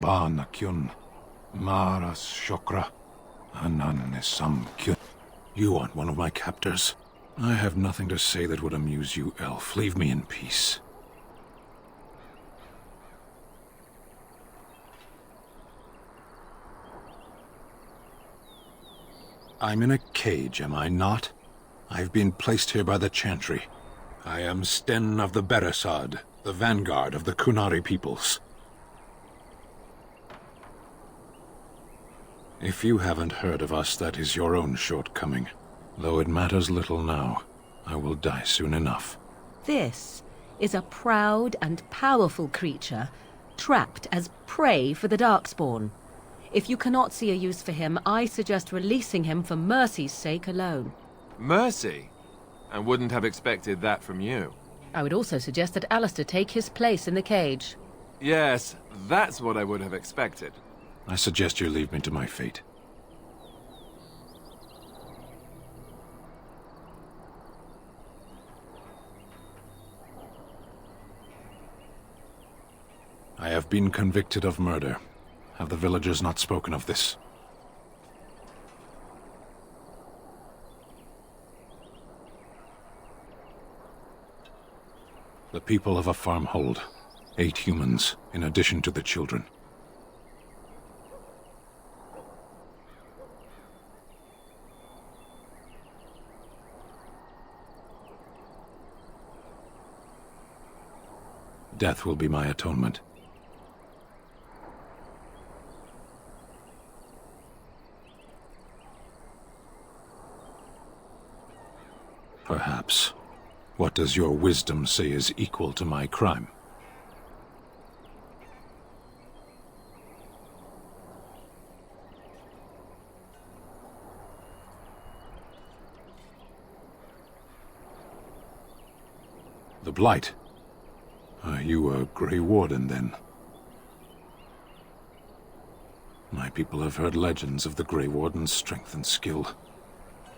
Banakyun, Maras Shokra, Ananisamkyun. You aren't one of my captors. I have nothing to say that would amuse you, elf. Leave me in peace. I'm in a cage, am I not? I've been placed here by the Chantry. I am Sten of the Beresad, the vanguard of the Kunari peoples. If you haven't heard of us, that is your own shortcoming. Though it matters little now, I will die soon enough. This is a proud and powerful creature, trapped as prey for the Darkspawn. If you cannot see a use for him, I suggest releasing him for Mercy's sake alone. Mercy? I wouldn't have expected that from you. I would also suggest that Alistair take his place in the cage. Yes, that's what I would have expected. I suggest you leave me to my fate. I have been convicted of murder. Have the villagers not spoken of this? The people of a farmhold. 8 humans, in addition to the children. Death will be my atonement. Perhaps. What does your wisdom say is equal to my crime? The Blight. Are you a Grey Warden, then? My people have heard legends of the Grey Warden's strength and skill,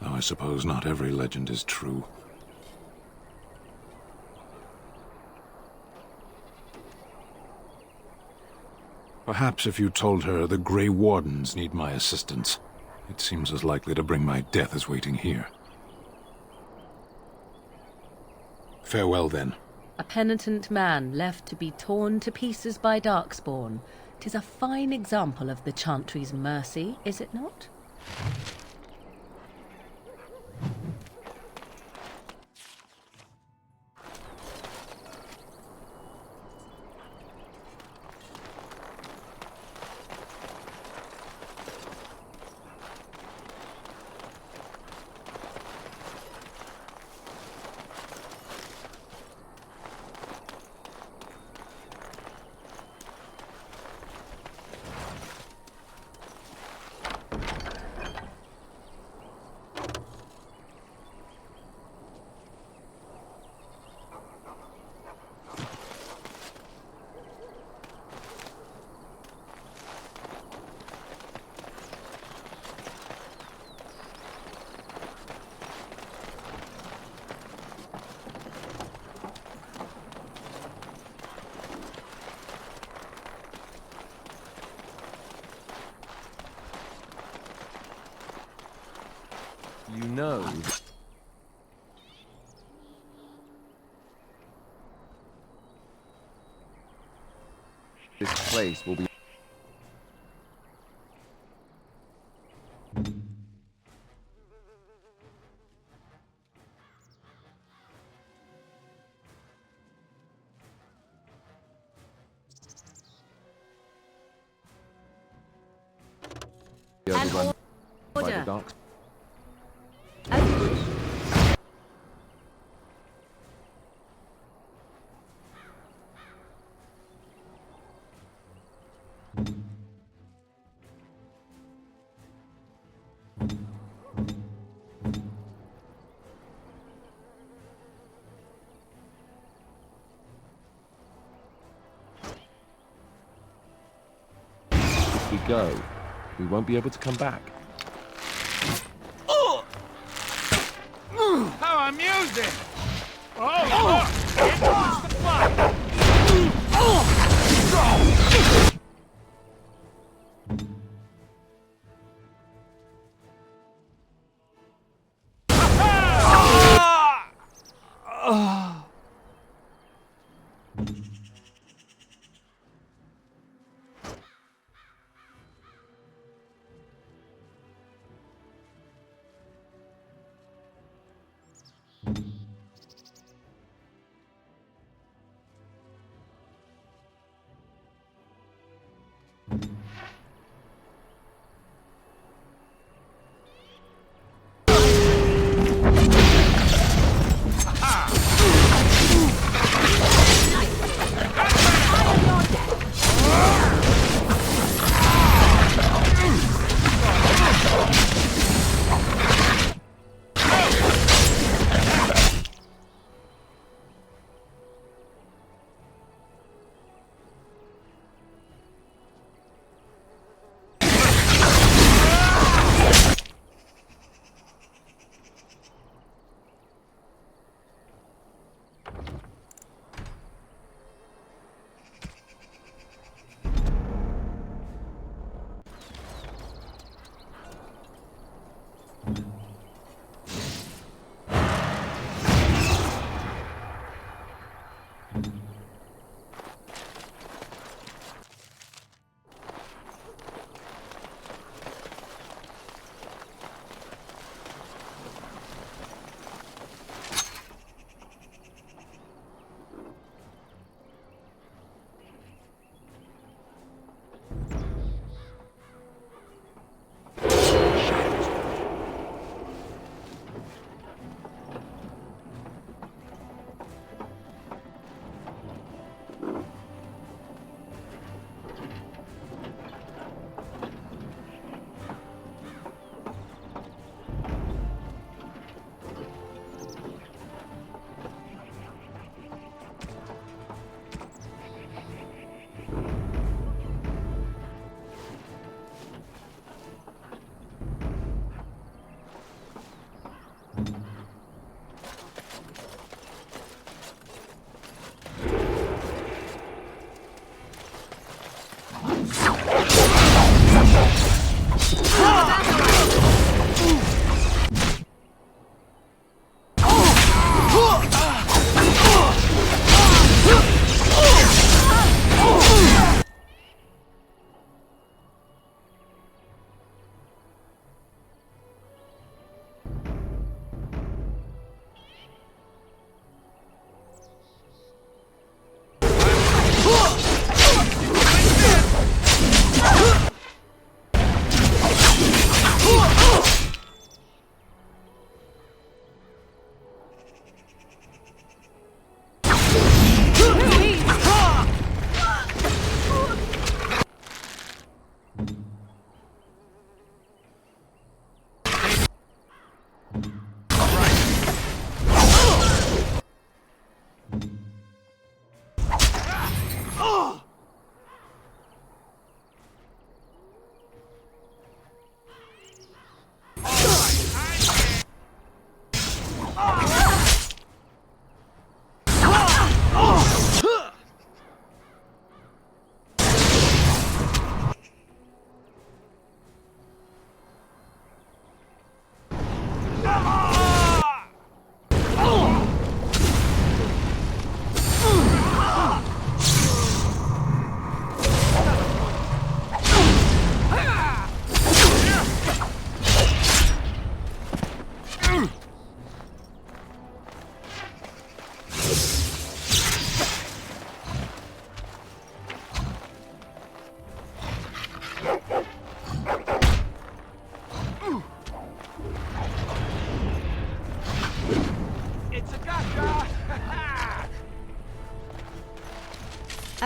though I suppose not every legend is true. Perhaps if you told her the Grey Wardens need my assistance, it seems as likely to bring my death as waiting here. Farewell, then. A penitent man left to be torn to pieces by Darkspawn. 'Tis a fine example of the Chantry's mercy, is it not? You know... this place will be... overrun by the dark. If we go, we won't be able to come back. How amusing! It was the fun!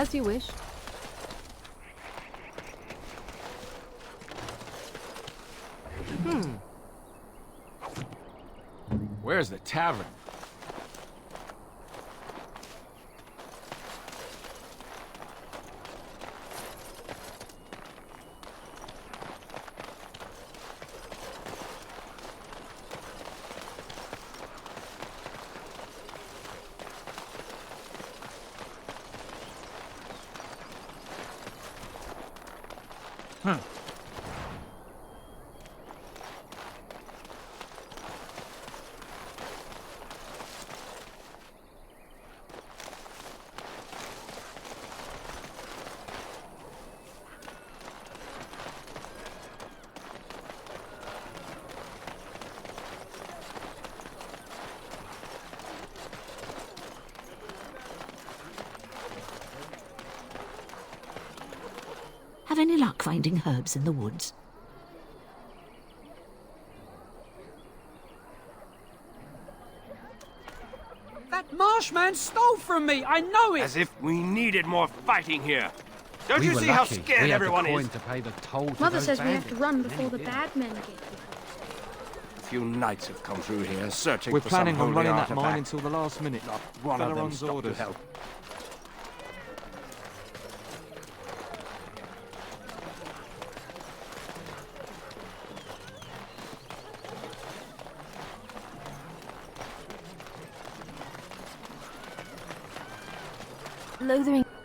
As you wish. Where's the tavern? Have any luck finding herbs in the woods? That Marshman stole from me! I know it! As if we needed more fighting here. Don't We you were see how lucky. scared we had everyone the coin is? to pay the toll to Mother those says we have to bandits. run before the bad men get here. A few knights have come through here, searching We're for planning some on holy running that artifact. mine until the last minute. Not one of them Felaron's stopped to orders. help.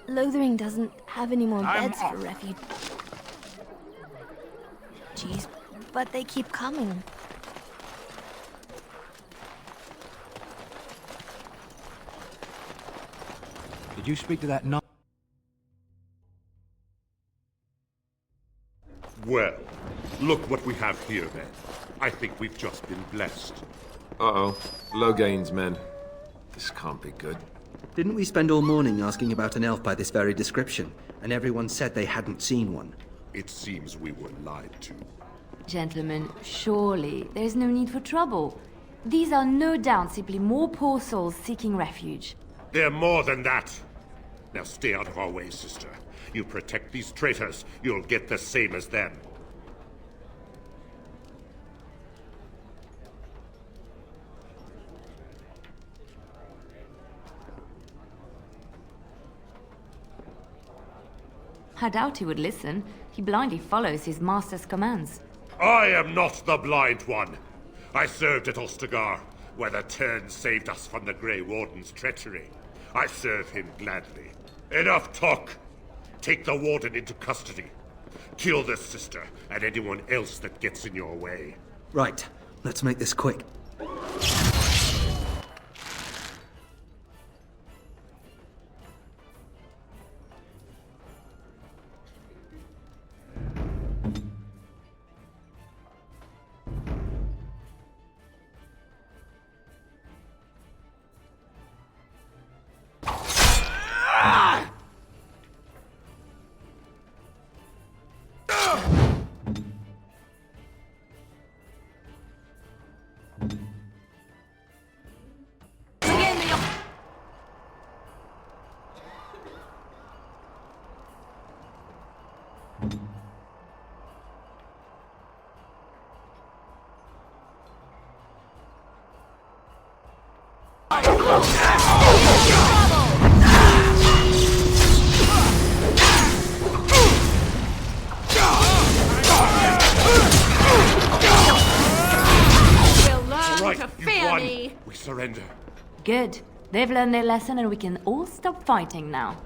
Lothering doesn't have any more I'm beds for off. refuge. Jeez, but they keep coming. Did you speak to that knight? Well, look what we have here, then. I think we've just been blessed. Uh-oh. Logain's men. This can't be good. Didn't we spend all morning asking about an elf by this very description, and everyone said they hadn't seen one? It seems we were lied to. Gentlemen, surely there is no need for trouble. These are no doubt simply more poor souls seeking refuge. They're more than that. Now stay out of our way, sister. You protect these traitors, you'll get the same as them. I doubt he would listen. He blindly follows his master's commands. I am not the blind one. I served at Ostagar, where the Turn saved us from the Grey Warden's treachery. I serve him gladly. Enough talk! Take the Warden into custody. Kill the sister and anyone else that gets in your way. Right, let's make this quick. We surrender. Good. They've learned their lesson and we can all stop fighting now.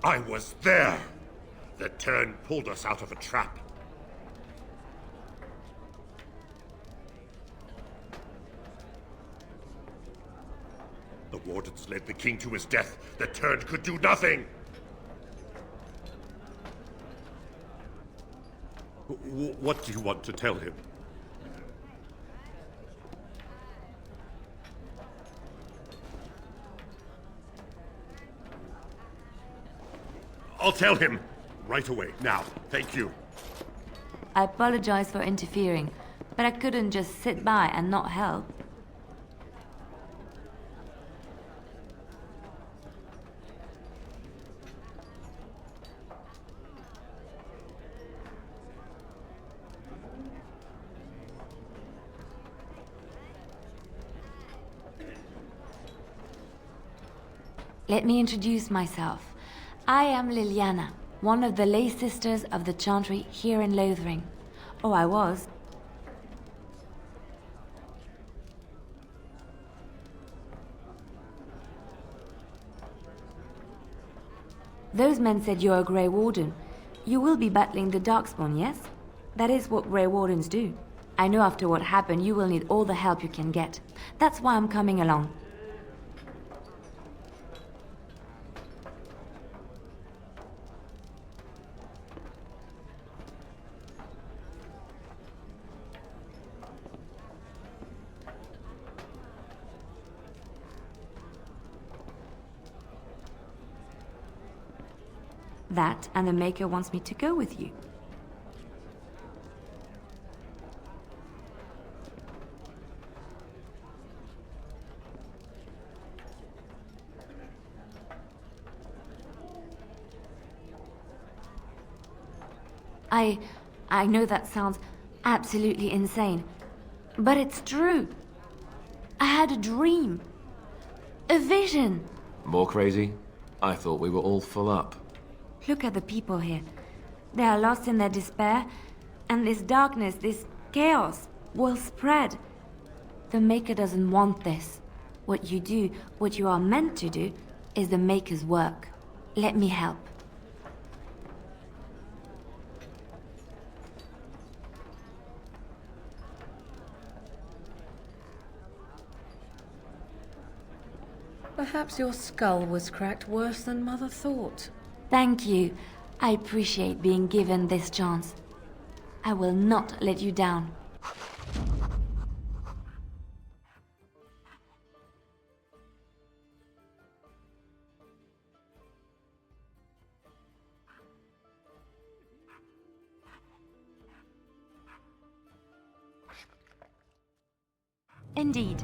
I was there! The Turn pulled us out of a trap. The Wardens led the King to his death. The Turn could do nothing! What do you want to tell him? I'll tell him! Right away, now. Thank you. I apologize for interfering, but I couldn't just sit by and not help. Let me introduce myself. I am Liliana, one of the lay sisters of the Chantry here in Lothering. Oh, I was. Those men said you're a Grey Warden. You will be battling the Darkspawn, yes? That is what Grey Wardens do. I know after what happened you will need all the help you can get. That's why I'm coming along. That, and the Maker wants me to go with you. I know that sounds absolutely insane, but it's true. I had a dream. A vision. More crazy? I thought we were all full up. Look at the people here. They are lost in their despair, and this darkness, this chaos, will spread. The Maker doesn't want this. What you do, what you are meant to do, is the Maker's work. Let me help. Perhaps your skull was cracked worse than Mother thought. Thank you. I appreciate being given this chance. I will not let you down. Indeed.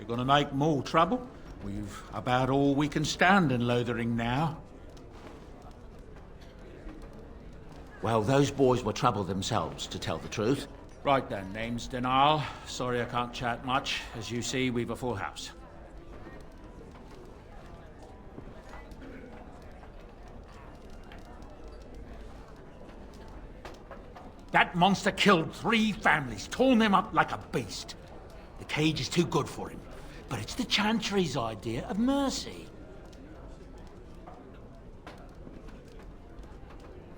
You're gonna make more trouble? We've about all we can stand in Lothering now. Well, those boys were trouble themselves, to tell the truth. Right then, name's Denal. Sorry I can't chat much. As you see, we've a full house. That monster killed 3 families, torn them up like a beast. The cage is too good for him. But it's the Chantry's idea of mercy.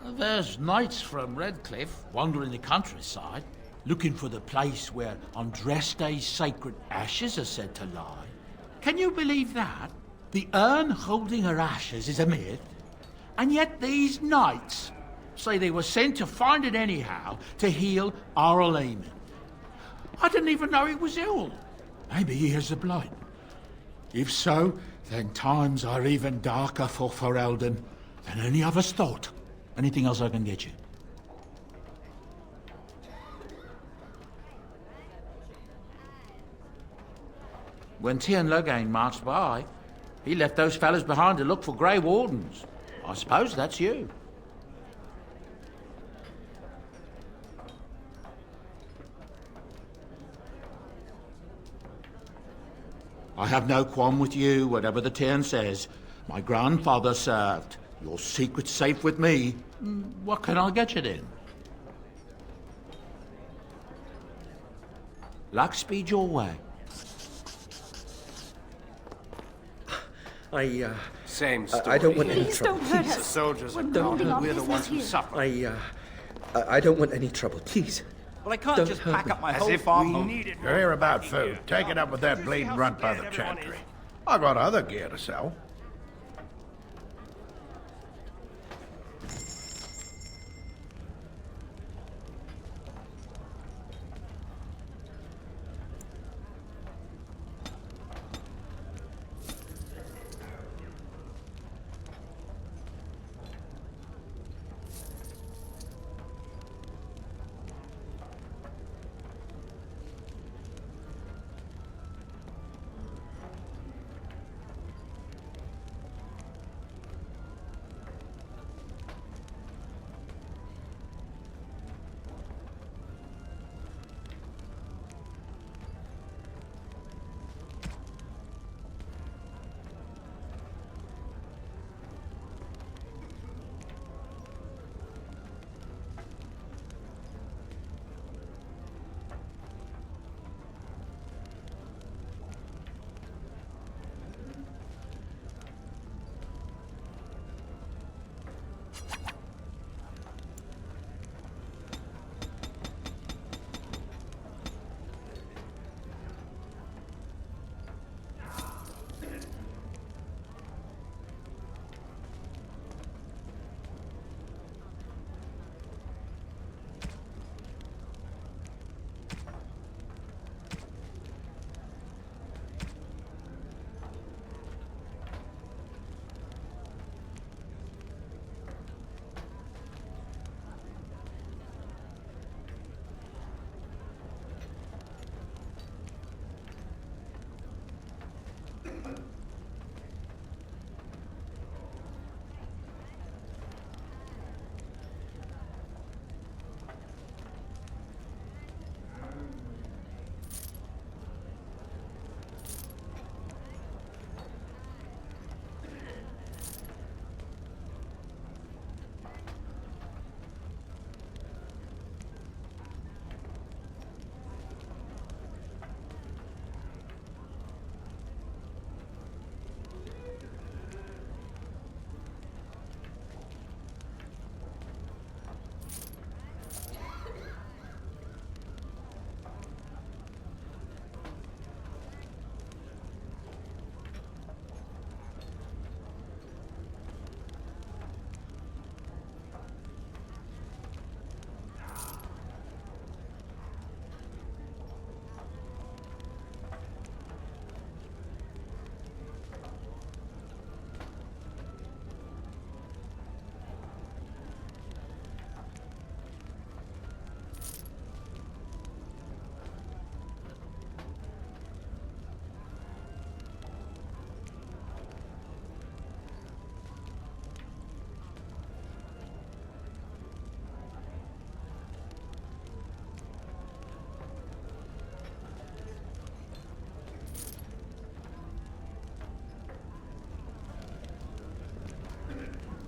There's knights from Redcliffe wandering the countryside, looking for the place where Andraste's sacred ashes are said to lie. Can you believe that? The urn holding her ashes is a myth, and yet these knights say they were sent to find it anyhow to heal Arl Eamon. I didn't even know he was ill. Maybe he has the blight. If so, then times are even darker for Ferelden than any of us thought. Anything else I can get you? When Tien Loghain marched by, he left those fellas behind to look for Grey Wardens. I suppose that's you. I have no qualm with you, whatever the Tien says. My grandfather served. Your secret's safe with me. What can I get you then? Luck speed your way. Same story. I don't want any Please trouble. don't hurt Please. The us. soldiers are We're gone. building our We're the business ones who here. suffer. I don't want any trouble. Please. Well, I can't Don't just hurt pack me. up my As whole if farm. we needed You hear about food? Take it up with that bleeding runt by the Chantry. I got other gear to sell.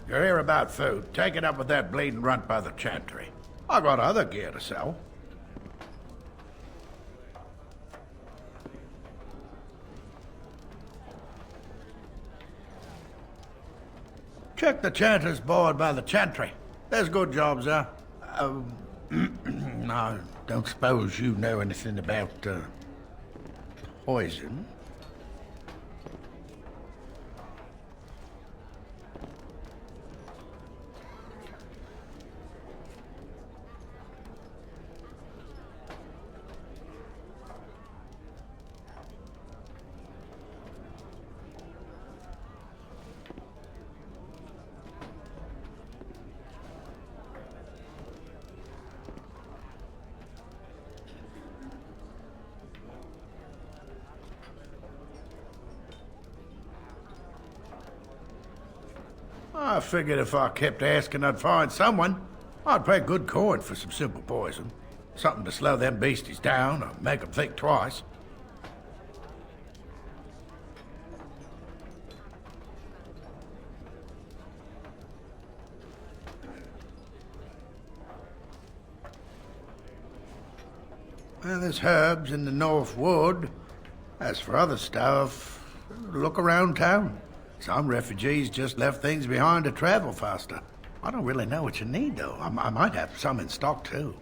You're here about food. Take it up with that bleeding runt by the chantry. I got other gear to sell. Check the chanter's board by the chantry. There's good jobs there. I don't suppose you know anything about, poison? I figured if I kept asking, I'd find someone. I'd pay good coin for some simple poison. Something to slow them beasties down or make them think twice. Well, there's herbs in the North Wood. As for other stuff, look around town. Some refugees just left things behind to travel faster. I don't really know what you need, though. I might have some in stock, too.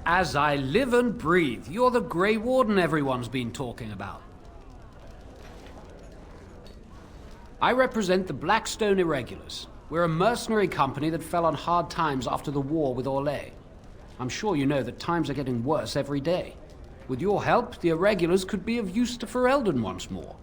As I live and breathe, you're the Grey Warden everyone's been talking about. I represent the Blackstone Irregulars. We're a mercenary company that fell on hard times after the war with Orlais. I'm sure you know that times are getting worse every day. With your help, the Irregulars could be of use to Ferelden once more.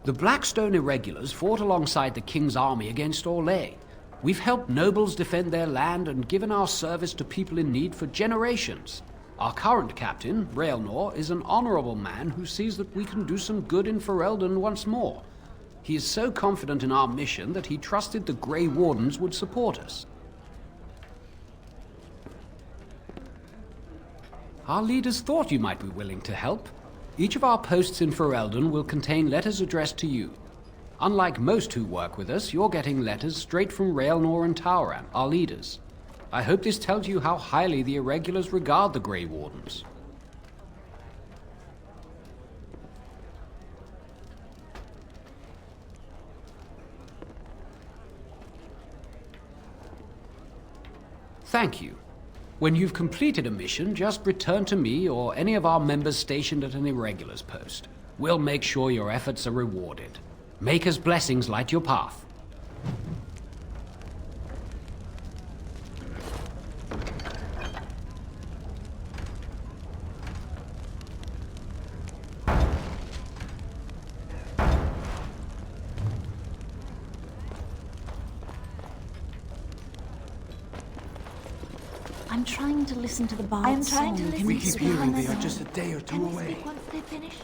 The Blackstone Irregulars fought alongside the King's army against Orlais. We've helped nobles defend their land and given our service to people in need for generations. Our current captain, Raelnor, is an honorable man who sees that we can do some good in Ferelden once more. He is so confident in our mission that he trusted the Grey Wardens would support us. Our leaders thought you might be willing to help. Each of our posts in Ferelden will contain letters addressed to you. Unlike most who work with us, you're getting letters straight from Raelnor and Tauran, our leaders. I hope this tells you how highly the Irregulars regard the Grey Wardens. Thank you. When you've completed a mission, just return to me or any of our members stationed at an Irregulars post. We'll make sure your efforts are rewarded. Maker's blessings light your path. I'm trying to listen to the bard's I'm trying to song. listen We keep hearing they are song. just a day or two Can we away. speak once they've finished?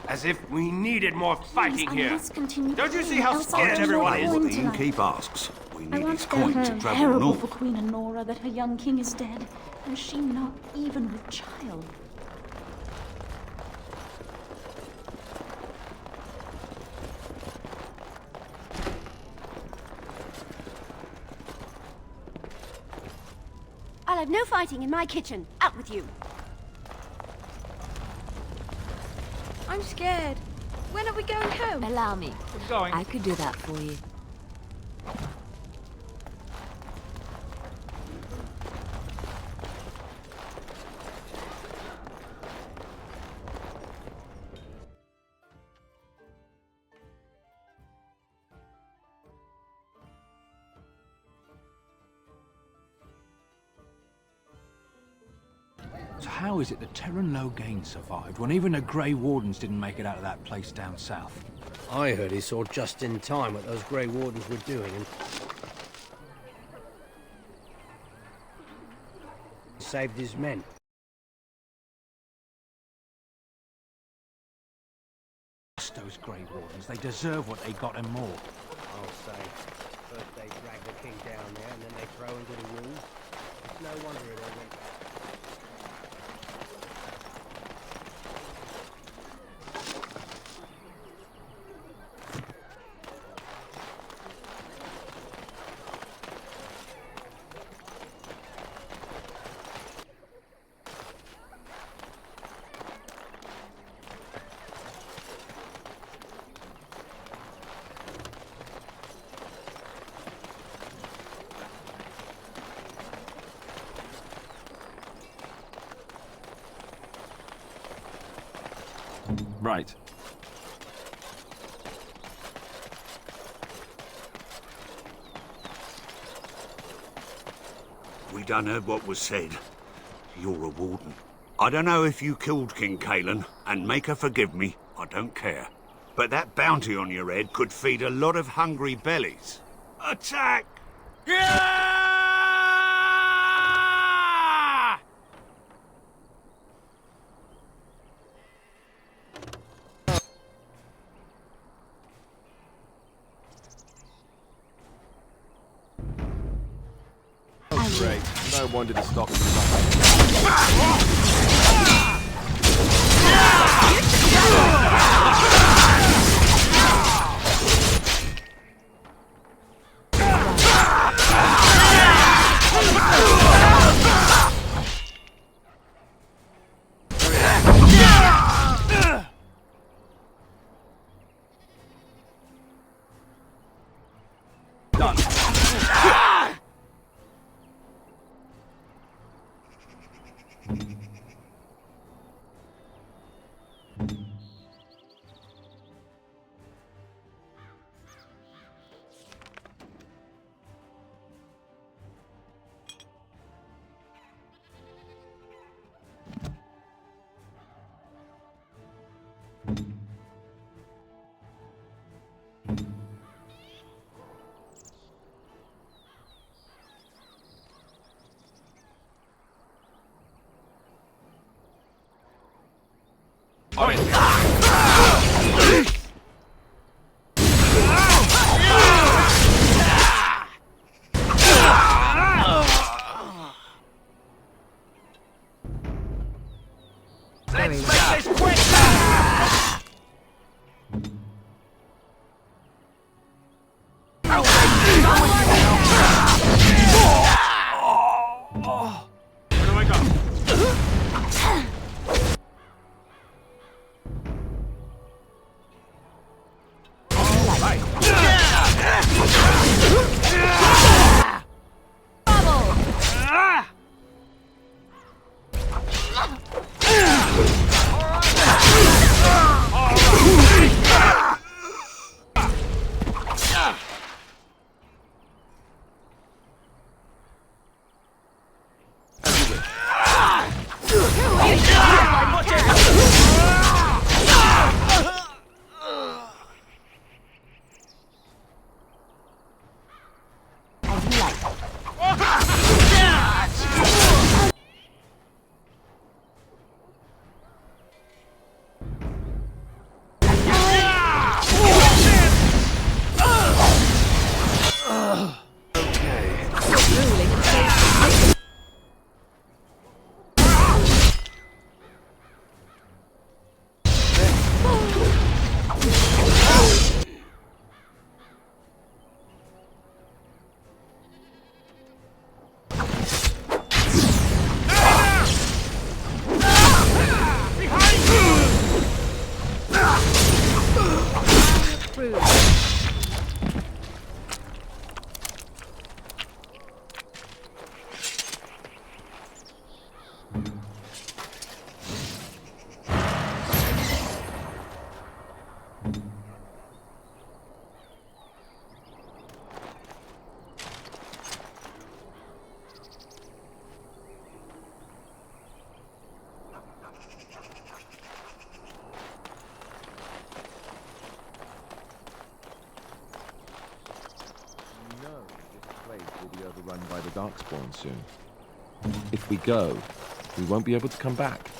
As if we needed more fighting Please, I here. must continue Don't you see playing, how else I'll scared lose everyone my is? coin The tonight. innkeep asks. We I need his once coin heard to her travel Terrible north. for Queen Honora that her young king is dead, and she not even with child. I'll have no fighting in my kitchen. Out with you. I'm scared. When are we going home? Allow me. We're going. I could do that for you. So how is it that Terran Logain survived when even the Grey Wardens didn't make it out of that place down south? I heard he saw just in time what those Grey Wardens were doing and... saved his men. Those Grey Wardens, they deserve what they got and more. I'll say. First they drag the king down there, and then they throw him to the wolves. It's no wonder it all went bad. Right. We done heard what was said. You're a warden. I don't know if you killed King Cailan, and make her forgive me, I don't care. But that bounty on your head could feed a lot of hungry bellies. Attack! Great. No wonder the stock is Run by the Darkspawn soon. If we go, we won't be able to come back.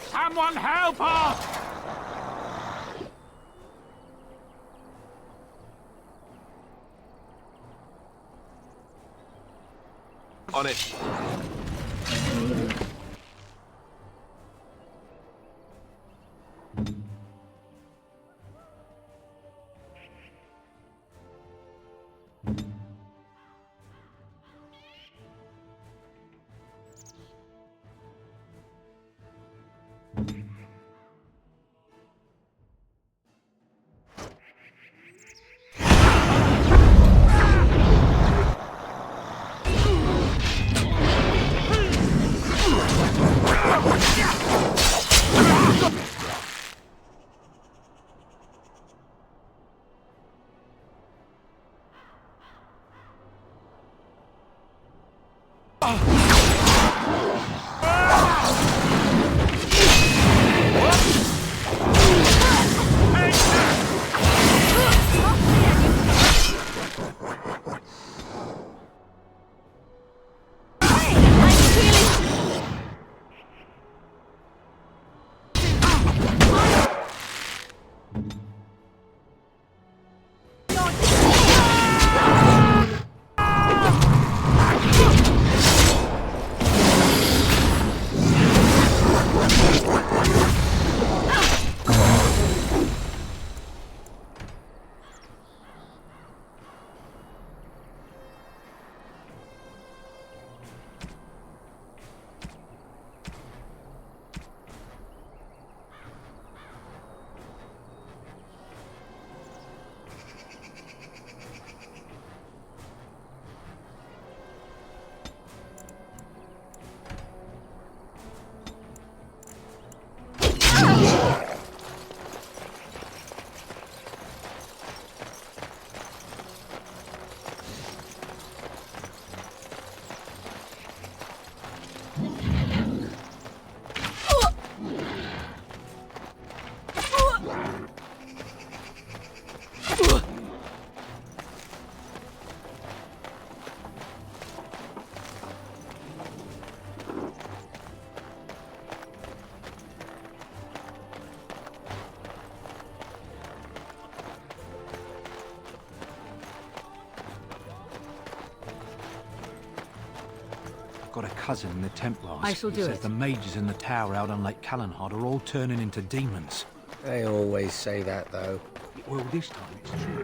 Someone help us! On it. Got a cousin in the Templars. I shall He do says it. the mages in the tower out on Lake Callanhard are all turning into demons. They always say that, though. Well, this time it's true.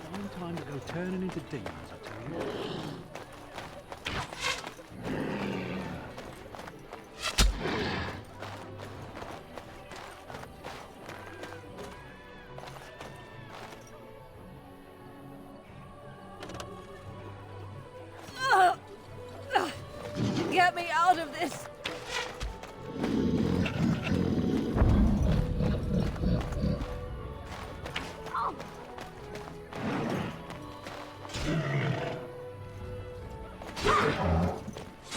One time to go turning into demons, I tell you. Get me out of this!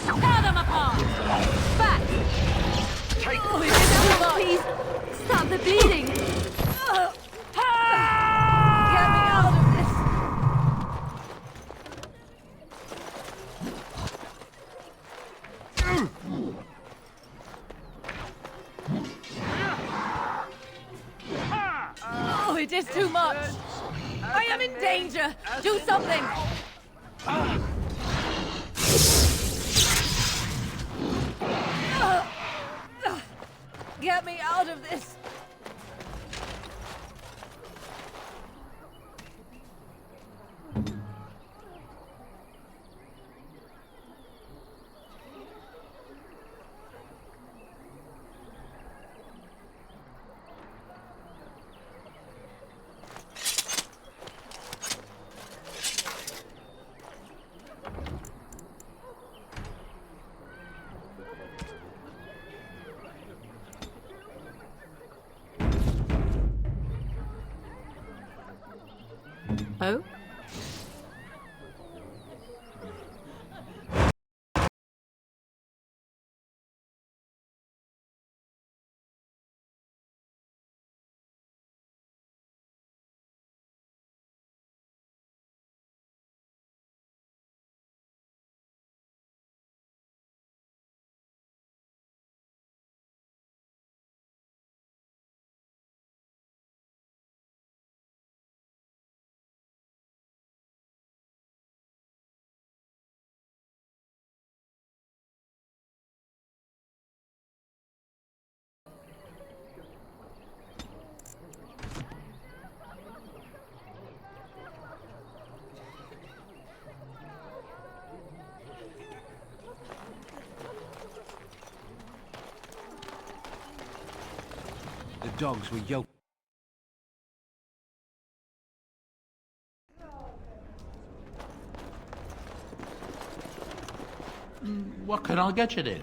Tear them apart! Back! Oh, it is too much. Please, stop the bleeding! Get me out of this! Oh, it is too much! I am in danger! Do something! Get me out of this! dogs were yoked. What can I get you then?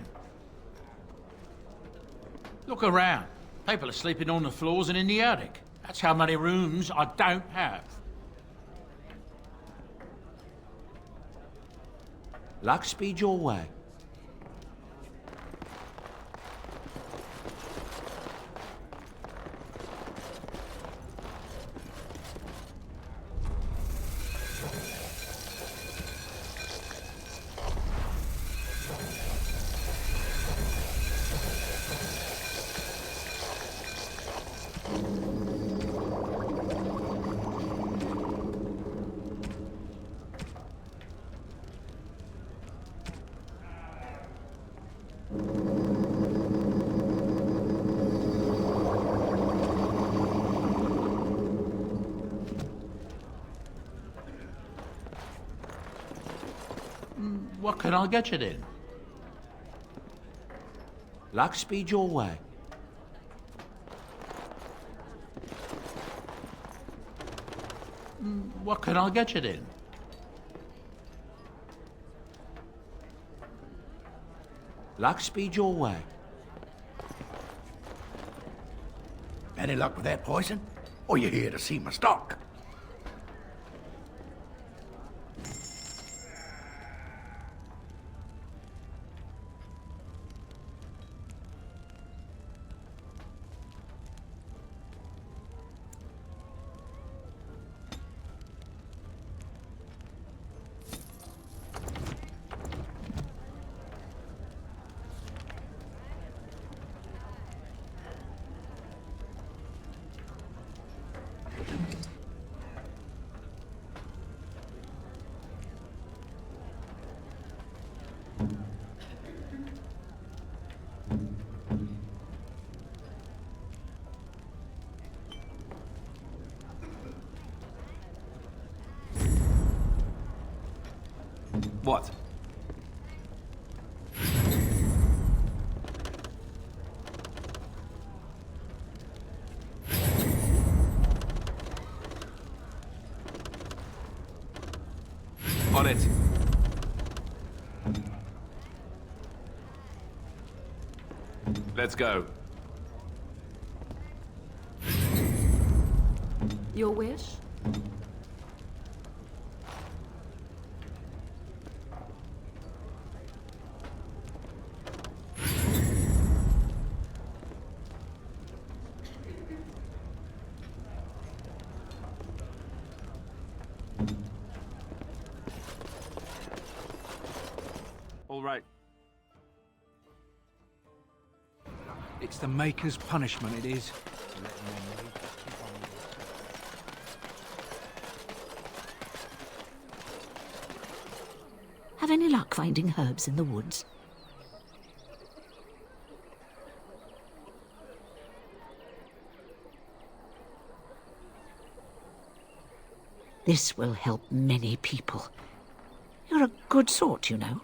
Look around. People are sleeping on the floors and in the attic. That's how many rooms I don't have. Luck speed your way. What can I get you then? Luck speed your way. What can I get you then? Luck speed your way. Any luck with that poison? Or you here to see my stock? What? On it. Let's go. Your wish? All right. It's the Maker's punishment, it is. Have any luck finding herbs in the woods? This will help many people. You're a good sort, you know.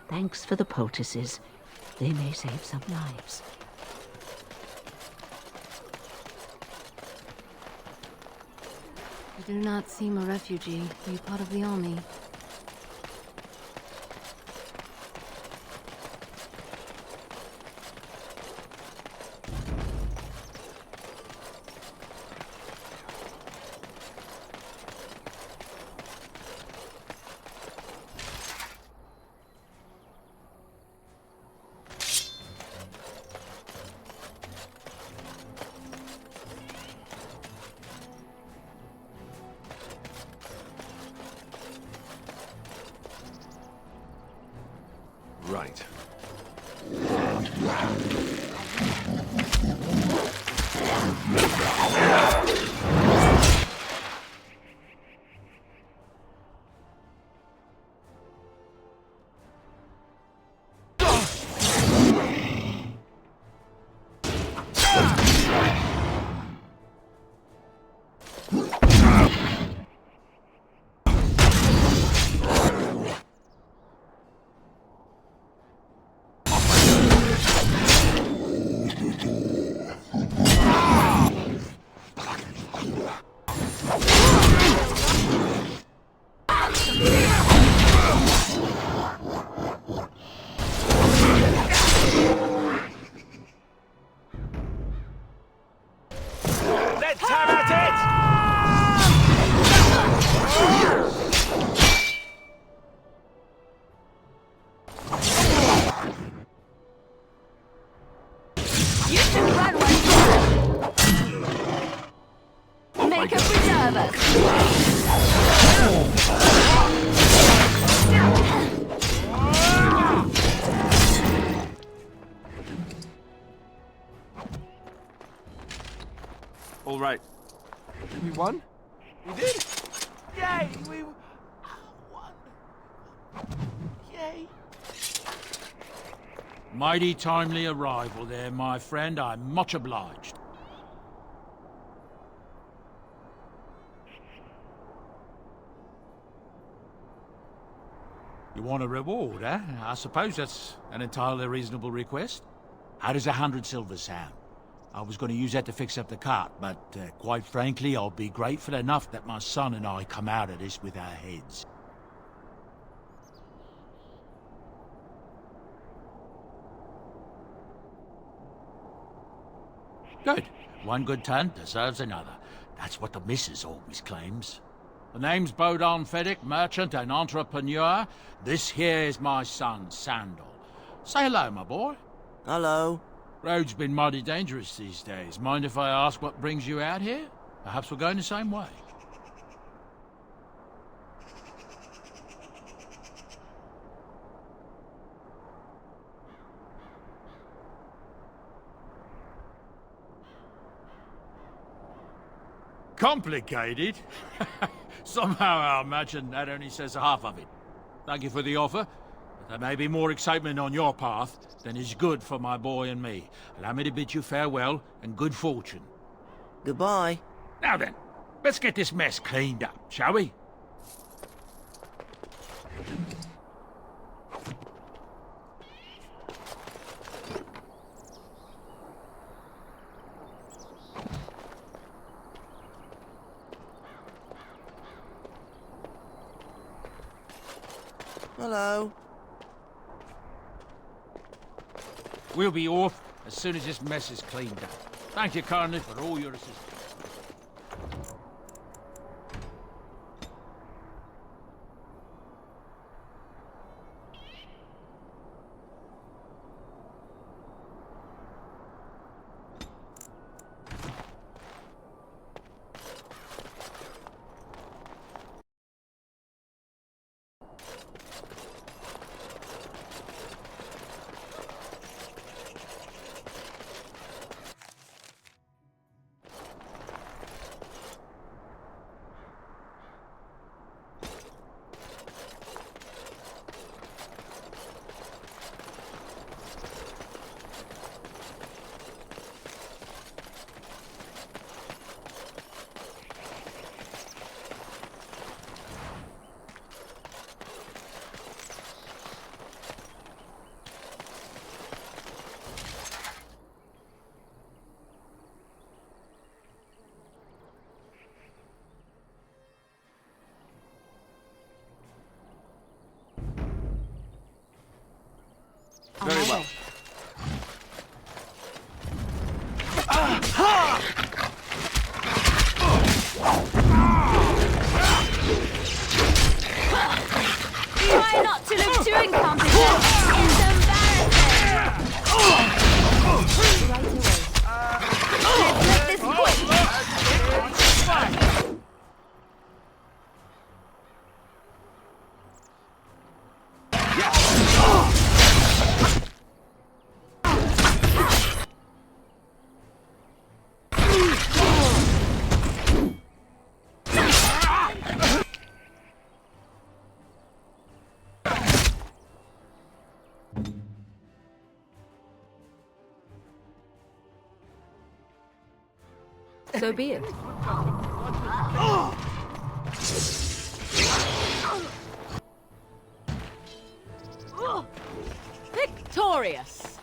Thanks for the poultices. They may save some lives. You do not seem a refugee. Are you part of the army? Right. All right. We won? We did? Yay! We won! Yay! Mighty timely arrival there, my friend. I'm much obliged. You want a reward, eh? I suppose that's an entirely reasonable request. How does 100 silver sound? I was going to use that to fix up the cart, but quite frankly, I'll be grateful enough that my son and I come out of this with our heads. Good. One good turn deserves another. That's what the missus always claims. The name's Bodon Feddick, merchant and entrepreneur. This here is my son, Sandal. Say hello, my boy. Hello. Road's been mighty dangerous these days. Mind if I ask what brings you out here? Perhaps we're going the same way. Complicated? Somehow I imagine that only says half of it. Thank you for the offer, but there may be more excitement on your path than is good for my boy and me. Allow me to bid you farewell and good fortune. Goodbye. Now then, let's get this mess cleaned up, shall we? Hello. We'll be off as soon as this mess is cleaned up. Thank you kindly for all your assistance. Very well. Try not to look too incompetent. It's embarrassing. Right away. Let's make this quick. So be it. Victorious!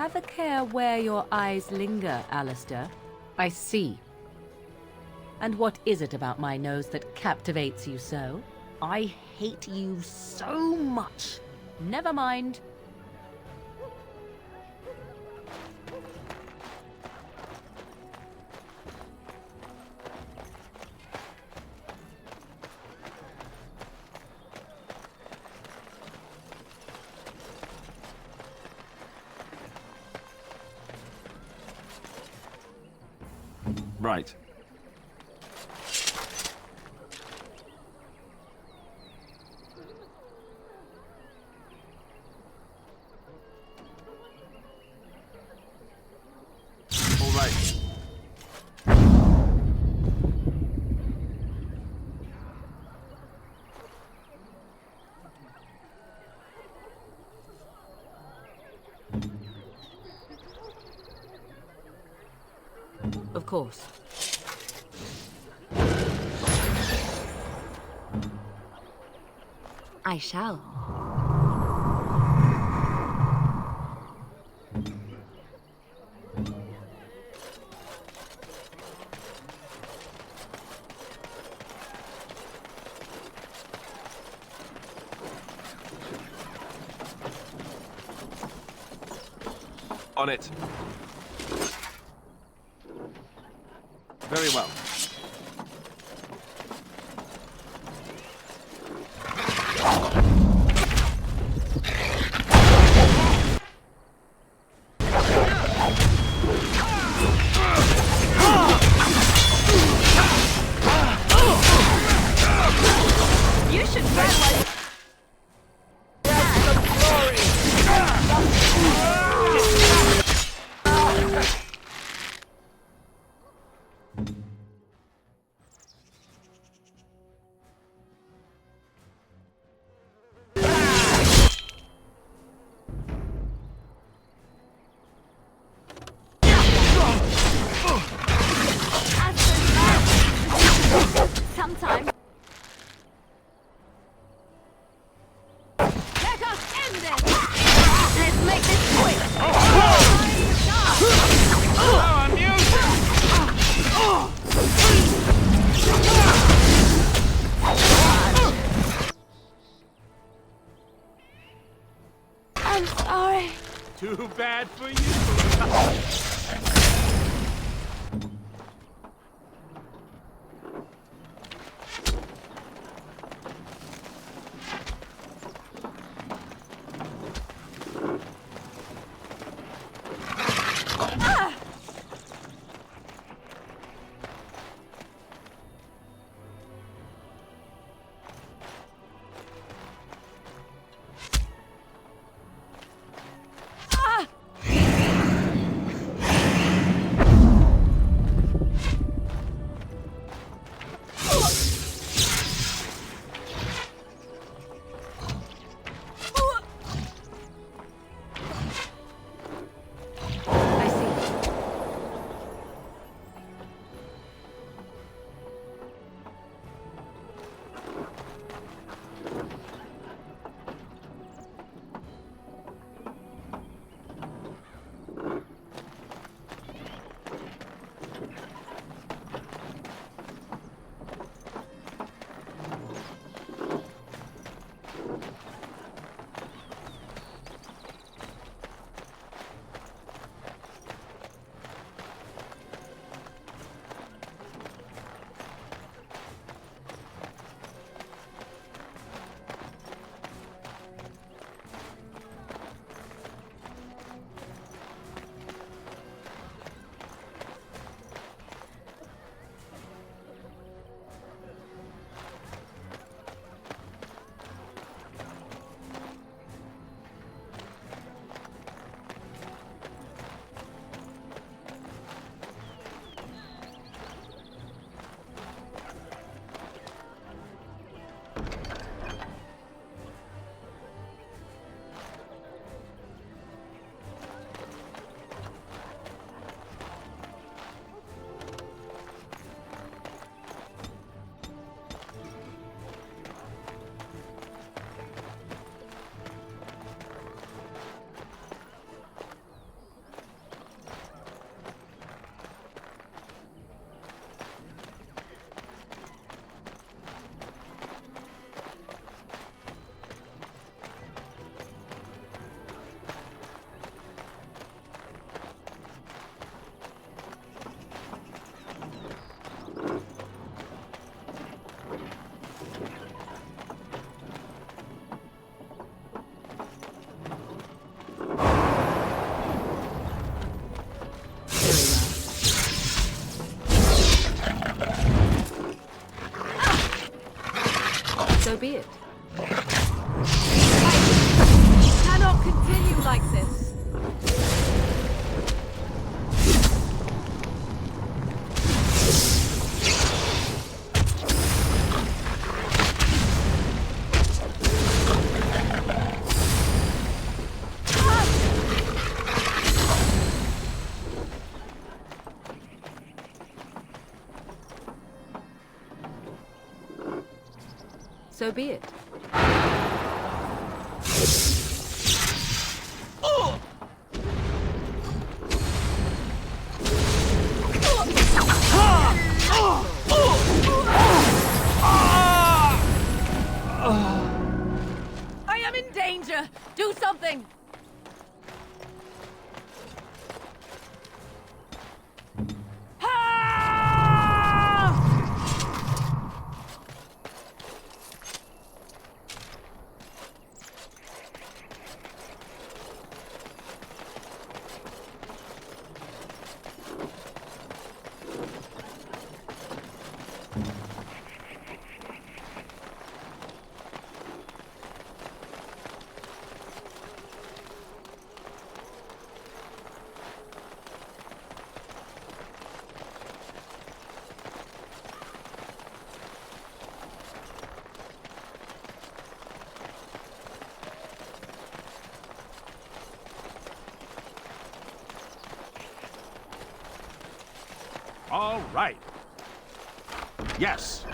Have a care where your eyes linger, Alistair. I see. And what is it about my nose that captivates you so? I hate you so much. Never mind. Right. All right. Of course. I shall. On it. Very well. You should run like sometime. Let us end this. Let's make this quick. I'm sorry. Too bad for you. So be it. I am in danger! Do something! All right. Yes.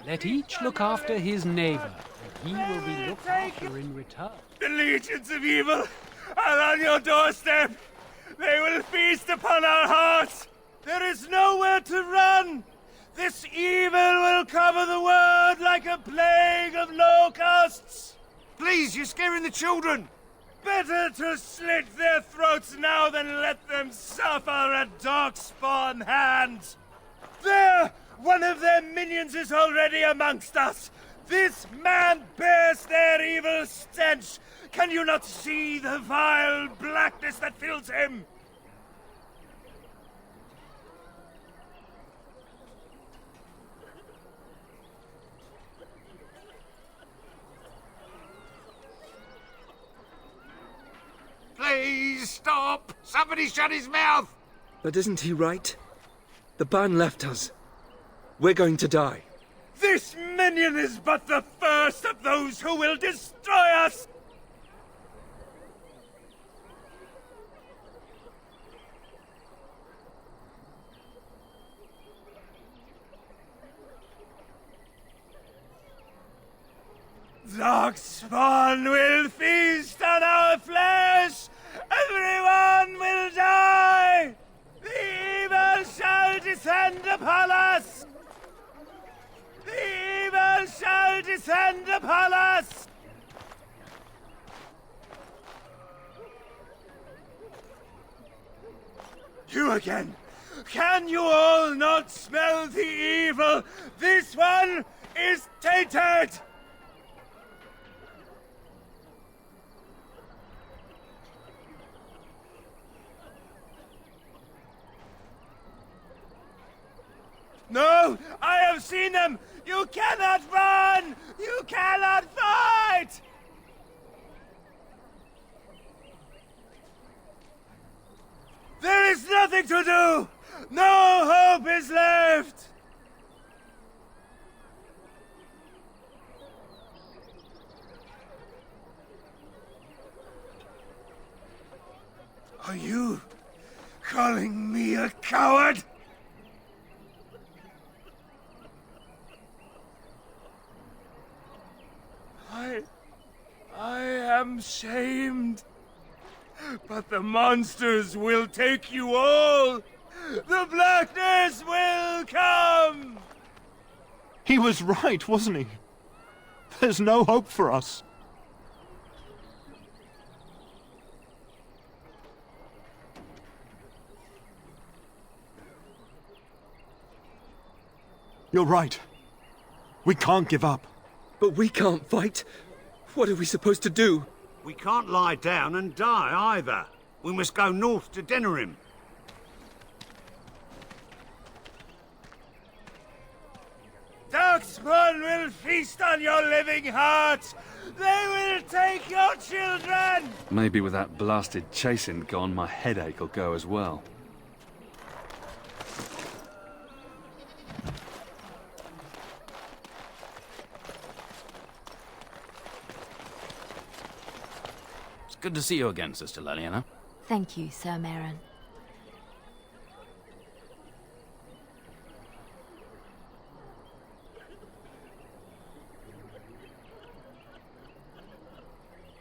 Let each look after his neighbor, and he will be looked after in return. The legions of evil are on your doorstep. They will feast upon our hearts. There is nowhere to run. This evil will cover the world like a plague of locusts. Please, you're scaring the children. Better to slit their throats now than let them suffer at Darkspawn hands. There! One of their minions is already amongst us! This man bears their evil stench! Can you not see the vile blackness that fills him? Please stop! Somebody shut his mouth! But isn't he right? The ban left us. We're going to die. This minion is but the first of those who will destroy us! Darkspawn will feast on our flesh! Everyone will die! The evil shall descend upon us! The evil shall descend upon us! You again! Can you all not smell the evil? This one is tainted! No! I have seen them! You cannot run! You cannot fight! There is nothing to do! No hope is left! Are you calling me a coward? I am shamed. But the monsters will take you all! The blackness will come! He was right, wasn't he? There's no hope for us. You're right. We can't give up. But we can't fight. What are we supposed to do? We can't lie down and die either. We must go north to Denerim. Darkspawn will feast on your living hearts! They will take your children! Maybe with that blasted chasing gone, my headache will go as well. Good to see you again, Sister Leliana. Thank you, Sir Meryn.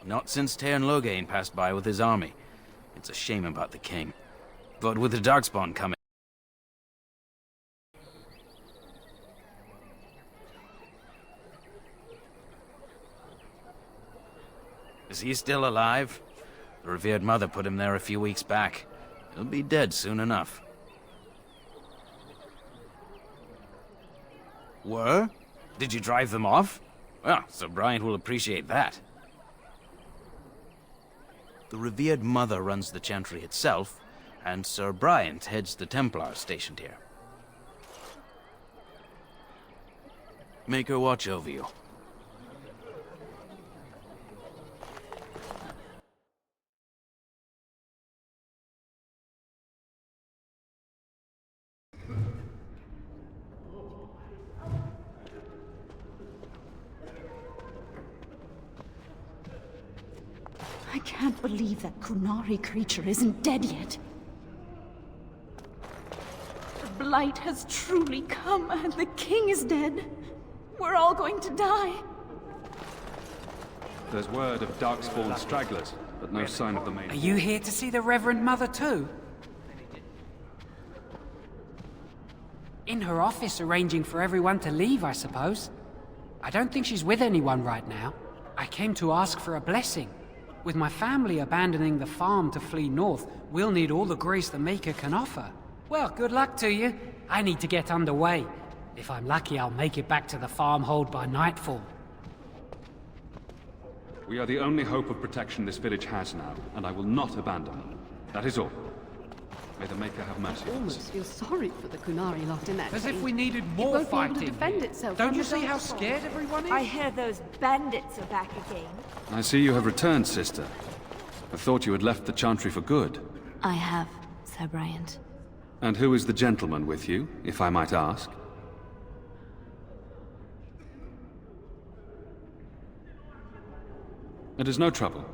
Not since Teyrn Loghain passed by with his army. It's a shame about the king. But with the Darkspawn coming... Is he still alive? The revered mother put him there a few weeks back. He'll be dead soon enough. Were? Did you drive them off? Well, Sir Bryant will appreciate that. The revered mother runs the Chantry itself, and Sir Bryant heads the Templars stationed here. Make her watch over you. I can't believe that Qunari creature isn't dead yet. The blight has truly come, and the king is dead. We're all going to die. There's word of Darkspawn stragglers, but no sign of the main. Are you here to see the Reverend Mother too? In her office arranging for everyone to leave, I suppose. I don't think she's with anyone right now. I came to ask for a blessing. With my family abandoning the farm to flee north, we'll need all the grace the Maker can offer. Well, good luck to you. I need to get underway. If I'm lucky, I'll make it back to the farmhold by nightfall. We are the only hope of protection this village has now, and I will not abandon them. That is all. May the Maker have mercy on us. Almost feel sorry for the Qunari lot in that As if case. we needed It more won't be able fighting. to defend itself Don't from you the see how Darkspawn. scared everyone is? I hear those bandits are back again. I see you have returned, sister. I thought you had left the Chantry for good. I have, Sir Bryant. And who is the gentleman with you, if I might ask? It is no trouble.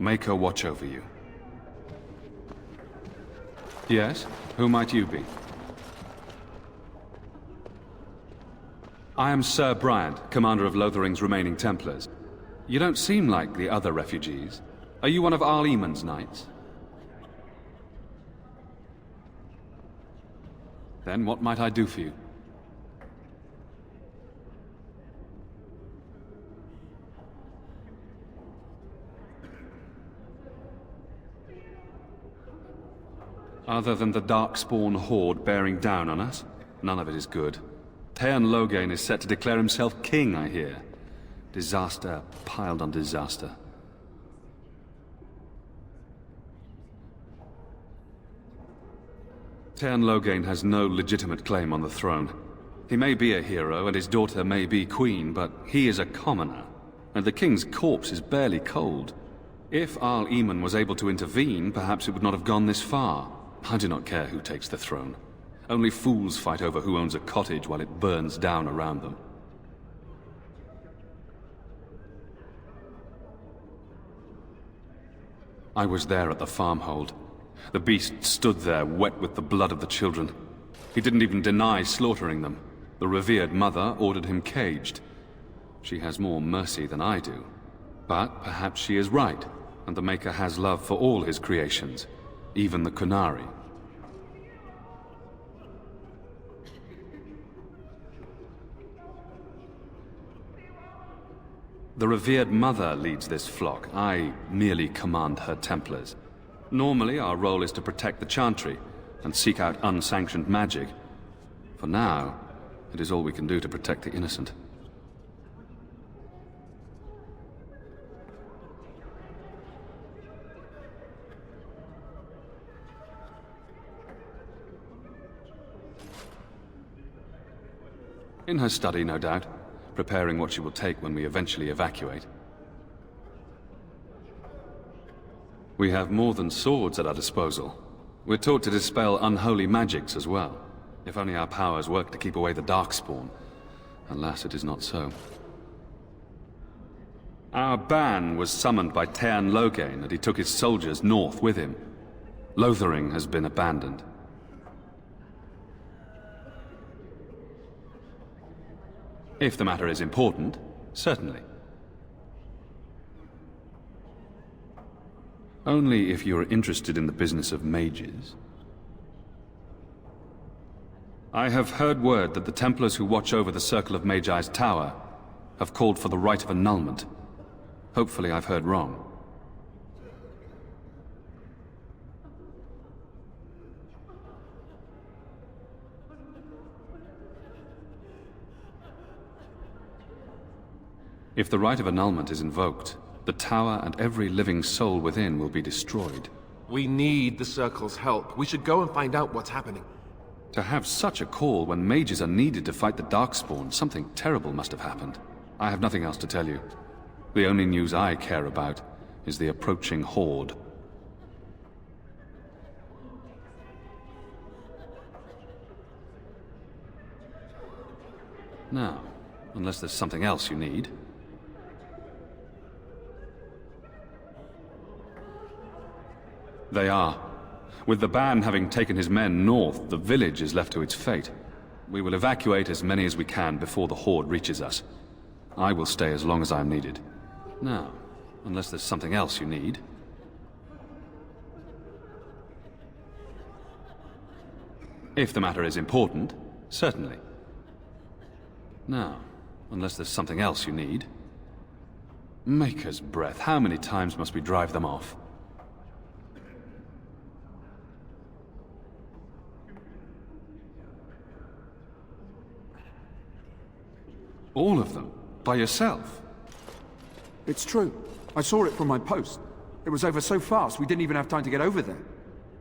Make her watch over you. Yes? Who might you be? I am Sir Bryant, commander of Lothering's remaining Templars. You don't seem like the other refugees. Are you one of Arl Eamon's knights? Then what might I do for you? Other than the Darkspawn horde bearing down on us, none of it is good. Teyrn Loghain is set to declare himself king, I hear. Disaster piled on disaster. Teyrn Loghain has no legitimate claim on the throne. He may be a hero, and his daughter may be queen, but he is a commoner, and the king's corpse is barely cold. If Arl Eamon was able to intervene, perhaps it would not have gone this far. I do not care who takes the throne. Only fools fight over who owns a cottage while it burns down around them. I was there at the farmhold. The beast stood there, wet with the blood of the children. He didn't even deny slaughtering them. The revered mother ordered him caged. She has more mercy than I do. But perhaps she is right, and the Maker has love for all his creations, even the Qunari. The revered mother leads this flock. I merely command her Templars. Normally, our role is to protect the Chantry and seek out unsanctioned magic. For now, it is all we can do to protect the innocent. In her study, no doubt, preparing what she will take when we eventually evacuate. We have more than swords at our disposal. We're taught to dispel unholy magics as well. If only our powers work to keep away the Darkspawn. Alas, it is not so. Our ban was summoned by Teyrn Loghain, and he took his soldiers north with him. Lothering has been abandoned. If the matter is important, certainly. Only if you're interested in the business of mages. I have heard word that the Templars who watch over the Circle of Magi's tower have called for the rite of annulment. Hopefully I've heard wrong. If the rite of annulment is invoked, the tower and every living soul within will be destroyed. We need the Circle's help. We should go and find out what's happening. To have such a call when mages are needed to fight the Darkspawn, something terrible must have happened. I have nothing else to tell you. The only news I care about is the approaching horde. Now, unless there's something else you need. They are. With the ban having taken his men north, the village is left to its fate. We will evacuate as many as we can before the horde reaches us. I will stay as long as I am needed. Now, unless there's something else you need. If the matter is important, certainly. Now, unless there's something else you need. Maker's breath, how many times must we drive them off? All of them? By yourself? It's true. I saw it from my post. It was over so fast, we didn't even have time to get over there.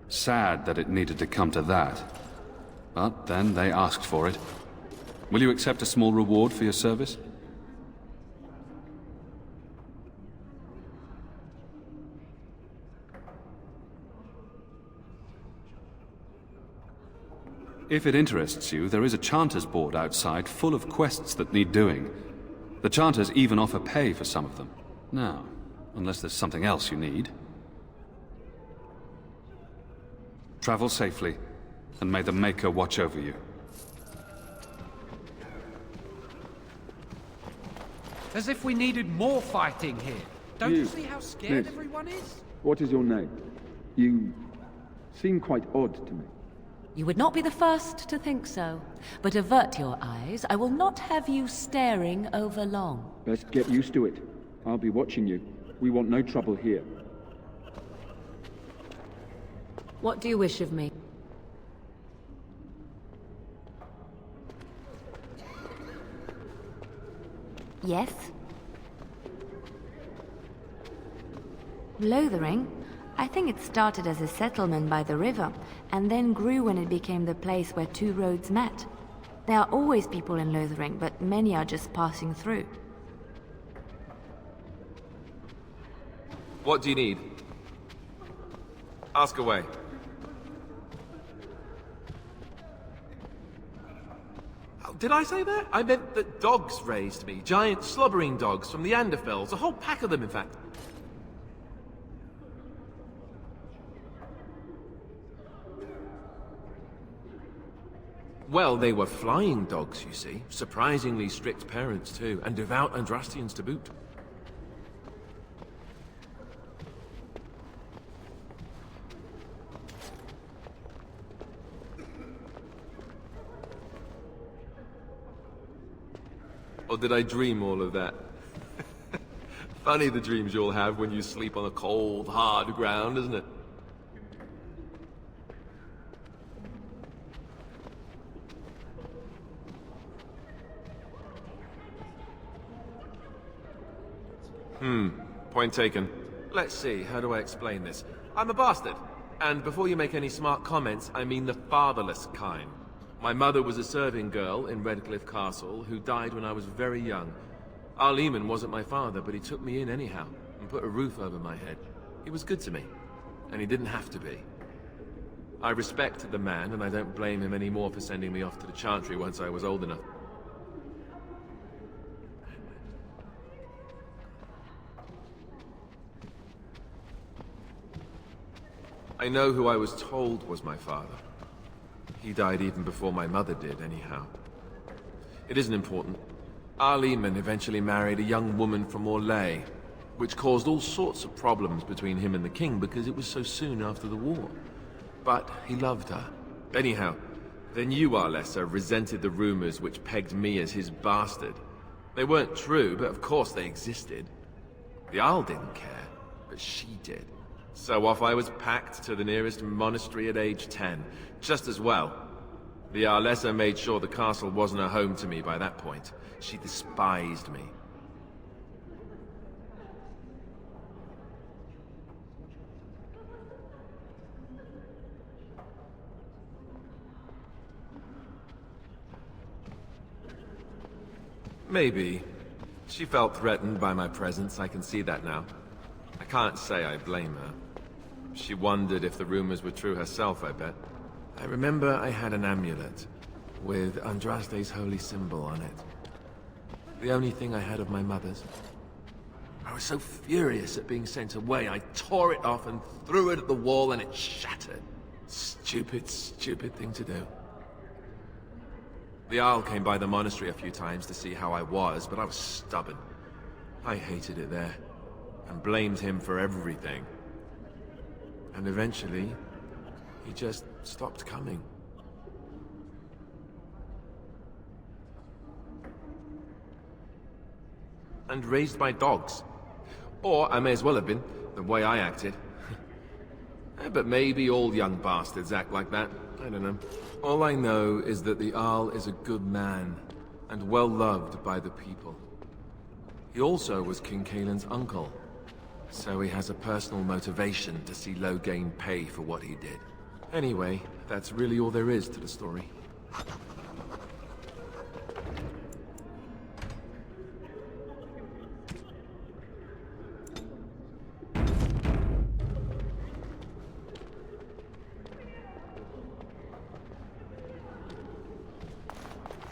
Sad that it needed to come to that. But then they asked for it. Will you accept a small reward for your service? If it interests you, there is a Chanters board outside full of quests that need doing. The Chanters even offer pay for some of them. Now, unless there's something else you need. Travel safely, and may the Maker watch over you. As if we needed more fighting here. Don't you You, see how scared miss. everyone is? What is your name? You seem quite odd to me. You would not be the first to think so. But avert your eyes. I will not have you staring over long. Best get used to it. I'll be watching you. We want no trouble here. What do you wish of me? Yes? Lothering? I think it started as a settlement by the river, and then grew when it became the place where two roads met. There are always people in Lothering, but many are just passing through. What do you need? Ask away. Oh, did I say that? I meant that dogs raised me. Giant slobbering dogs from the Anderfells. A whole pack of them, in fact. Well, they were flying dogs, you see. Surprisingly strict parents, too. And devout Andrastians to boot. Or did I dream all of that? Funny the dreams you'll have when you sleep on a cold, hard ground, isn't it? Point taken. Let's see, how do I explain this? I'm a bastard. And before you make any smart comments, I mean the fatherless kind. My mother was a serving girl in Redcliffe Castle who died when I was very young. Arl Eamon wasn't my father, but he took me in anyhow and put a roof over my head. He was good to me, and he didn't have to be. I respect the man, and I don't blame him anymore for sending me off to the Chantry once I was old enough. I know who I was told was my father. He died even before my mother did, anyhow. It isn't important. Arl Eamon eventually married a young woman from Orlais, which caused all sorts of problems between him and the king because it was so soon after the war. But he loved her. Anyhow, then you, Arlessa, resented the rumors which pegged me as his bastard. They weren't true, but of course they existed. The Arl didn't care, but she did. So off I was packed to the nearest monastery at age 10. Just as well. The Arlessa made sure the castle wasn't a home to me by that point. She despised me. Maybe. She felt threatened by my presence, I can see that now. I can't say I blame her. She wondered if the rumors were true herself, I bet. I remember I had an amulet with Andraste's holy symbol on it. The only thing I had of my mother's. I was so furious at being sent away, I tore it off and threw it at the wall and it shattered. Stupid, stupid thing to do. The Arl came by the monastery a few times to see how I was, but I was stubborn. I hated it there, and blamed him for everything. And eventually, he just stopped coming. And raised by dogs. Or I may as well have been, the way I acted. But maybe all young bastards act like that. I don't know. All I know is that the Arl is a good man, and well loved by the people. He also was King Cailan's uncle, so he has a personal motivation to see Loghain pay for what he did. Anyway, that's really all there is to the story.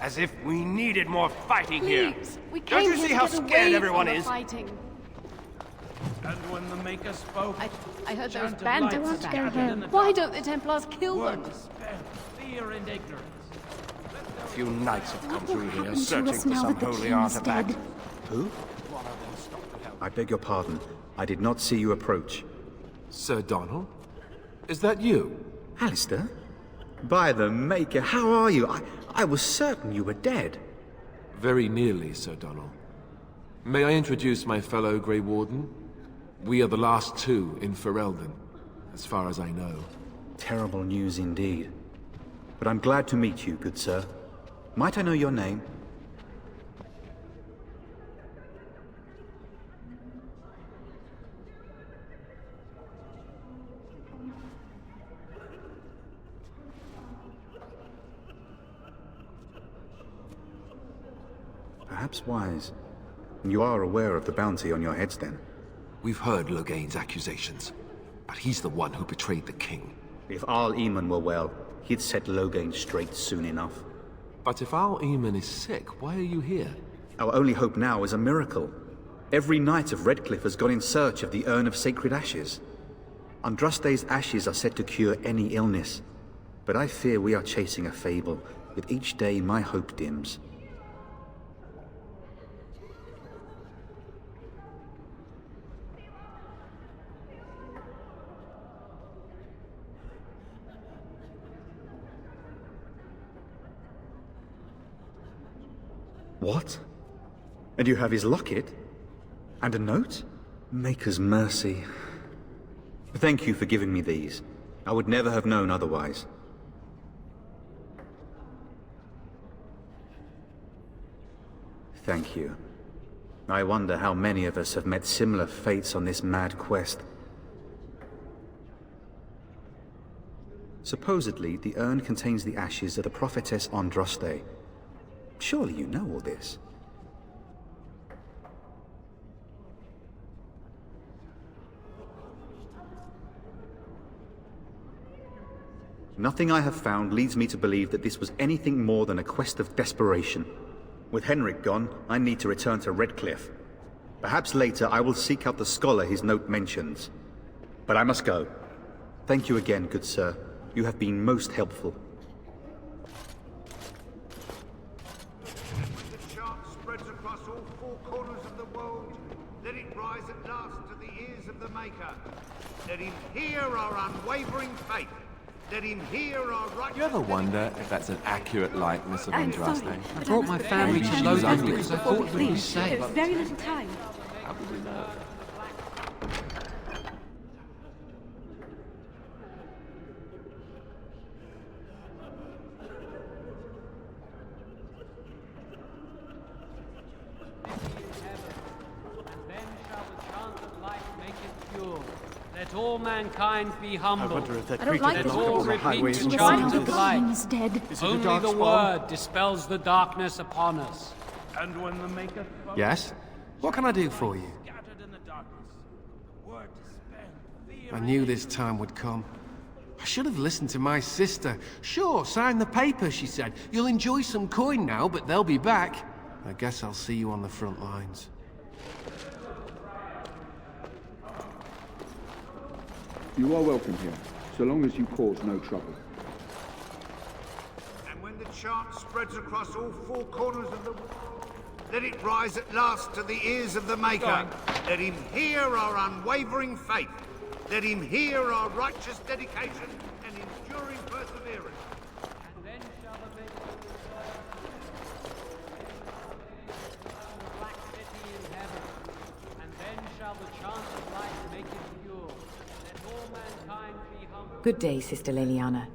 As if we needed more fighting here. Please, we Don't came you here see to how get scared away everyone from the is? fighting. And when the Maker spoke, I heard those chant of bandits light back scattered here. in the Why dark. don't the Templars kill Word them? despair, fear and ignorance. A few knights have come through here happened to searching us for now some that the holy king is artifact. dead? Who? I beg your pardon. I did not see you approach. Sir Donald? Is that you? Alistair? By the Maker, how are you? I was certain you were dead. Very nearly, Sir Donald. May I introduce my fellow Grey Warden? We are the last two in Ferelden, as far as I know. Terrible news indeed. But I'm glad to meet you, good sir. Might I know your name? Perhaps wise. You are aware of the bounty on your heads, then? We've heard Loghain's accusations, but he's the one who betrayed the king. If Arl Eamon were well, he'd set Loghain straight soon enough. But if Arl Eamon is sick, why are you here? Our only hope now is a miracle. Every knight of Redcliffe has gone in search of the Urn of Sacred Ashes. Andraste's ashes are said to cure any illness, but I fear we are chasing a fable. With each day, my hope dims. What? And you have his locket? And a note? Maker's mercy. Thank you for giving me these. I would never have known otherwise. Thank you. I wonder how many of us have met similar fates on this mad quest. Supposedly, the urn contains the ashes of the prophetess Andraste. Surely you know all this. Nothing I have found leads me to believe that this was anything more than a quest of desperation. With Henrik gone, I need to return to Redcliffe. Perhaps later I will seek out the scholar his note mentions. But I must go. Thank you again, good sir. You have been most helpful. Let him hear our unwavering faith. Let him hear our right. You ever wonder if that's an accurate likeness of Andraste? I brought my family to Lothian because I thought it would be safe. There's very little time. How would we know? Let all mankind be humble. I wonder if that I don't like this. Let all repeat the The chant sign of of light. is dead. Only the word dispels the darkness upon us. And when the Maker... Yes? What can I do for you? I knew this time would come. I should have listened to my sister. Sure, sign the paper, she said. You'll enjoy some coin now, but they'll be back. I guess I'll see you on the front lines. You are welcome here, so long as you cause no trouble. And when the chant spreads across all four corners of the world, let it rise at last to the ears of the Maker. Let him hear our unwavering faith. Let him hear our righteous dedication and enduring perseverance. And then shall the Maker the black city in heaven. And then shall the chant of light make it pure. Good day, Sister Leliana.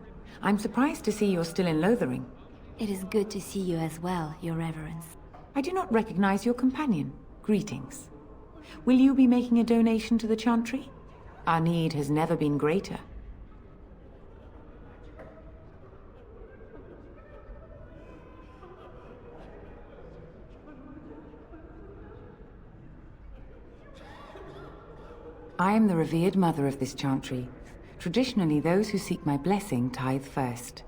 I'm surprised to see you're still in Lothering. It is good to see you as well, Your Reverence. I do not recognize your companion. Greetings. Will you be making a donation to the Chantry? Our need has never been greater. I am the revered mother of this Chantry. Traditionally, those who seek my blessing tithe first.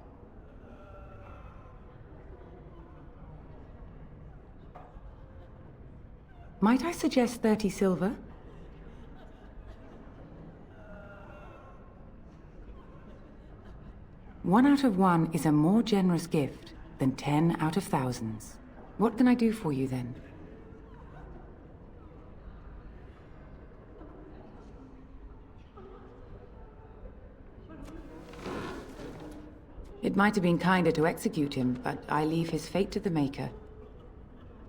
Might I suggest 30 silver? One out of one is a more generous gift than 10 out of thousands. What can I do for you then? It might have been kinder to execute him, but I leave his fate to the Maker.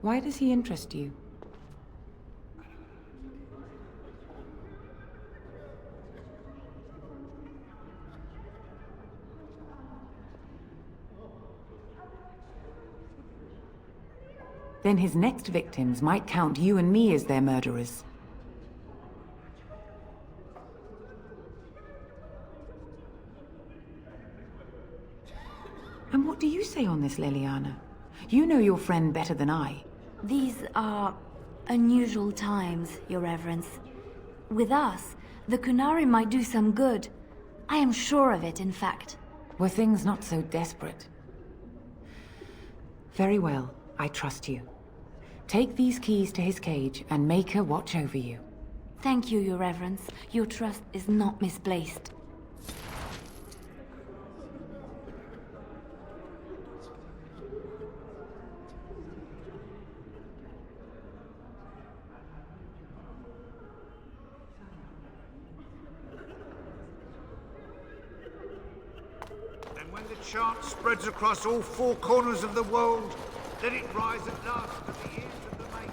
Why does he interest you? Then his next victims might count you and me as their murderers. And what do you say on this, Leliana? You know your friend better than I. These are unusual times, Your Reverence. With us, the Qunari might do some good. I am sure of it, in fact. Were things not so desperate? Very well, I trust you. Take these keys to his cage and make her watch over you. Thank you, Your Reverence. Your trust is not misplaced. When the chant spreads across all four corners of the world, let it rise at last to the ears of the Maker.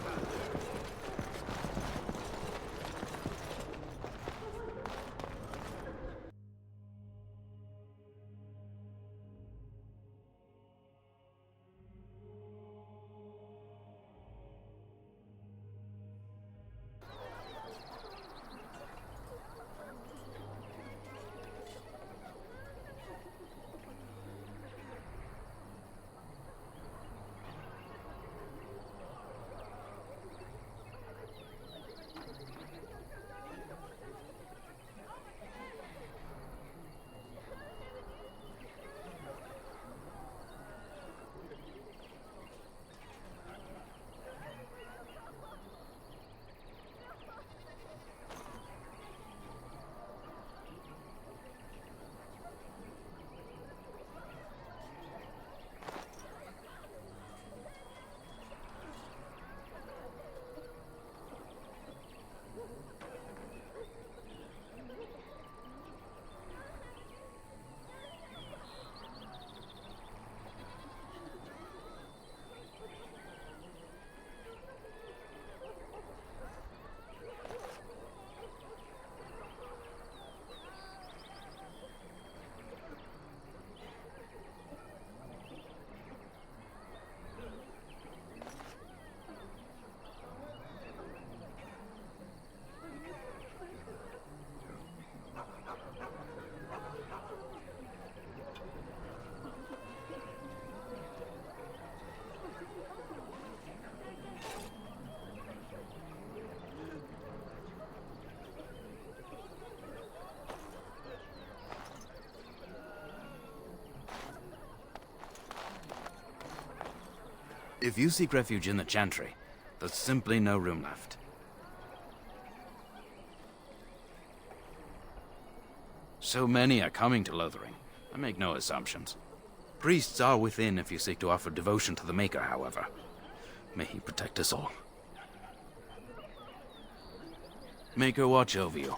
If you seek refuge in the Chantry, there's simply no room left. So many are coming to Lothering. I make no assumptions. Priests are within if you seek to offer devotion to the Maker, however. May he protect us all. Maker watch over you.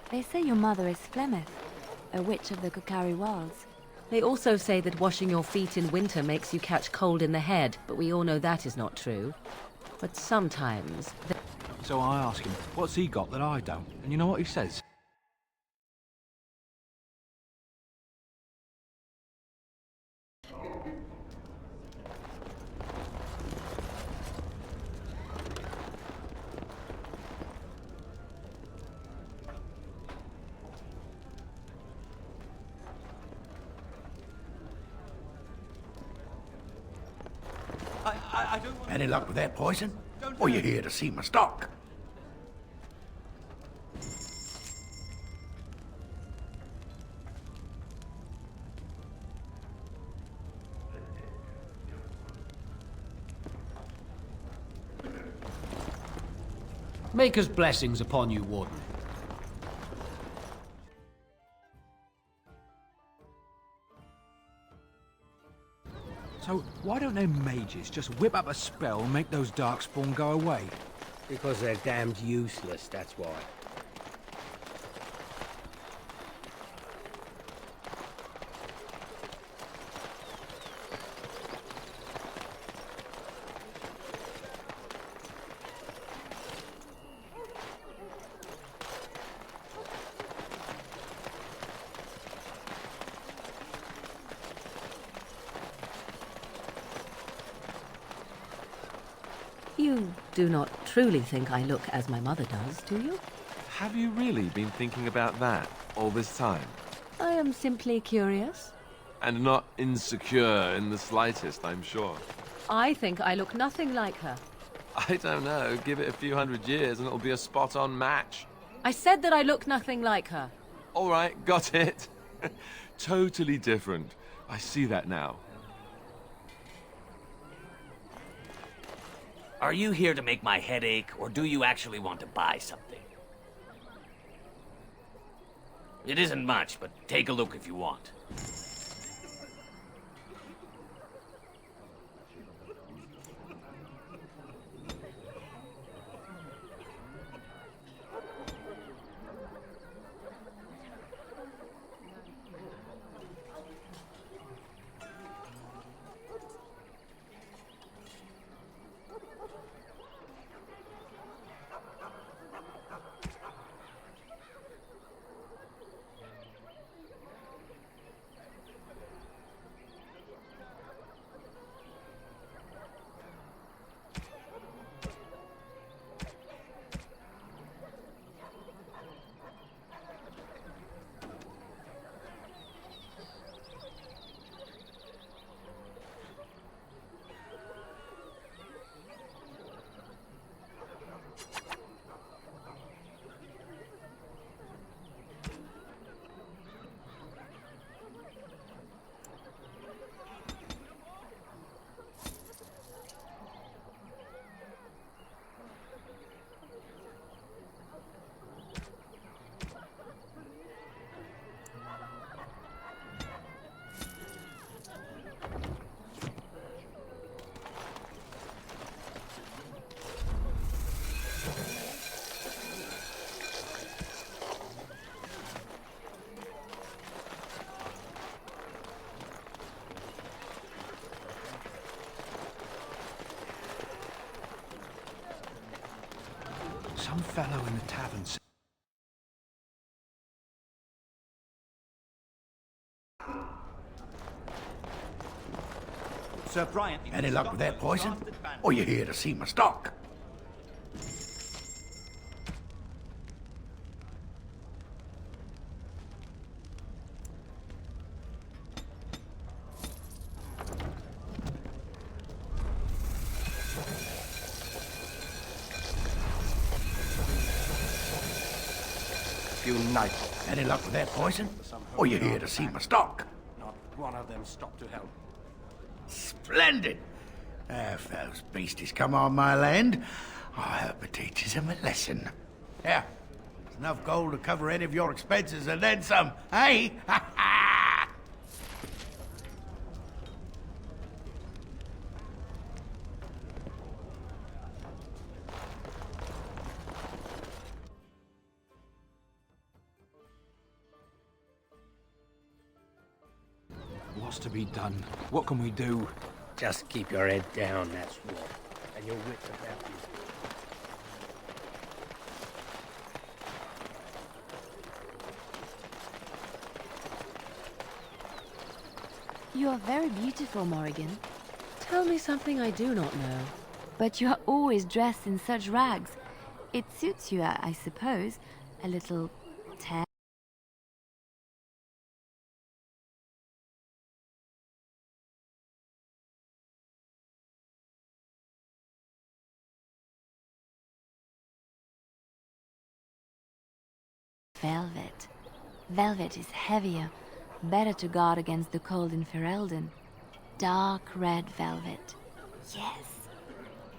They say your mother is Flemeth, a witch of the Kukari Wilds. They also say that washing your feet in winter makes you catch cold in the head, but we all know that is not true. But sometimes... So I ask him, what's he got that I don't? And you know what he says? Any luck with that poison? Or you here to see my stock? Maker's blessings upon you, Warden. So why don't them mages just whip up a spell and make those darkspawn go away? Because they're damned useless, that's why. You do not truly think I look as my mother does, do you? Have you really been thinking about that all this time? I am simply curious. And not insecure in the slightest, I'm sure. I think I look nothing like her. I don't know. Give it a few hundred years and it'll be a spot-on match. I said that I look nothing like her. All right, got it. Totally different. I see that now. Are you here to make my head ache, or do you actually want to buy something? It isn't much, but take a look if you want. Some fellow in the tavern said... Sir Brian... Any luck with that poison? Or you here to see my stock? Nice. Any luck with that poison? Or you here to see my stock? Not one of them stopped to help. Splendid! If those beasties come on my land, I hope it teaches them a lesson. Yeah, there's enough gold to cover any of your expenses and then some, hey? What's to be done? What can we do? Just keep your head down, that's what. And your wits about you. You are very beautiful, Morrigan. Tell me something I do not know. But you are always dressed in such rags. It suits you, I suppose. A little tan. Velvet. Velvet is heavier, better to guard against the cold in Ferelden. Dark red velvet. Yes.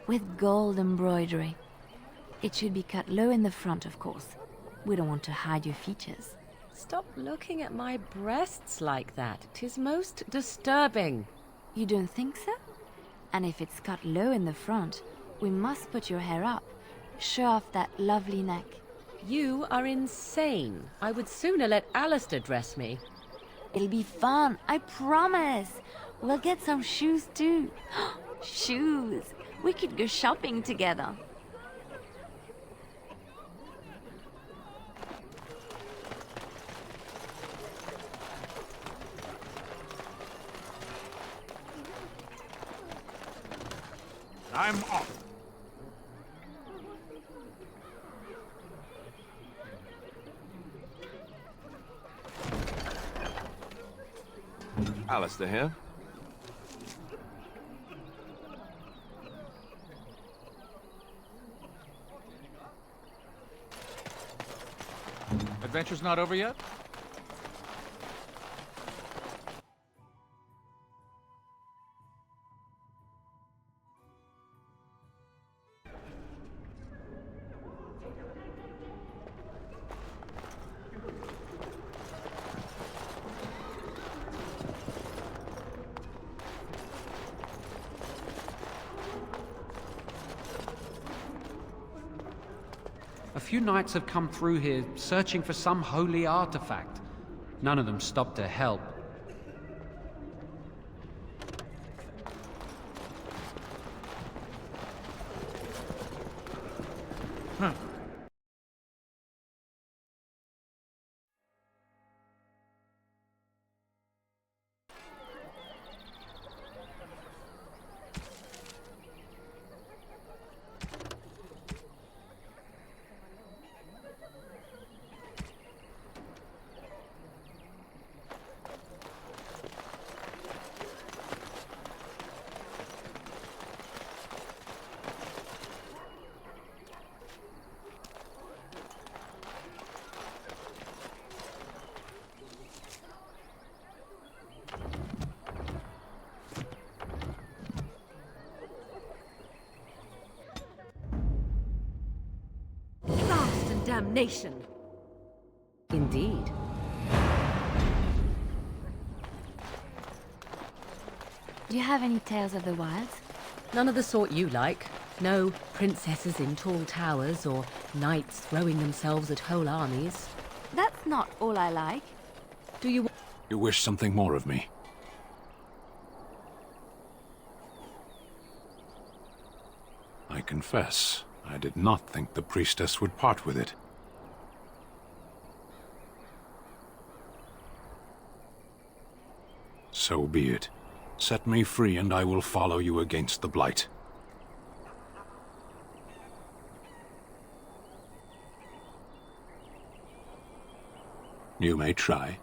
With gold embroidery. It should be cut low in the front, of course. We don't want to hide your features. Stop looking at my breasts like that. 'Tis most disturbing. You don't think so? And if it's cut low in the front, we must put your hair up. Show off that lovely neck. You are insane. I would sooner let Alistair dress me. It'll be fun, I promise. We'll get some shoes too. Shoes! We could go shopping together. I'm off. Alistair here. Adventure's not over yet? A few knights have come through here searching for some holy artifact. None of them stopped to help. Damnation! Indeed. Do you have any tales of the wilds? None of the sort you like. No princesses in tall towers or knights throwing themselves at whole armies. That's not all I like. Do you... You wish something more of me? I confess, I did not think the priestess would part with it. So be it. Set me free and I will follow you against the Blight. You may try.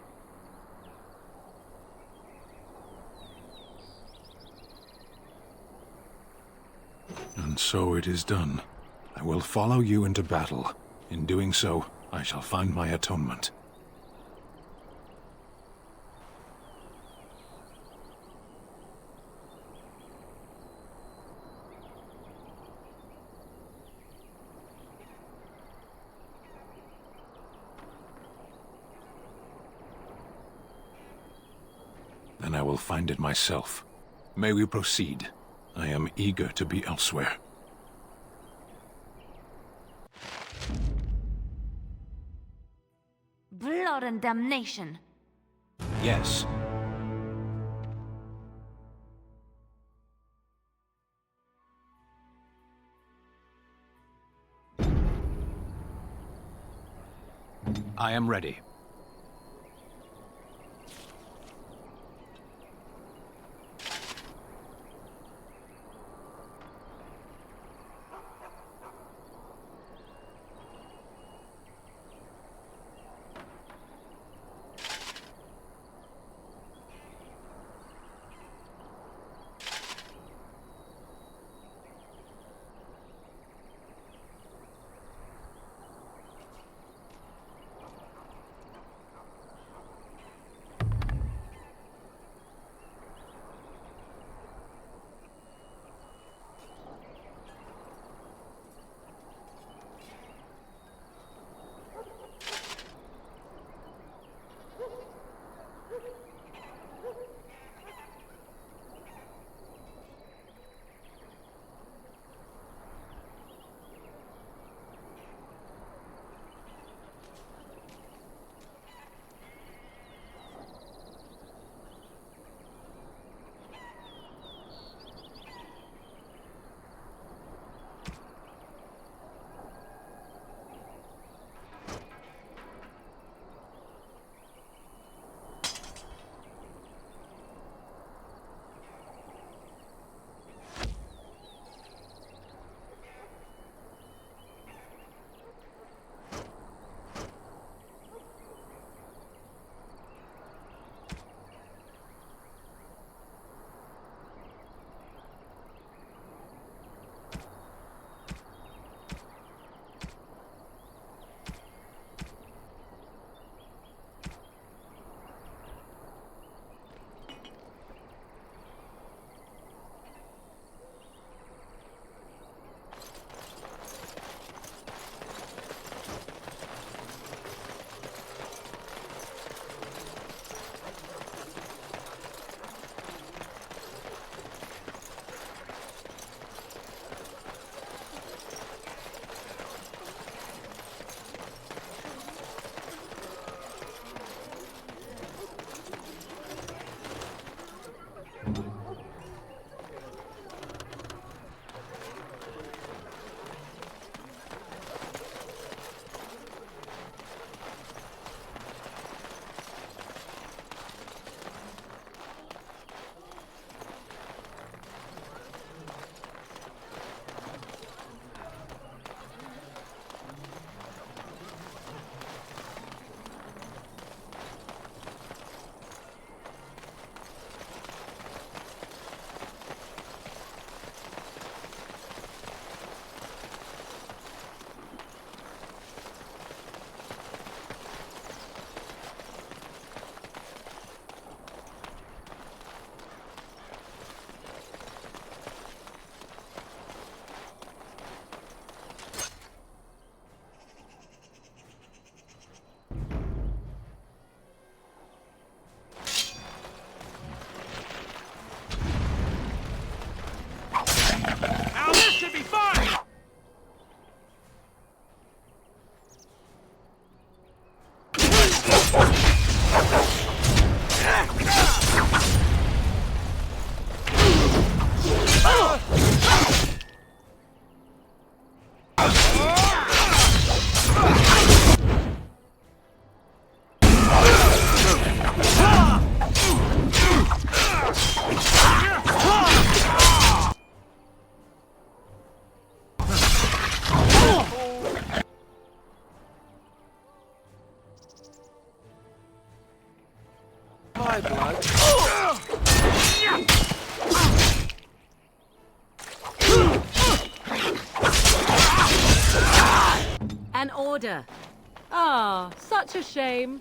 And so it is done. I will follow you into battle. In doing so, I shall find my atonement. Then I will find it myself. May we proceed? I am eager to be elsewhere. Blood and damnation. Yes. I am ready. An order. Ah, such a shame.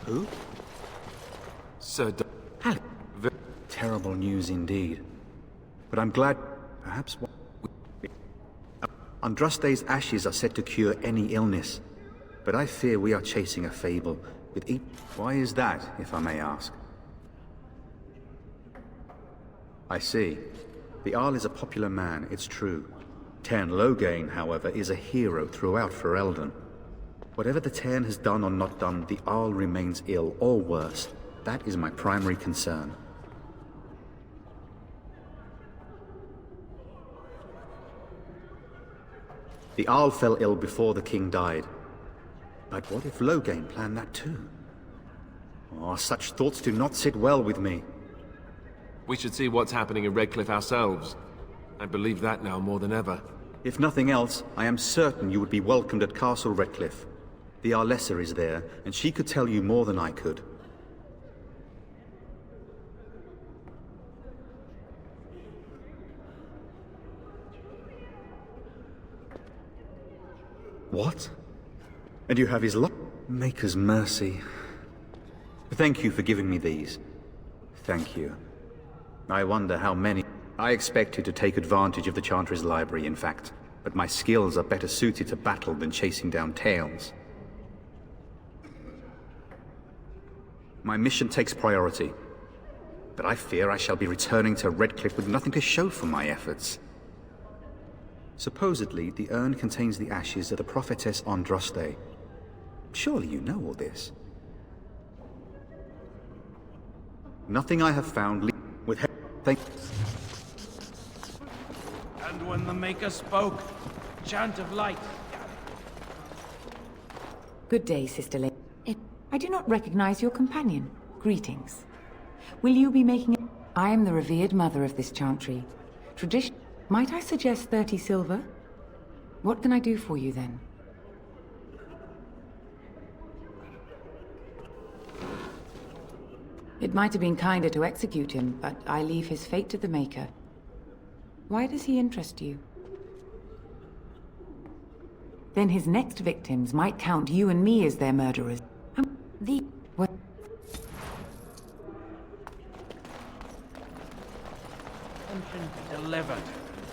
Who? Sir Terrible news indeed. But I'm glad... perhaps... Andraste's ashes are said to cure any illness. But I fear we are chasing a fable. With each... Why is that, if I may ask? I see. The Arl is a popular man, it's true. Tairn Loghain, however, is a hero throughout Ferelden. Whatever the Tairn has done or not done, the Arl remains ill, or worse. That is my primary concern. The Arl fell ill before the king died. But what if Loghain planned that too? Oh, such thoughts do not sit well with me. We should see what's happening in Redcliffe ourselves. I believe that now more than ever. If nothing else, I am certain you would be welcomed at Castle Redcliffe. The Arlessa is there, and she could tell you more than I could. What? And you have his luck? Maker's mercy. Thank you for giving me these. Thank you. I wonder how many... I expected to take advantage of the Chantry's library, in fact. But my skills are better suited to battle than chasing down tales. My mission takes priority. But I fear I shall be returning to Redcliffe with nothing to show for my efforts. Supposedly, the urn contains the ashes of the prophetess Andraste. Surely you know all this. Nothing I have found with thank. And when the Maker spoke, chant of light. Good day, Sister Lane. I do not recognize your companion. Greetings. Will you be making... I am the revered mother of this chantry. Tradition... Might I suggest 30 silver? What can I do for you, then? It might have been kinder to execute him, but I leave his fate to the Maker. Why does he interest you? Then his next victims might count you and me as their murderers. What? Delivered.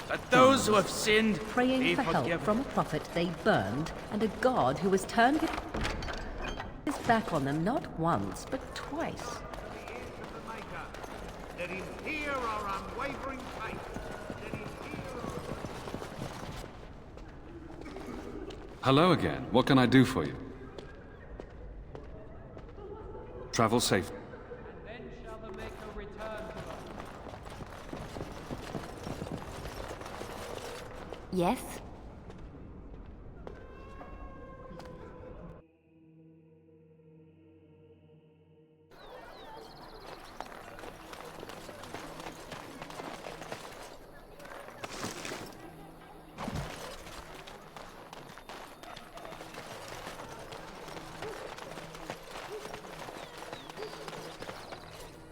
Let those who have sinned Praying be for help forgiven. from a prophet they burned, and a god who has turned his back on them not once, but twice. Let him hear our unwavering faith. Let him hear... Hello again. What can I do for you? Travel safe. Yes?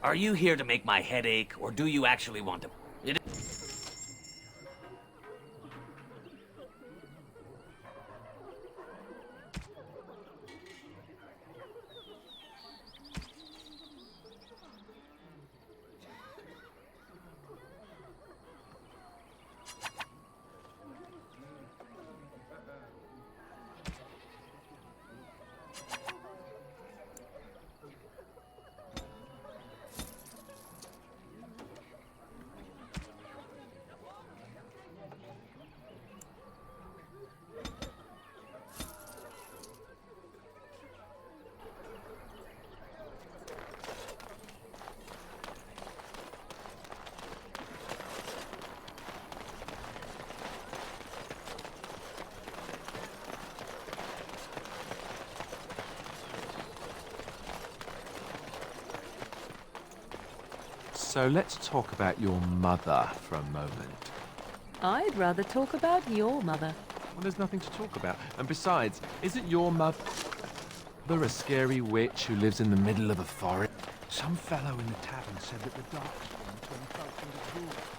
Are you here to make my head ache, or do you actually want to... So let's talk about your mother for a moment. I'd rather talk about your mother. Well, there's nothing to talk about. And besides, isn't your mother a scary witch who lives in the middle of a forest? Some fellow in the tavern said that the Darkspawn turned folks into ghouls.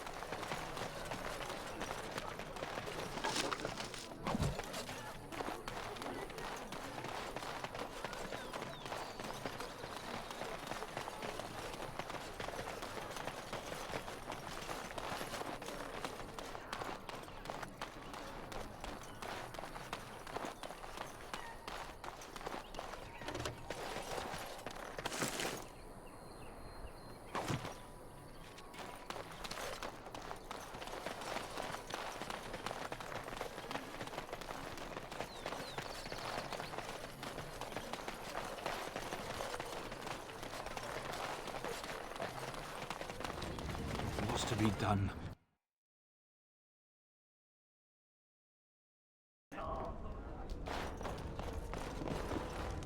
What's to be done?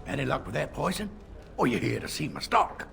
Any luck with that poison? Or you here to see my stock?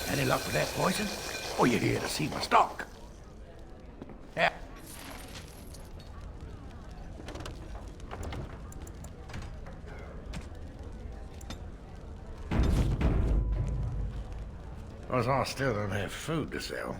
Any luck with that poison? Or you here to see my stock? Yeah. Cause I still don't have food to sell.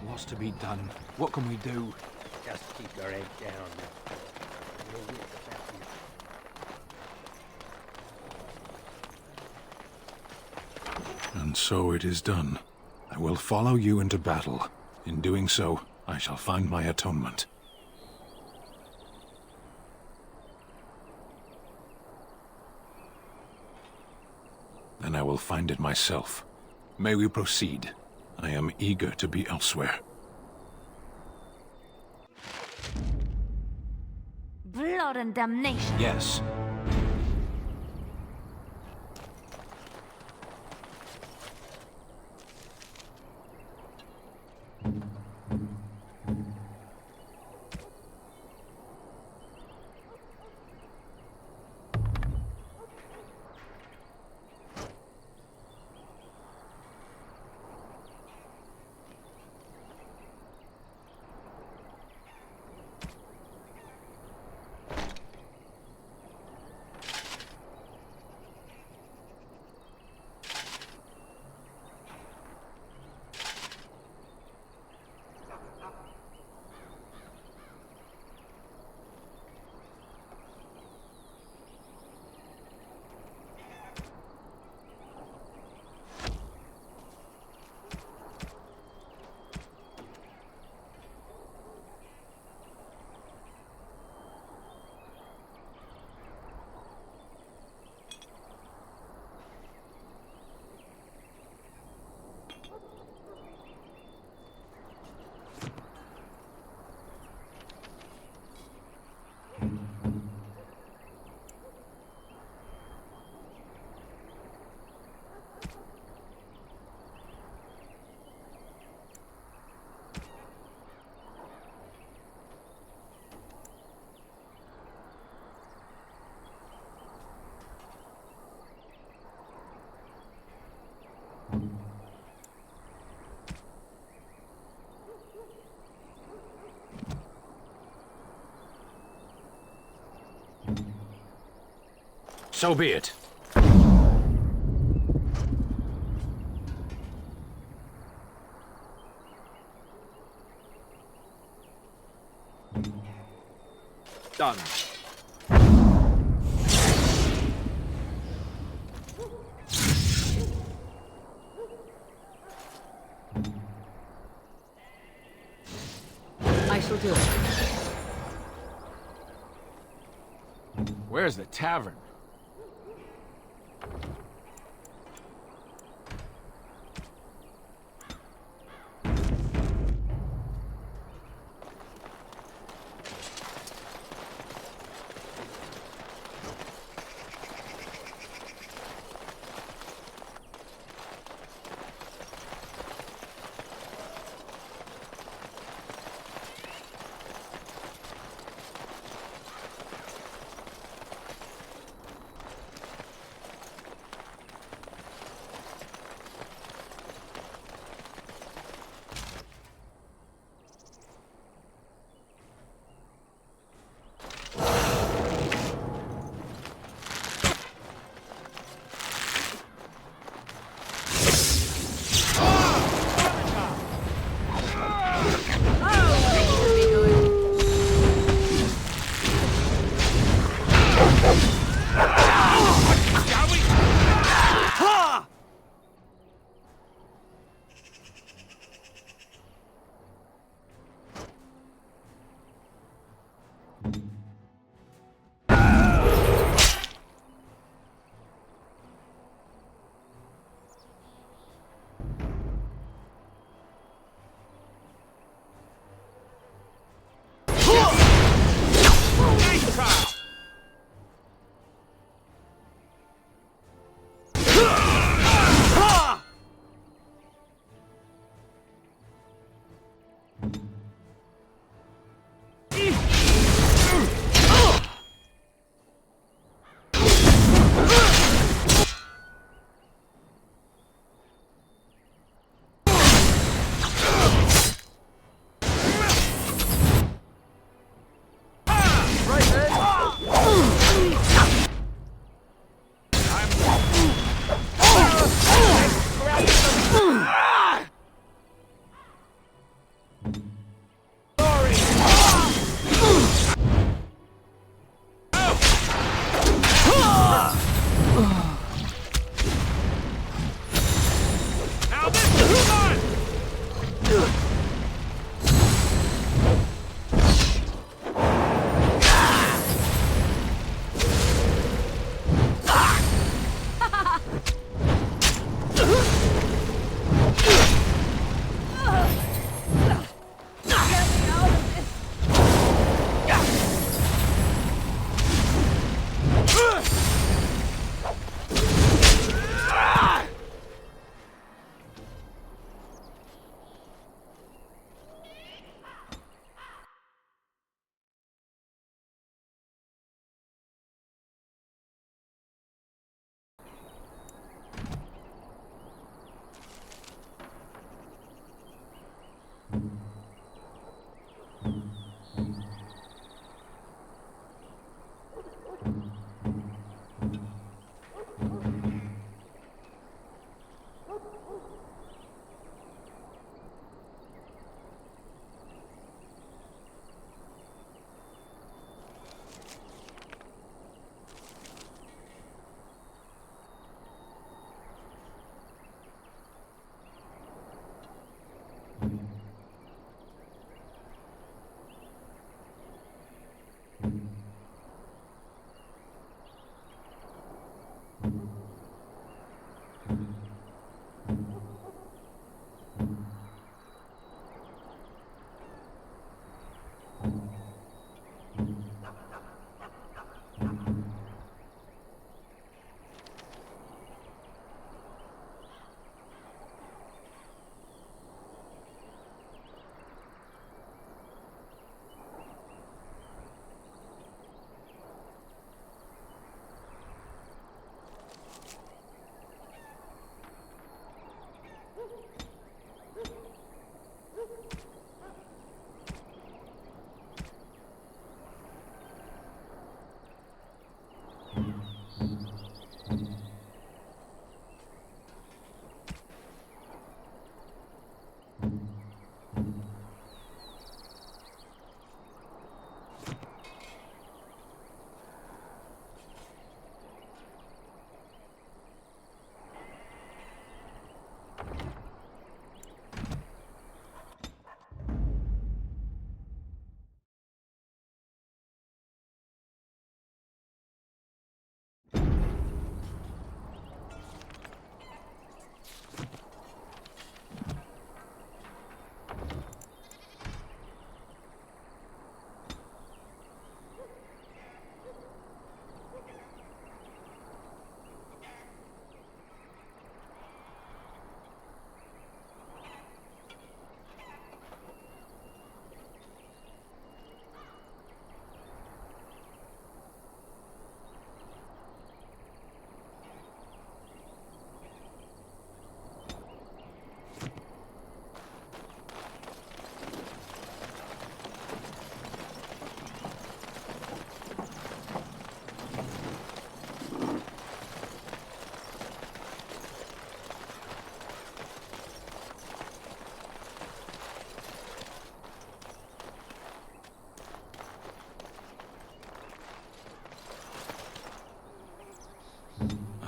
What's to be done? What can we do? Just keep your head down. You'll get the captain. And so it is done. I will follow you into battle. In doing so, I shall find my atonement. And I will find it myself. May we proceed? I am eager to be elsewhere. Blood and damnation. Yes. So be it. Done. I shall do it. Where's the tavern?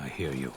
I hear you.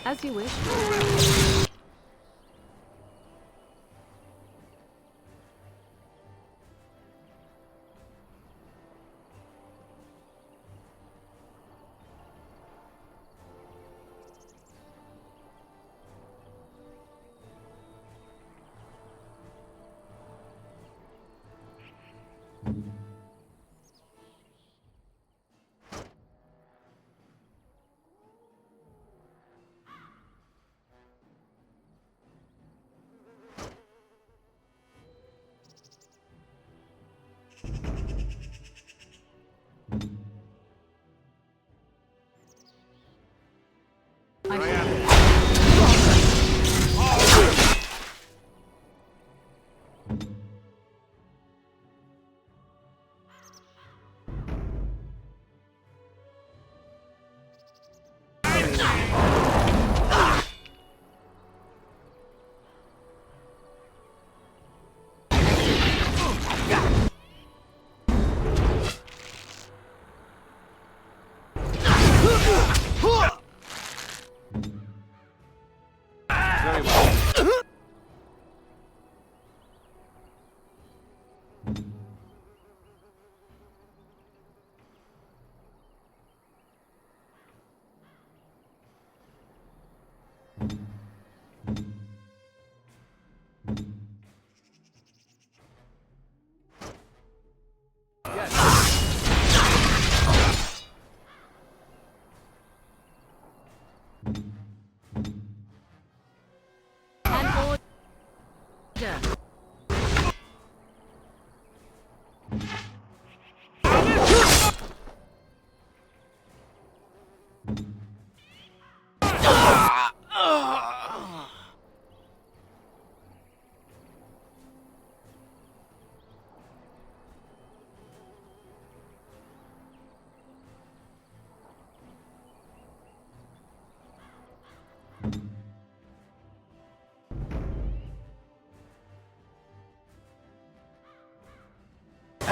As you wish.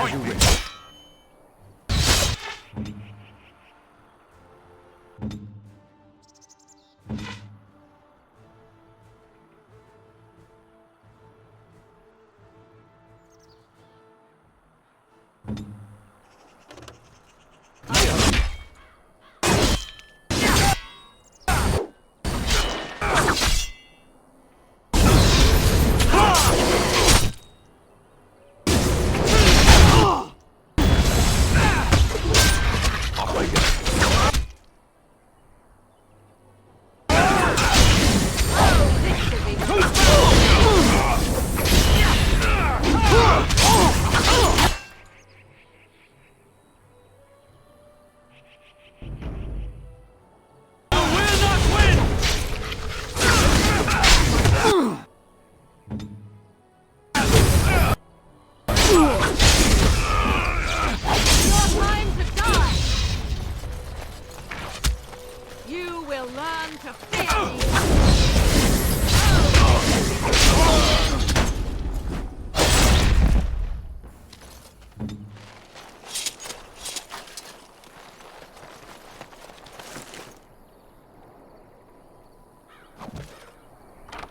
As you wish.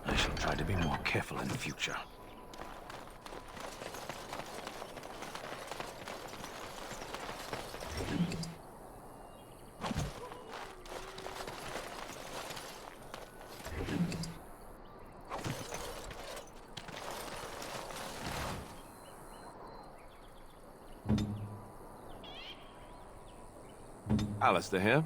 I shall try to be more careful in the future. Alistair here.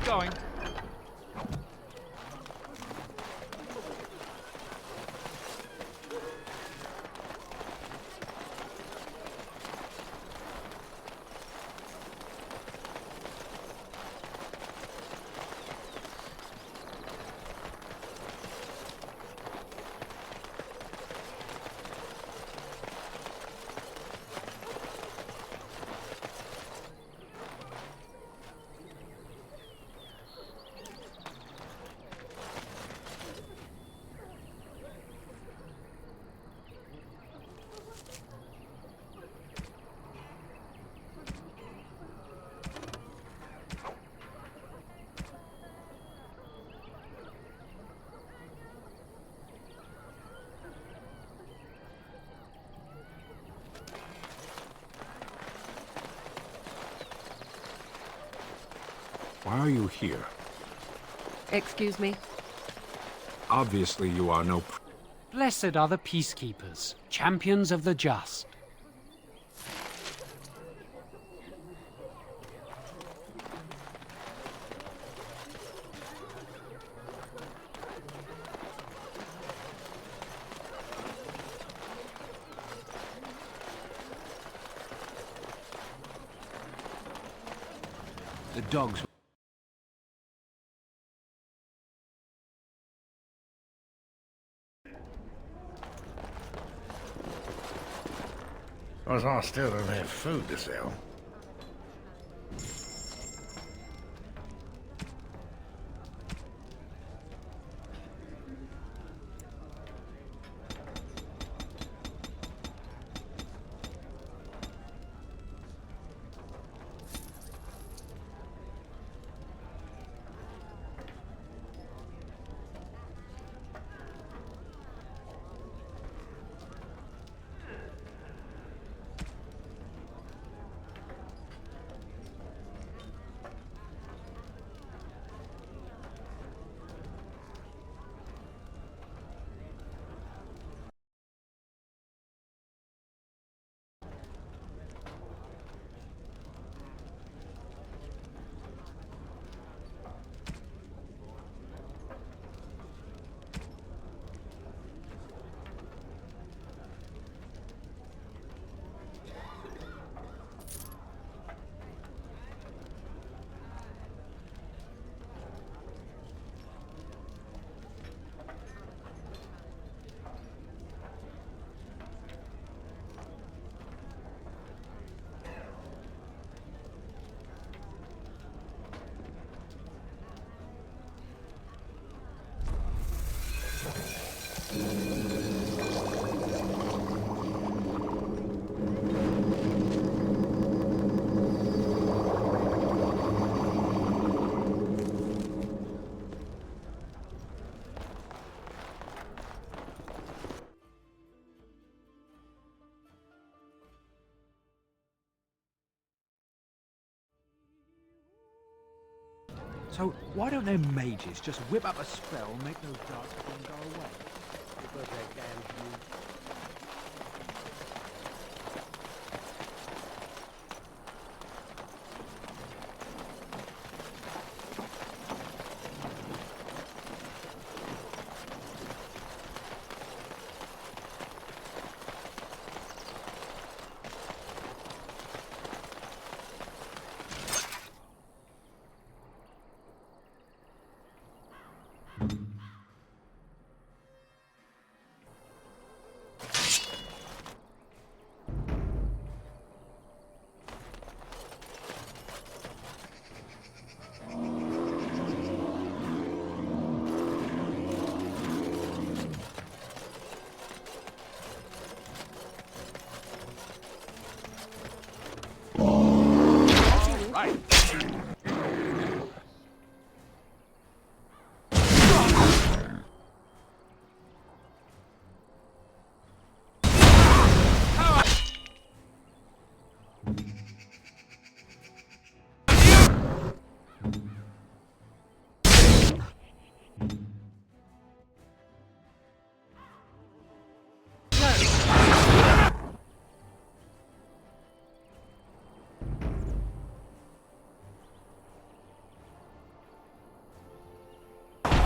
Going. Why are you here? Excuse me? Obviously you are no... Blessed are the peacekeepers, champions of the just. The dogs... Suppose I still don't have food to sell. So why don't their mages just whip up a spell and make those darkspawn go away? Because they can't use.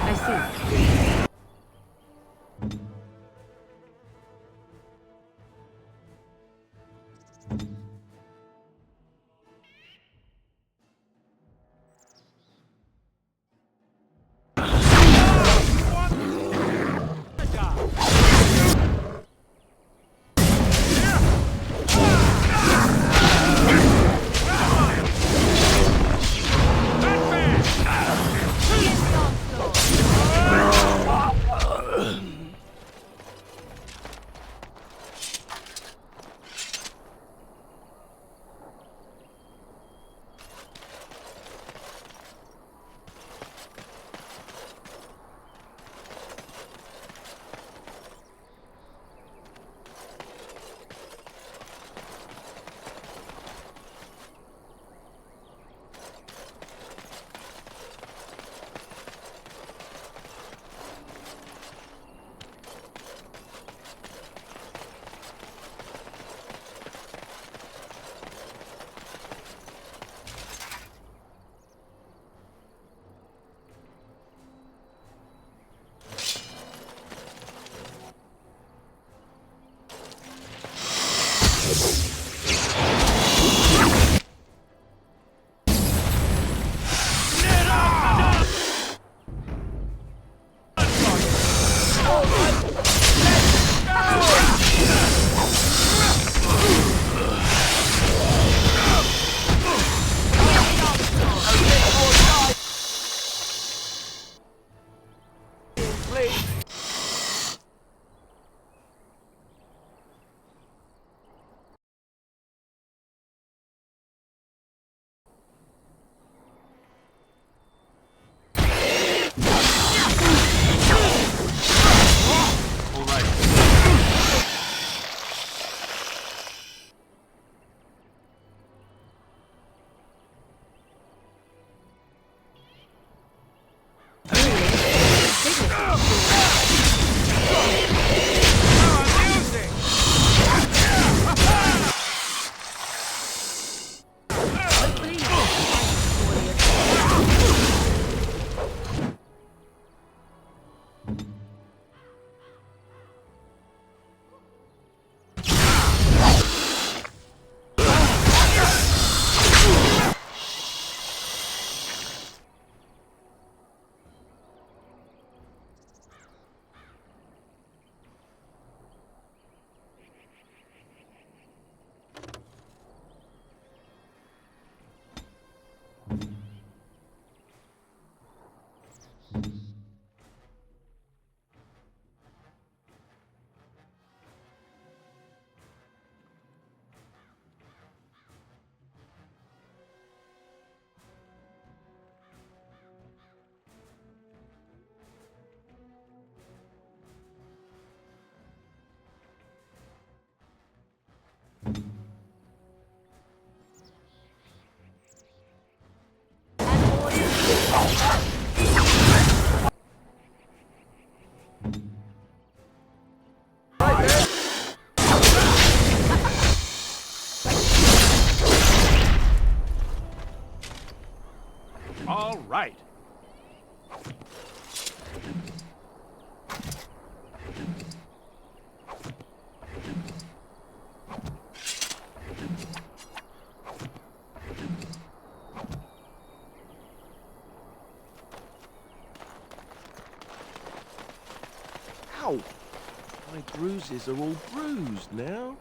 I see. An order. My bruises are all bruised now.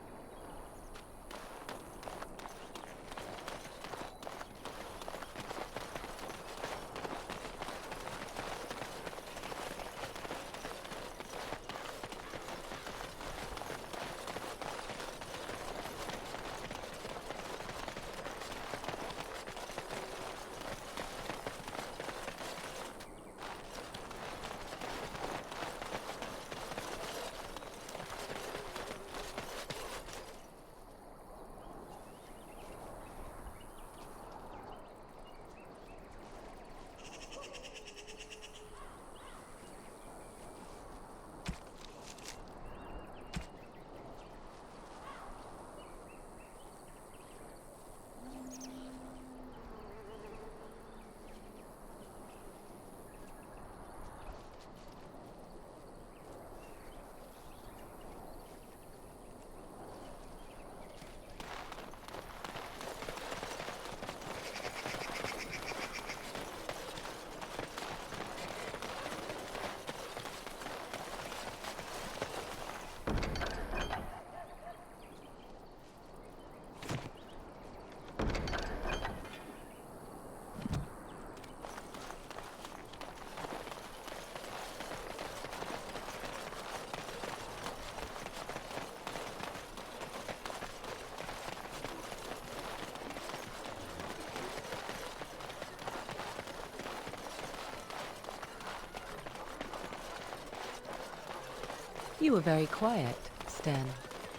You were very quiet, Sten.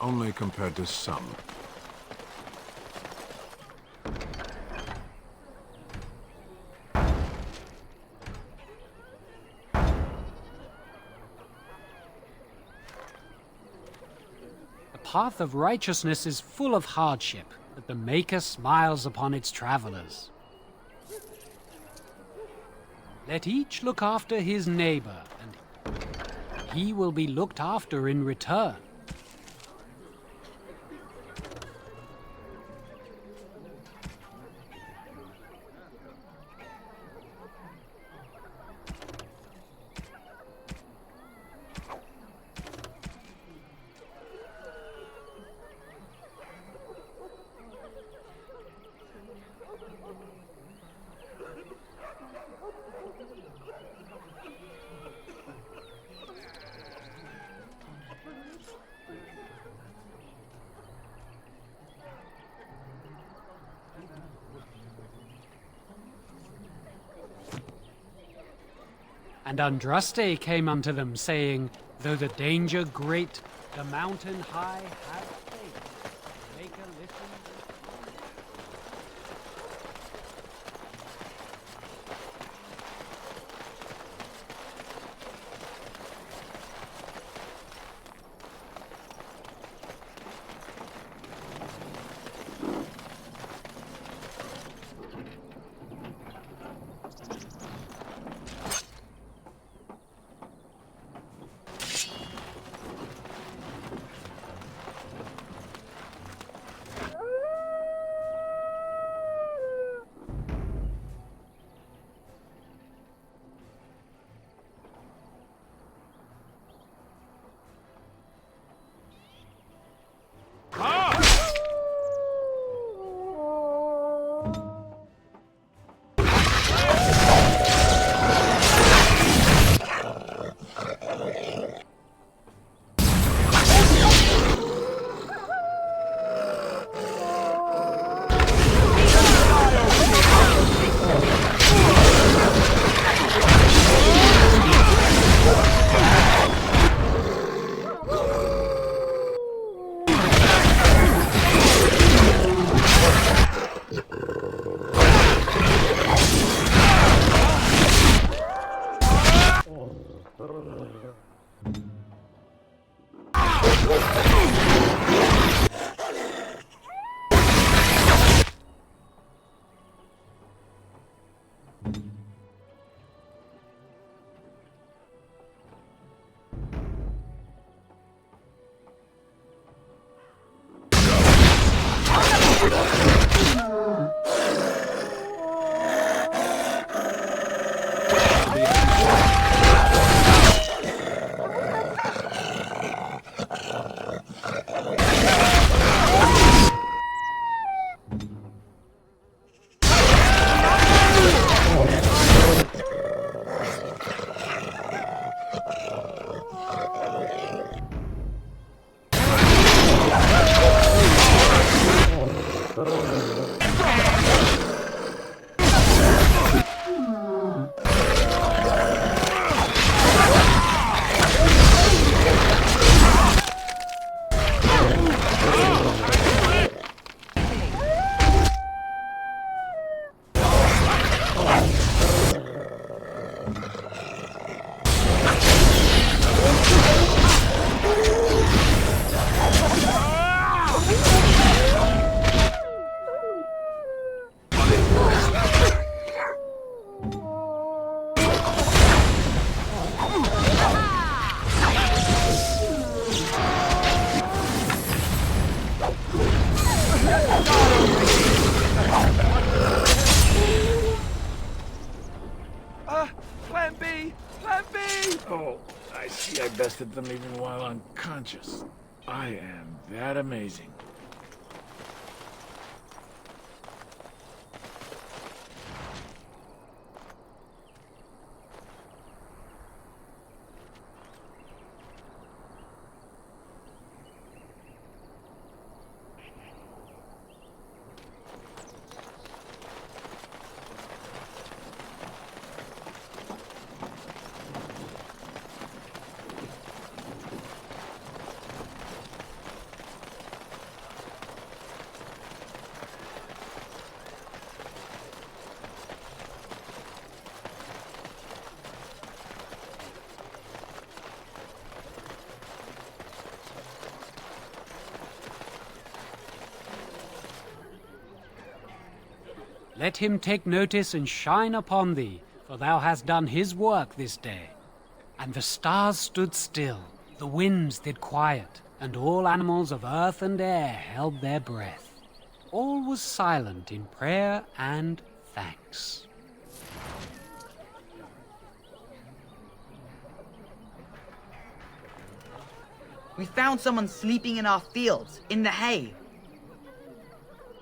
Only compared to some. The path of righteousness is full of hardship, but the Maker smiles upon its travelers. Let each look after his neighbor, and he will be looked after in return. And Andraste came unto them, saying, though the danger great, the mountain high, have faith. The Maker listens. Plan B! Plan B! Oh, I see I bested them even while unconscious. I am that amazing. Let him take notice and shine upon thee, for thou hast done his work this day. And the stars stood still, the winds did quiet, and all animals of earth and air held their breath. All was silent in prayer and thanks. We found someone sleeping in our fields, in the hay.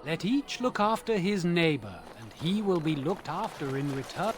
Let each look after his neighbor, and he will be looked after in return.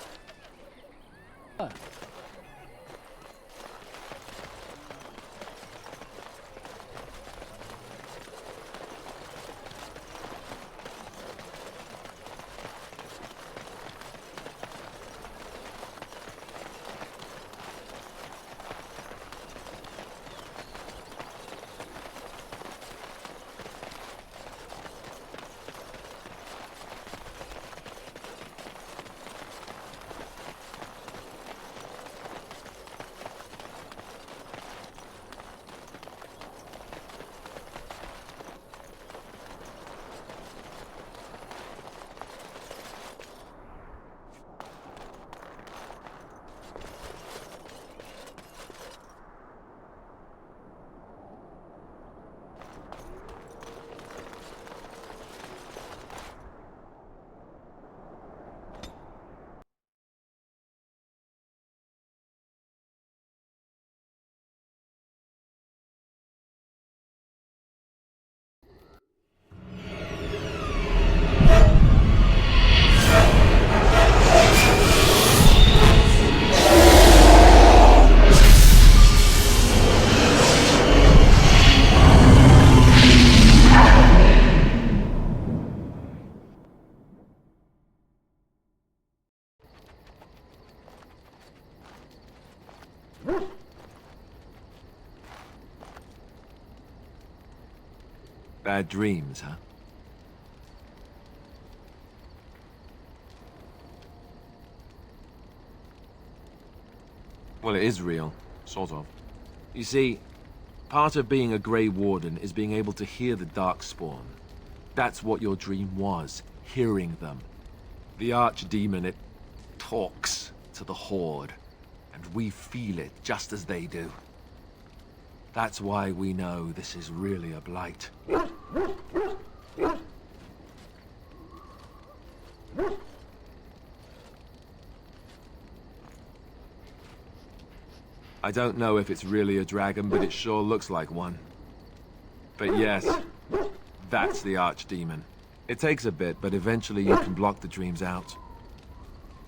Bad dreams, huh? Well, it is real, sort of. You see, part of being a Grey Warden is being able to hear the Darkspawn. That's what your dream was, hearing them. The Archdemon, it talks to the Horde, and we feel it just as they do. That's why we know this is really a blight. I don't know if it's really a dragon, but it sure looks like one. But yes, that's the Archdemon. It takes a bit, but eventually you can block the dreams out.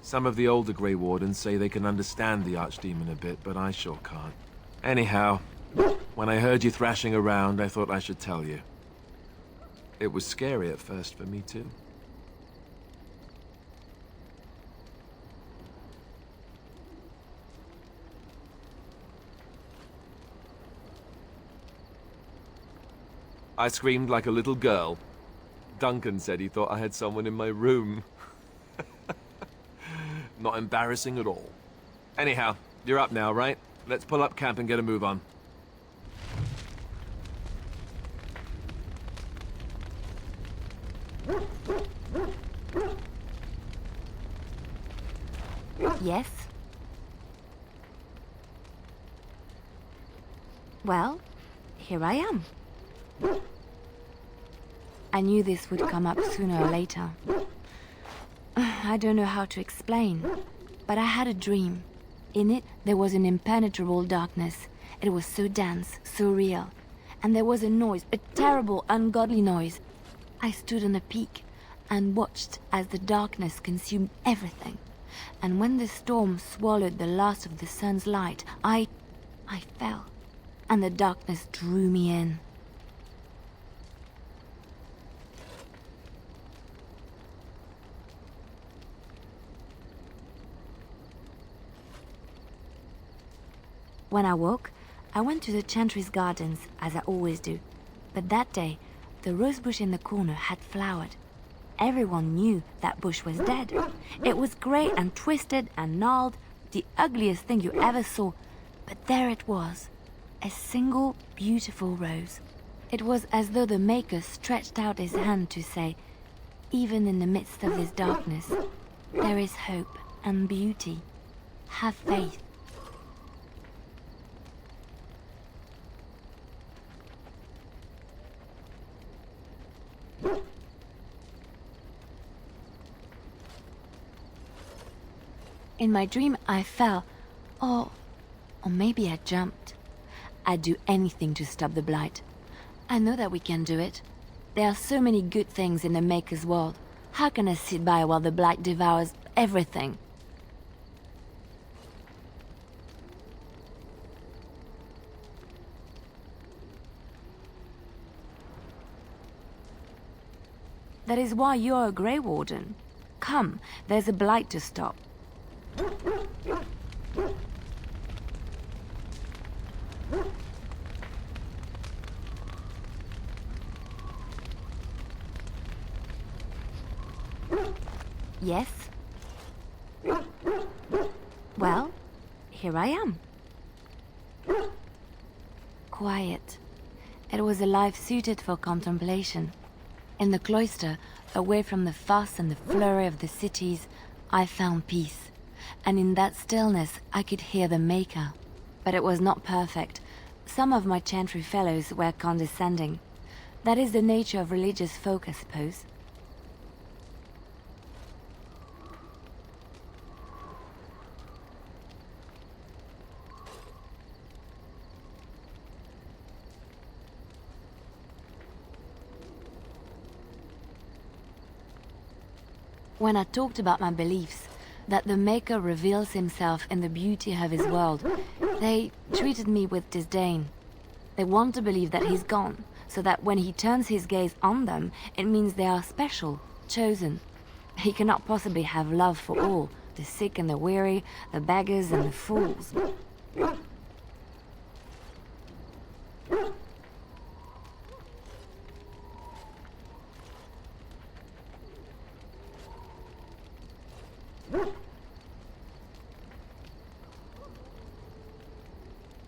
Some of the older Grey Wardens say they can understand the Archdemon a bit, but I sure can't. Anyhow, when I heard you thrashing around, I thought I should tell you. It was scary at first for me too. I screamed like a little girl. Duncan said he thought I had someone in my room. Not embarrassing at all. Anyhow, you're up now, right? Let's pull up camp and get a move on. Yes? Well, here I am. I knew this would come up sooner or later. I don't know how to explain, but I had a dream. In it, there was an impenetrable darkness. It was so dense, so real. And there was a noise, a terrible, ungodly noise. I stood on a peak and watched as the darkness consumed everything. And when the storm swallowed the last of the sun's light, I fell, and the darkness drew me in. When I woke, I went to the Chantry's gardens, as I always do. But that day, the rosebush in the corner had flowered. Everyone knew that bush was dead. It was grey and twisted and gnarled, the ugliest thing you ever saw. But there it was, a single beautiful rose. It was as though the Maker stretched out his hand to say, even in the midst of this darkness, there is hope and beauty. Have faith. In my dream, I fell, or maybe I jumped. I'd do anything to stop the Blight. I know that we can do it. There are so many good things in the Maker's world. How can I sit by while the Blight devours everything? That is why you're a Grey Warden. Come, there's a Blight to stop. Yes? Well, here I am. Quiet. It was a life suited for contemplation. In the cloister, away from the fuss and the flurry of the cities, I found peace. And in that stillness, I could hear the Maker. But it was not perfect. Some of my Chantry fellows were condescending. That is the nature of religious folk, I suppose. When I talked about my beliefs, that the Maker reveals himself in the beauty of his world, they treated me with disdain. They want to believe that he's gone, so that when he turns his gaze on them, it means they are special, chosen. He cannot possibly have love for all, the sick and the weary, the beggars and the fools.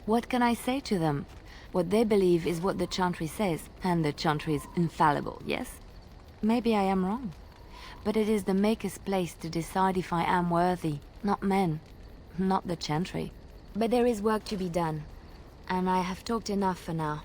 What can I say to them? What they believe is what the Chantry says, and the Chantry is infallible, yes? Maybe I am wrong. But it is the Maker's place to decide if I am worthy, not men, not the Chantry. But there is work to be done, and I have talked enough for now.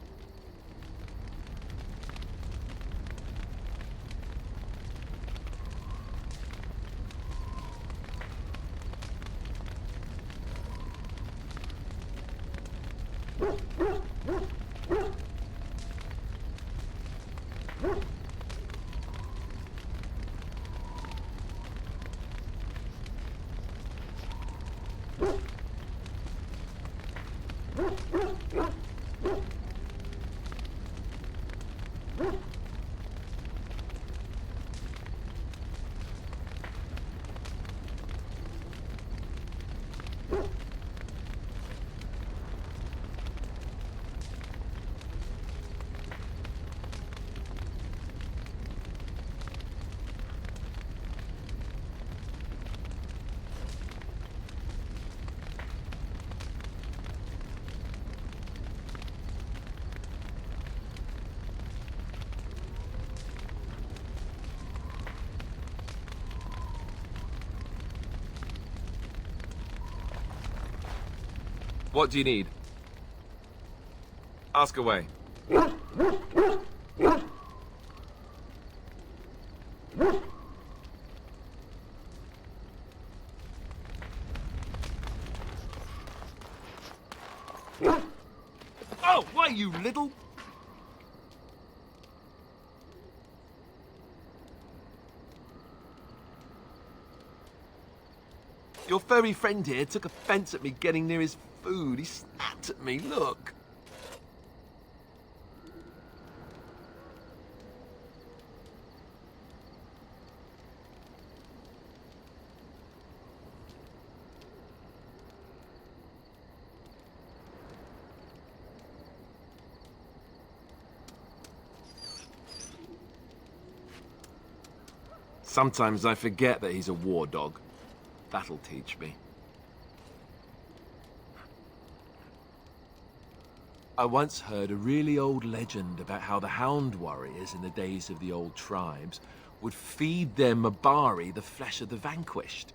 What do you need? Ask away. Oh, why, you little... Your furry friend here took offense at me getting near his food. He snapped at me, look. Sometimes I forget that he's a war dog. That'll teach me. I once heard a really old legend about how the Hound warriors in the days of the old tribes would feed their Mabari the flesh of the vanquished.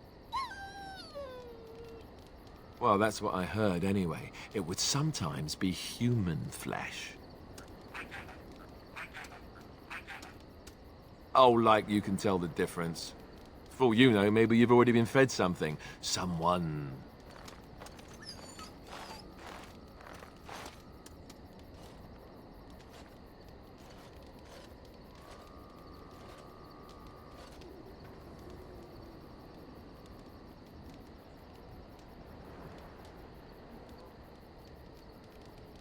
Well, that's what I heard anyway. It would sometimes be human flesh. Oh, like you can tell the difference. For all you know, maybe you've already been fed something. Someone.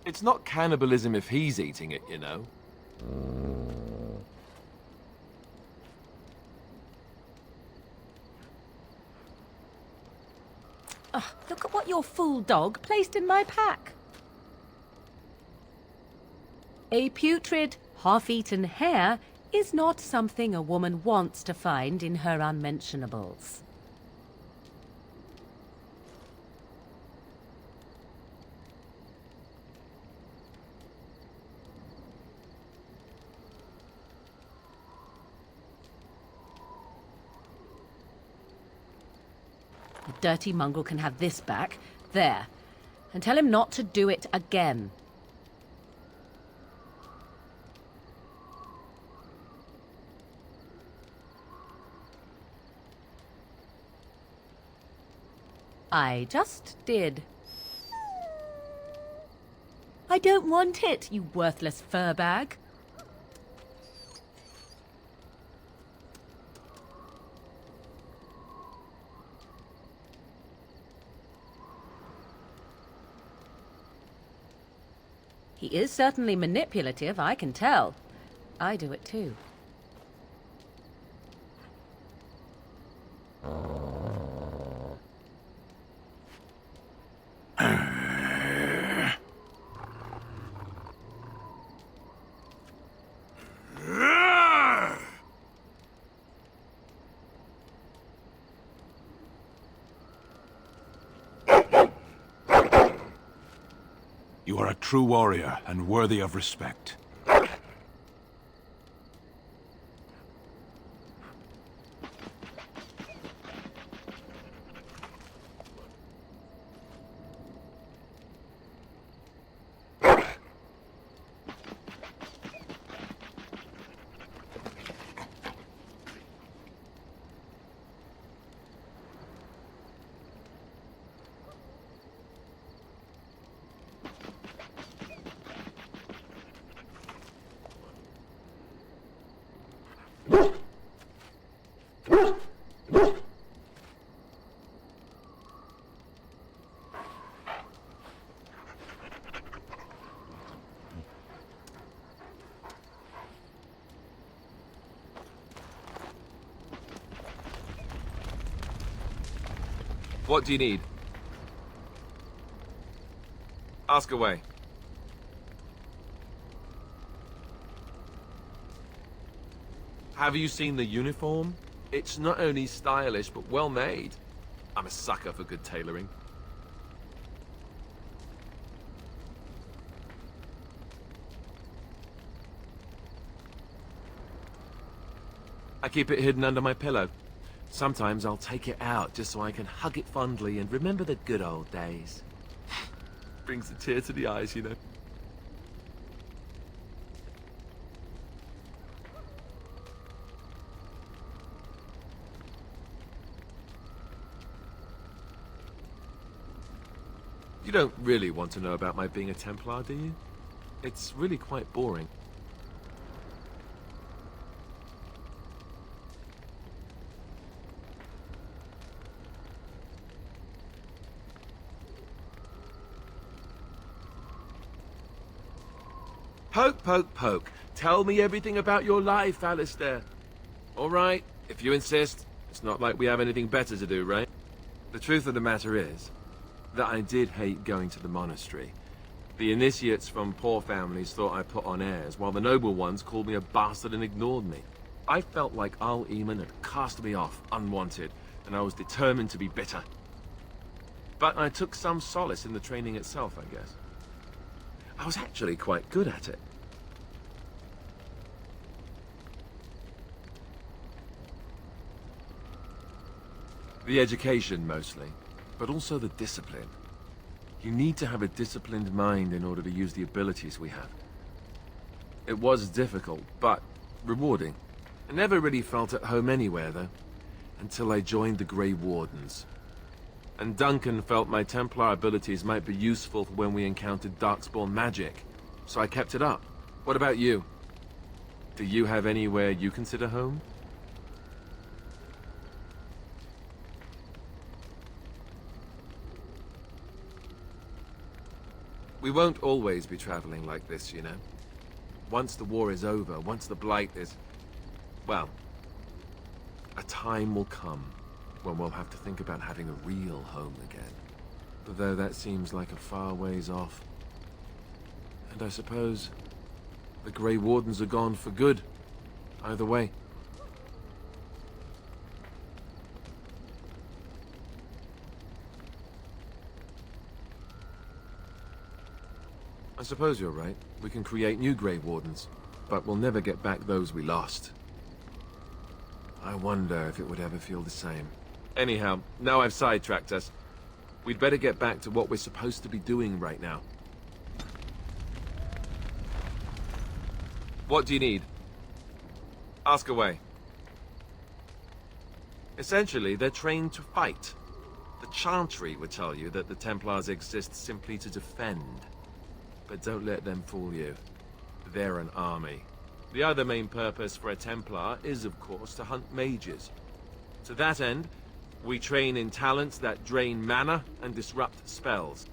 It's not cannibalism if he's eating it, you know. Oh, look at what your fool dog placed in my pack. A putrid, half-eaten hare is not something a woman wants to find in her unmentionables. The dirty mongrel can have this back. There. And tell him not to do it again. I just did. I don't want it, you worthless fur bag. He is certainly manipulative, I can tell. I do it too. You are a true warrior and worthy of respect. What do you need? Ask away. Have you seen the uniform? It's not only stylish, but well made. I'm a sucker for good tailoring. I keep it hidden under my pillow. Sometimes I'll take it out just so I can hug it fondly and remember the good old days. Brings a tear to the eyes, you know. You don't really want to know about my being a Templar, do you? It's really quite boring. Poke, poke, poke. Tell me everything about your life, Alistair. All right, if you insist. It's not like we have anything better to do, right? The truth of the matter is that I did hate going to the monastery. The initiates from poor families thought I put on airs, while the noble ones called me a bastard and ignored me. I felt like Al Eamon had cast me off, unwanted, and I was determined to be bitter. But I took some solace in the training itself, I guess. I was actually quite good at it. The education, mostly, but also the discipline. You need to have a disciplined mind in order to use the abilities we have. It was difficult, but rewarding. I never really felt at home anywhere, though, until I joined the Grey Wardens. And Duncan felt my Templar abilities might be useful for when we encountered Darkspawn magic, so I kept it up. What about you? Do you have anywhere you consider home? We won't always be traveling like this, you know. Once the war is over, once the Blight is... well, a time will come when we'll have to think about having a real home again. Though that seems like a far ways off. And I suppose the Grey Wardens are gone for good, either way. I suppose you're right. We can create new Grey Wardens, but we'll never get back those we lost. I wonder if it would ever feel the same. Anyhow, now I've sidetracked us. We'd better get back to what we're supposed to be doing right now. What do you need? Ask away. Essentially, they're trained to fight. The Chantry would tell you that the Templars exist simply to defend. But don't let them fool you. They're an army. The other main purpose for a Templar is, of course, to hunt mages. To that end, we train in talents that drain mana and disrupt spells.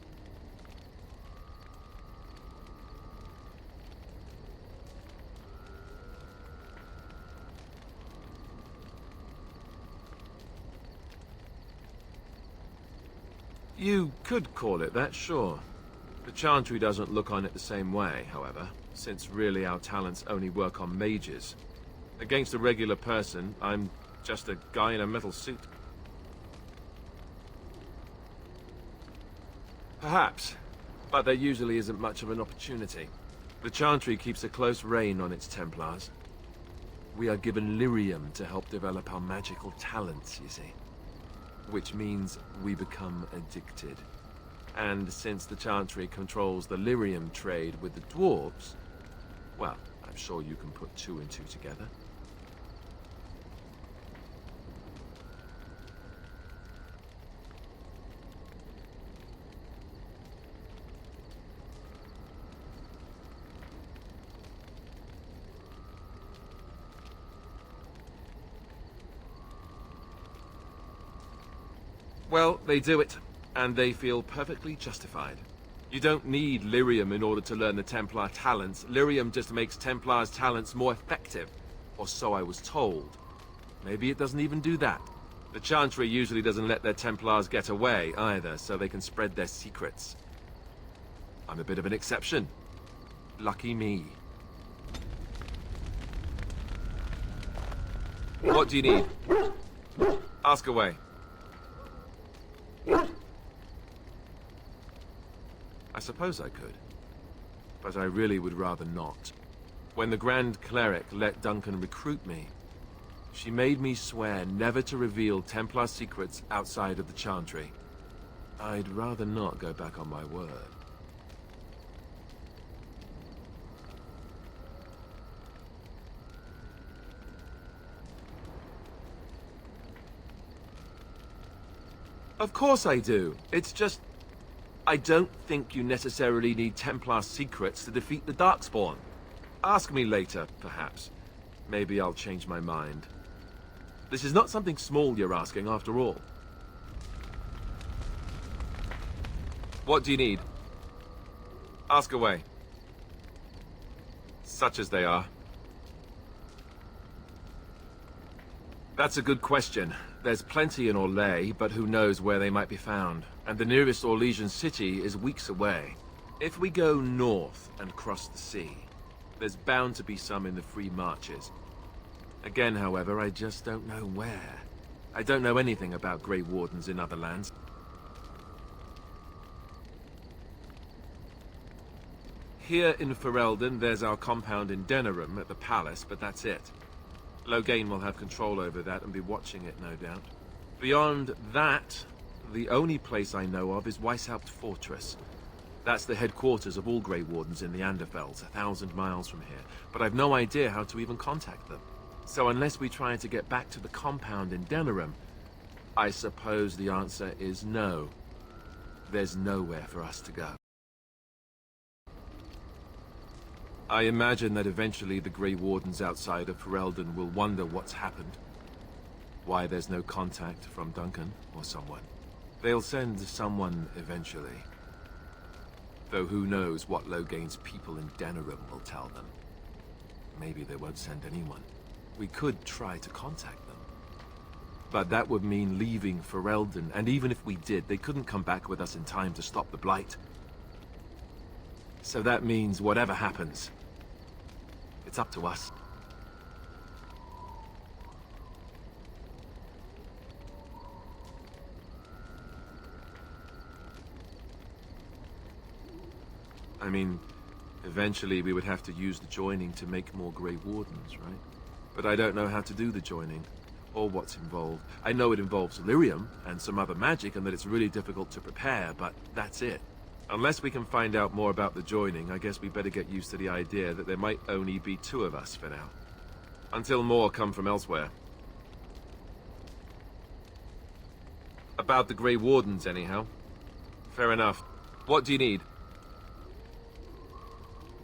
You could call it that, sure. The Chantry doesn't look on it the same way, however, since really our talents only work on mages. Against a regular person, I'm just a guy in a metal suit. Perhaps, but there usually isn't much of an opportunity. The Chantry keeps a close rein on its Templars. We are given lyrium to help develop our magical talents, you see. Which means we become addicted. And since the Chantry controls the lyrium trade with the dwarves, well, I'm sure you can put two and two together. Well, they do it, and they feel perfectly justified. You don't need lyrium in order to learn the Templar talents. Lyrium just makes Templars' talents more effective, or so I was told. Maybe it doesn't even do that. The Chantry usually doesn't let their Templars get away, either, so they can spread their secrets. I'm a bit of an exception. Lucky me. What do you need? Ask away. I suppose I could, but I really would rather not. When the Grand Cleric let Duncan recruit me, she made me swear never to reveal Templar secrets outside of the Chantry. I'd rather not go back on my word. Of course I do. It's just... I don't think you necessarily need Templar secrets to defeat the Darkspawn. Ask me later, perhaps. Maybe I'll change my mind. This is not something small you're asking, after all. What do you need? Ask away. Such as they are. That's a good question. There's plenty in Orlais, but who knows where they might be found. And the nearest Orlesian city is weeks away. If we go north and cross the sea, there's bound to be some in the Free Marches. Again, however, I just don't know where. I don't know anything about Grey Wardens in other lands. Here in Ferelden, there's our compound in Denerim at the palace, but that's it. Loghain will have control over that and be watching it, no doubt. Beyond that, the only place I know of is Weishaupt Fortress. That's the headquarters of all Grey Wardens in the Anderfells, 1,000 miles from here. But I've no idea how to even contact them. So unless we try to get back to the compound in Denerim, I suppose the answer is no. There's nowhere for us to go. I imagine that eventually the Grey Wardens outside of Ferelden will wonder what's happened. Why there's no contact from Duncan or someone. They'll send someone eventually. Though who knows what Loghain's people in Denerim will tell them. Maybe they won't send anyone. We could try to contact them. But that would mean leaving Ferelden, and even if we did, they couldn't come back with us in time to stop the Blight. So that means whatever happens, it's up to us. I mean, eventually we would have to use the joining to make more Grey Wardens, right? But I don't know how to do the joining, or what's involved. I know it involves lyrium and some other magic, and that it's really difficult to prepare, but that's it. Unless we can find out more about the joining, I guess we better get used to the idea that there might only be 2 of us for now. Until more come from elsewhere. About the Grey Wardens, anyhow. Fair enough. What do you need?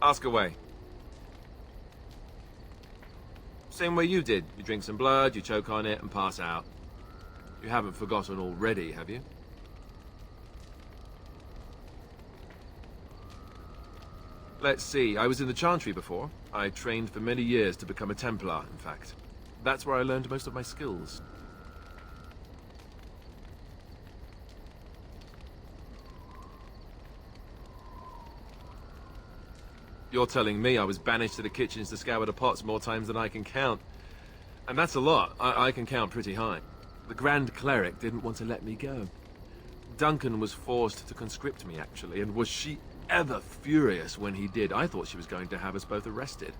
Ask away. Same way you did. You drink some blood, you choke on it, and pass out. You haven't forgotten already, have you? Let's see, I was in the Chantry before. I trained for many years to become a Templar, in fact. That's where I learned most of my skills. You're telling me I was banished to the kitchens to scour the pots more times than I can count. And that's a lot. I can count pretty high. The Grand Cleric didn't want to let me go. Duncan was forced to conscript me, actually, and was she ever furious when he did. I thought she was going to have us both arrested.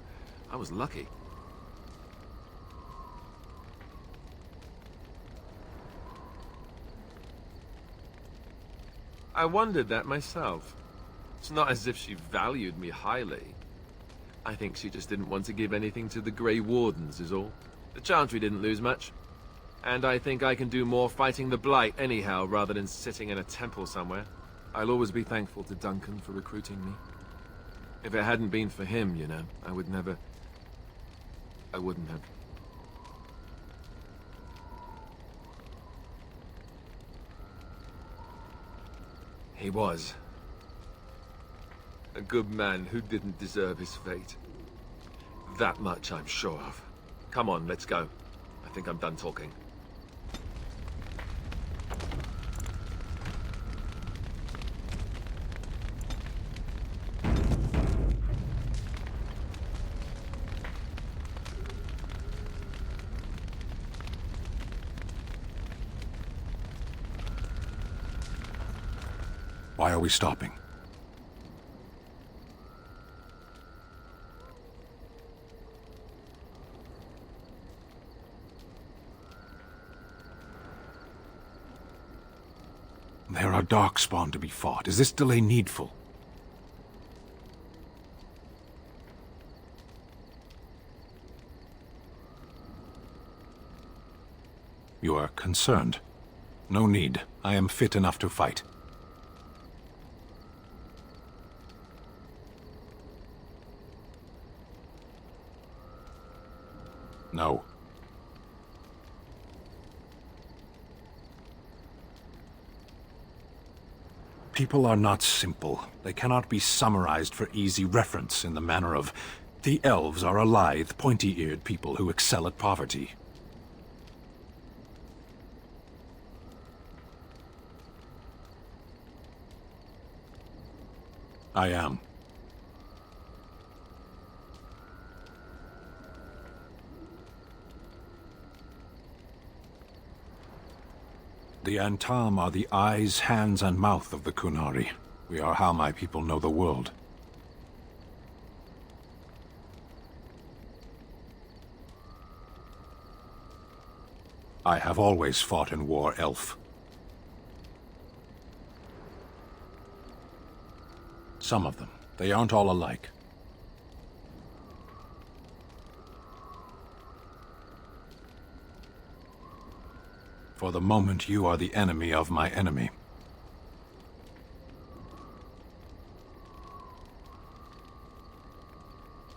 I was lucky. I wondered that myself. It's not as if she valued me highly. I think she just didn't want to give anything to the Grey Wardens, is all. The Chantry didn't lose much. And I think I can do more fighting the Blight anyhow, rather than sitting in a temple somewhere. I'll always be thankful to Duncan for recruiting me. If it hadn't been for him, you know, I wouldn't have. He was. A good man who didn't deserve his fate. That much I'm sure of. Come on, let's go. I think I'm done talking. Why are we stopping? There are Darkspawn to be fought. Is this delay needful? You are concerned. No need. I am fit enough to fight. No. People are not simple. They cannot be summarized for easy reference in the manner of, the elves are a lithe, pointy-eared people who excel at poverty. I am. The Antam are the eyes, hands, and mouth of the Qunari. We are how my people know the world. I have always fought in war, Elf. Some of them. They aren't all alike. For the moment, you are the enemy of my enemy.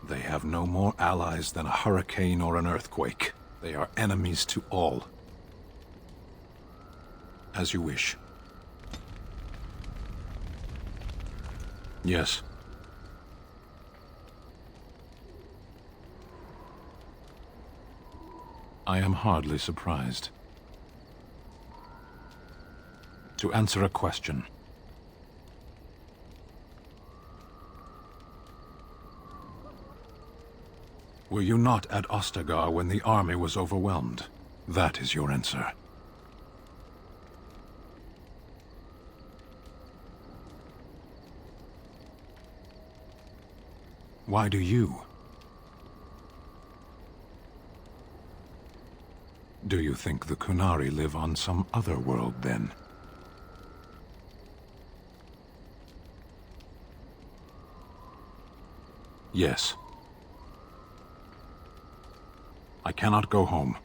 They have no more allies than a hurricane or an earthquake. They are enemies to all. As you wish. Yes. I am hardly surprised. To answer a question. Were you not at Ostagar when the army was overwhelmed? That is your answer. Why do you? Do you think the Qunari live on some other world, then? Yes. I cannot go home.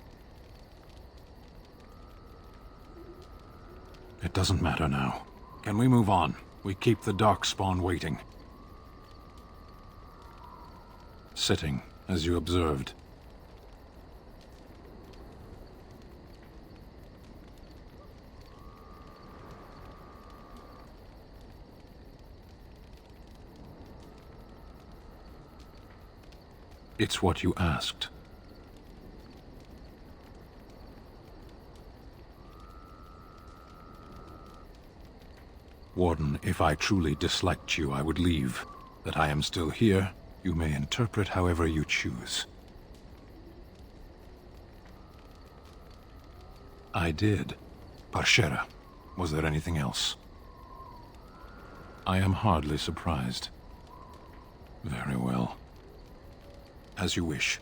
It doesn't matter now. Can we move on? We keep the Darkspawn waiting. Sitting, as you observed. It's what you asked. Warden, if I truly disliked you, I would leave. That I am still here, you may interpret however you choose. I did. Parshera. Was there anything else? I am hardly surprised. Very well. As you wish.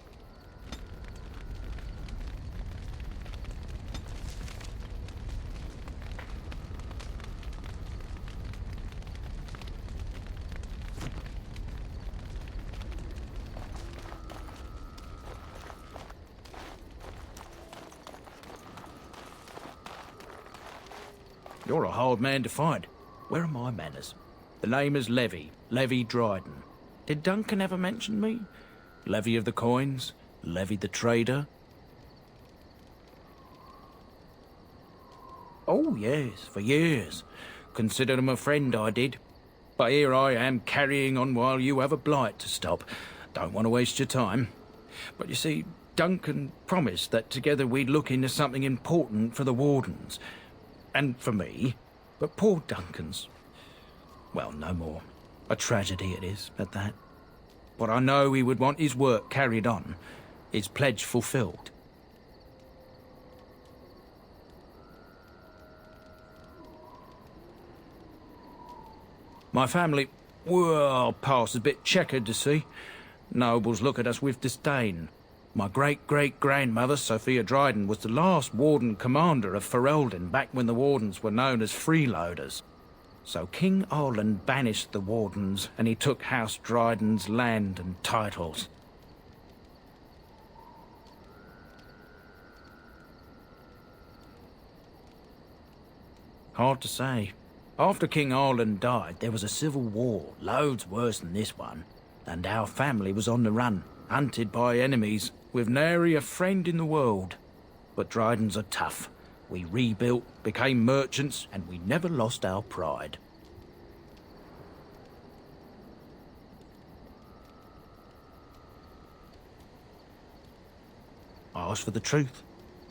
You're a hard man to find. Where are my manners? The name is Levy. Levy Dryden. Did Duncan ever mention me? Levy of the coins? Levy the trader? Oh, yes, for years. Considered him a friend, I did. But here I am carrying on while you have a blight to stop. Don't want to waste your time. But you see, Duncan promised that together we'd look into something important for the Wardens. And for me. But poor Duncan's... well, no more. A tragedy it is, at that. But I know he would want his work carried on. His pledge fulfilled. My family, well, past is a bit checkered to see. Nobles look at us with disdain. My great-great-grandmother, Sophia Dryden, was the last Warden Commander of Ferelden back when the Wardens were known as freeloaders. So King Orland banished the Wardens, and he took House Dryden's land and titles. Hard to say. After King Arland died, there was a civil war, loads worse than this one. And our family was on the run, hunted by enemies, with nary a friend in the world. But Drydens are tough. We rebuilt, became merchants, and we never lost our pride. I asked for the truth.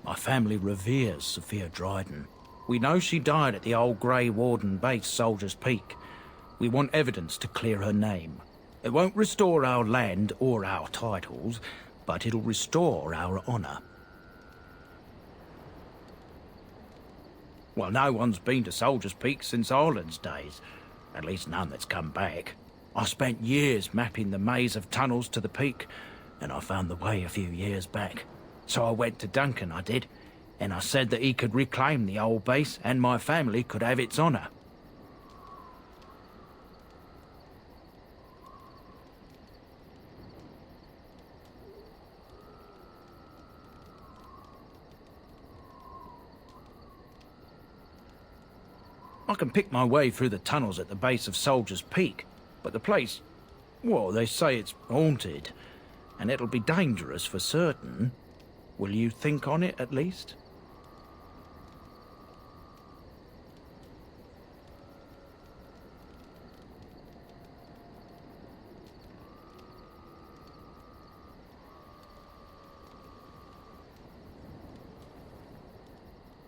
My family reveres Sophia Dryden. We know she died at the old Grey Warden base, Soldier's Peak. We want evidence to clear her name. It won't restore our land or our titles, but it'll restore our honour. Well, no one's been to Soldier's Peak since Arland's days. At least none that's come back. I spent years mapping the maze of tunnels to the peak, and I found the way a few years back. So I went to Duncan, I did, and I said that he could reclaim the old base and my family could have its honour. I can pick my way through the tunnels at the base of Soldier's Peak, but the place, well, they say it's haunted, and it'll be dangerous for certain. Will you think on it, at least?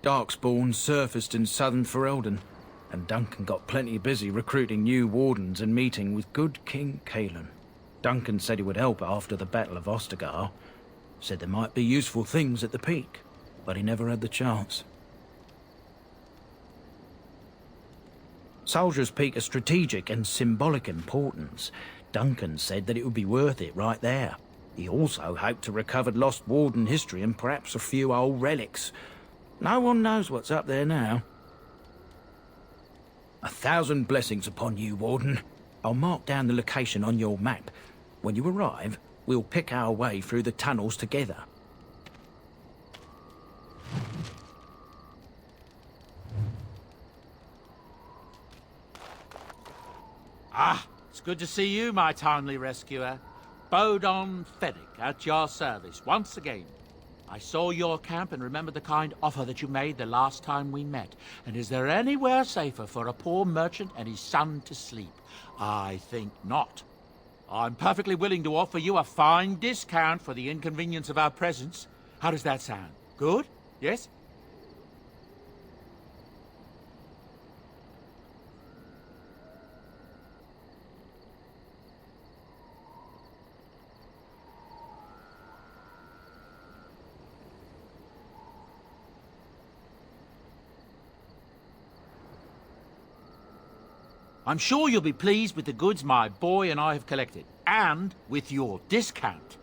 Darkspawn surfaced in southern Ferelden, and Duncan got plenty busy recruiting new wardens and meeting with good King Cailan. Duncan said he would help after the Battle of Ostagar. Said there might be useful things at the peak, but he never had the chance. Soldier's Peak has strategic and symbolic importance. Duncan said that it would be worth it right there. He also hoped to recover lost warden history and perhaps a few old relics. No one knows what's up there now. 1,000 blessings upon you, Warden. I'll mark down the location on your map. When you arrive, we'll pick our way through the tunnels together. Ah, it's good to see you, my timely rescuer. Bodon Fennick, at your service once again. I saw your camp and remember the kind offer that you made the last time we met. And is there anywhere safer for a poor merchant and his son to sleep? I think not. I'm perfectly willing to offer you a fine discount for the inconvenience of our presence. How does that sound? Good? Yes? I'm sure you'll be pleased with the goods my boy and I have collected, and with your discount.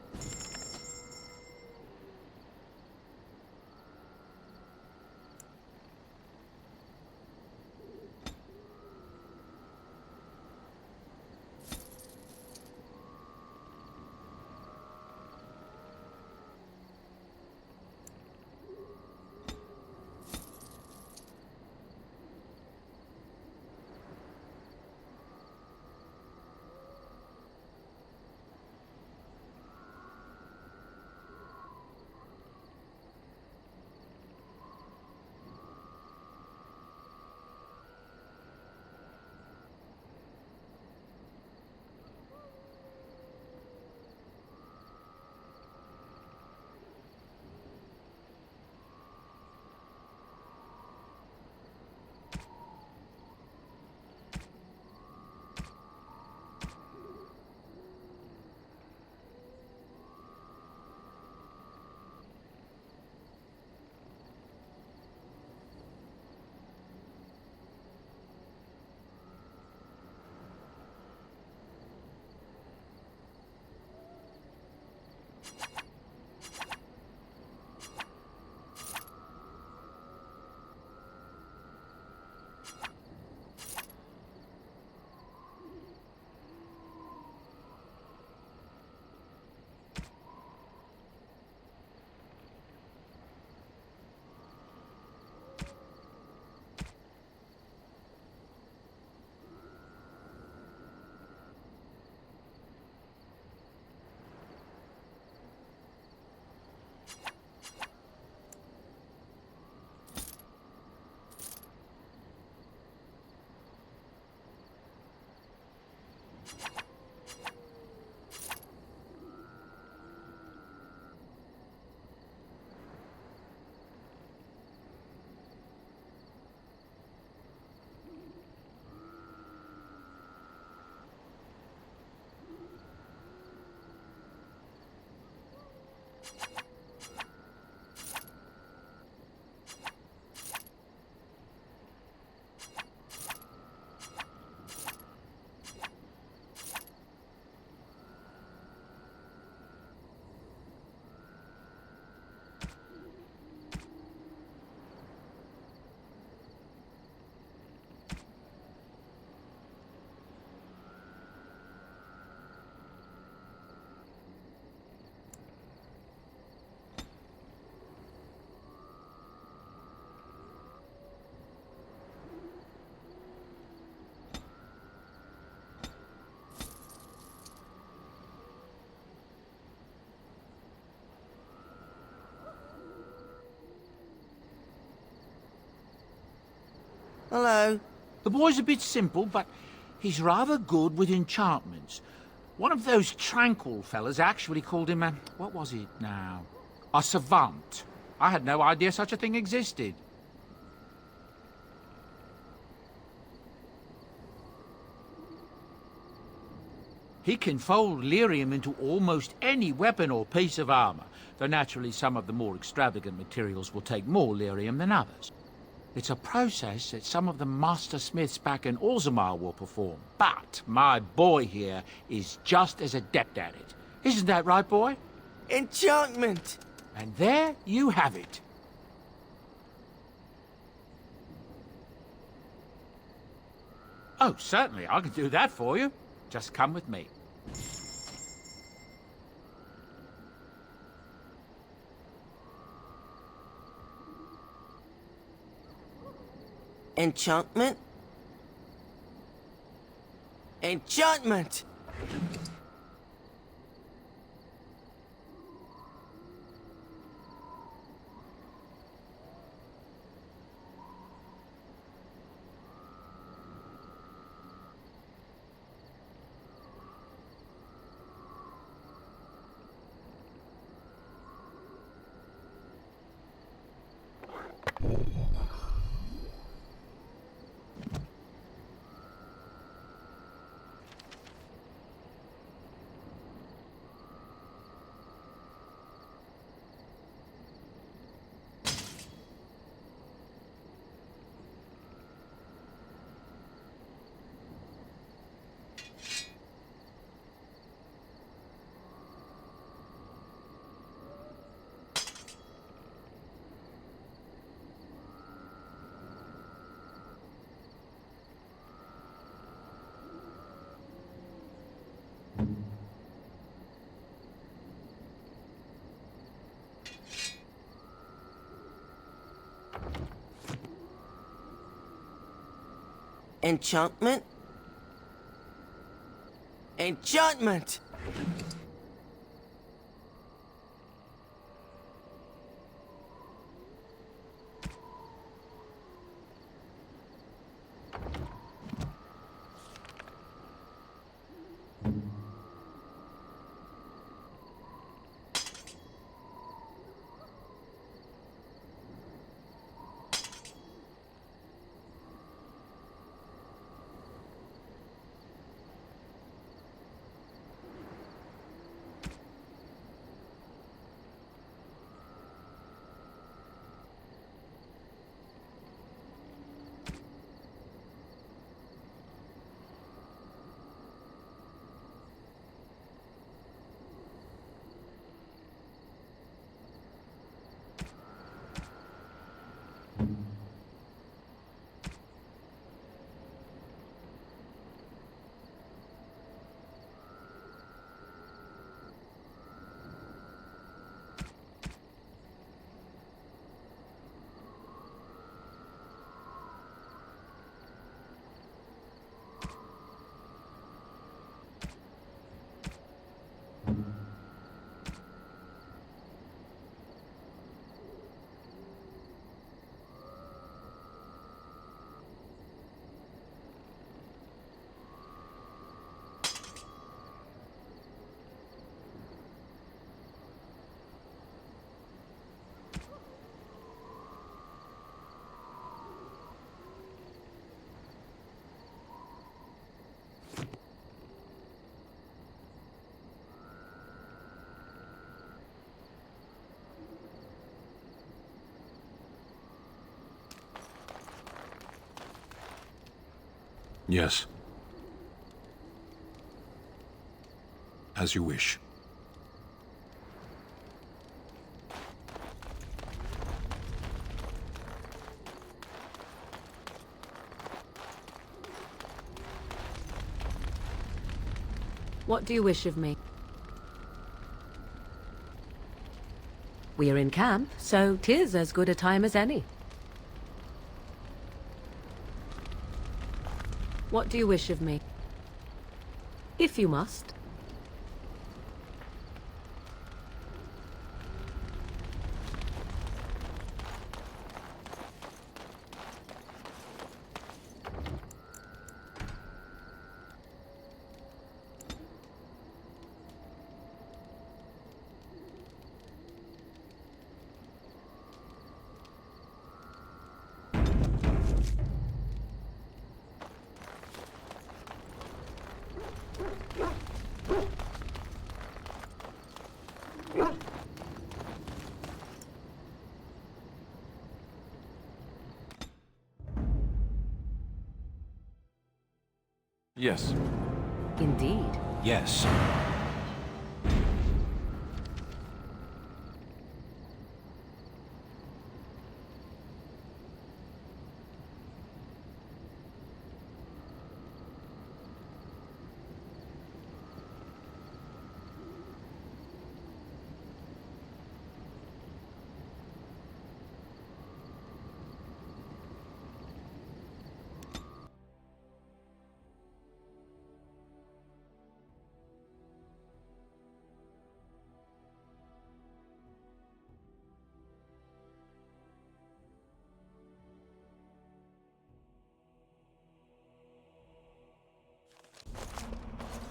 Hello. The boy's a bit simple, but he's rather good with enchantments. One of those tranquil fellas actually called him a... what was it now? A savant. I had no idea such a thing existed. He can fold lyrium into almost any weapon or piece of armor, though naturally some of the more extravagant materials will take more lyrium than others. It's a process that some of the master smiths back in Orzammar will perform, but my boy here is just as adept at it. Isn't that right, boy? Enchantment! And there you have it. Oh, certainly, I can do that for you. Just come with me. Enchantment? Enchantment! Enchantment? Enchantment! Yes. As you wish. What do you wish of me? We are in camp, so 'tis as good a time as any. What do you wish of me? If you must. Yes. Indeed. Yes.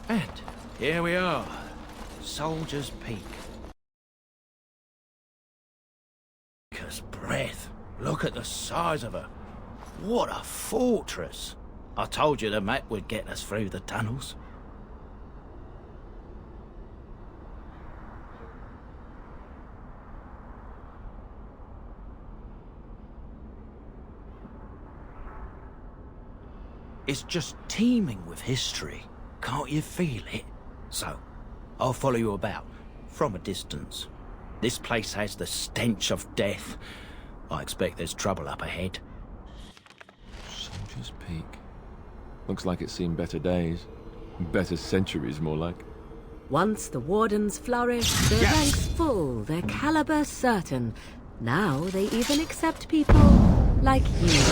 And here we are, Soldier's Peak. Maker's breath. Look at the size of her. What a fortress. I told you the map would get us through the tunnels. It's just teeming with history. Can't you feel it? So, I'll follow you about, from a distance. This place has the stench of death. I expect there's trouble up ahead. Soldier's Peak. Looks like it's seen better days. Better centuries, more like. Once the Wardens flourished, their ranks full, their caliber certain. Now they even accept people like you.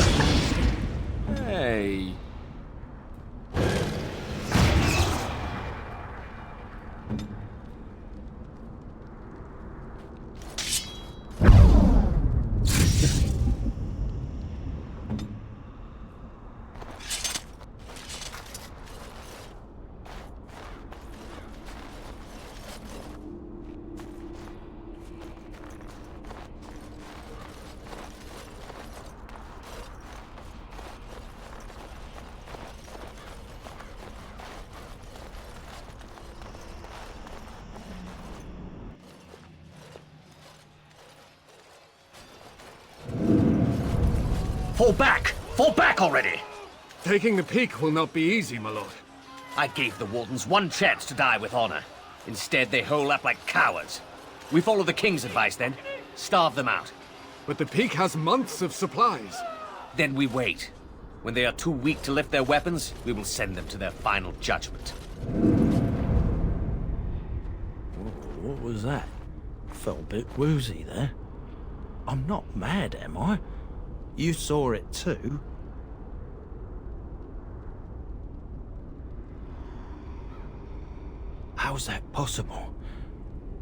Hey. Fall back! Fall back already! Taking the peak will not be easy, my lord. I gave the Wardens one chance to die with honor. Instead, they hole up like cowards. We follow the King's advice then. Starve them out. But the peak has months of supplies. Then we wait. When they are too weak to lift their weapons, we will send them to their final judgment. What was that? Felt a bit woozy there. I'm not mad, am I? You saw it too? How's that possible?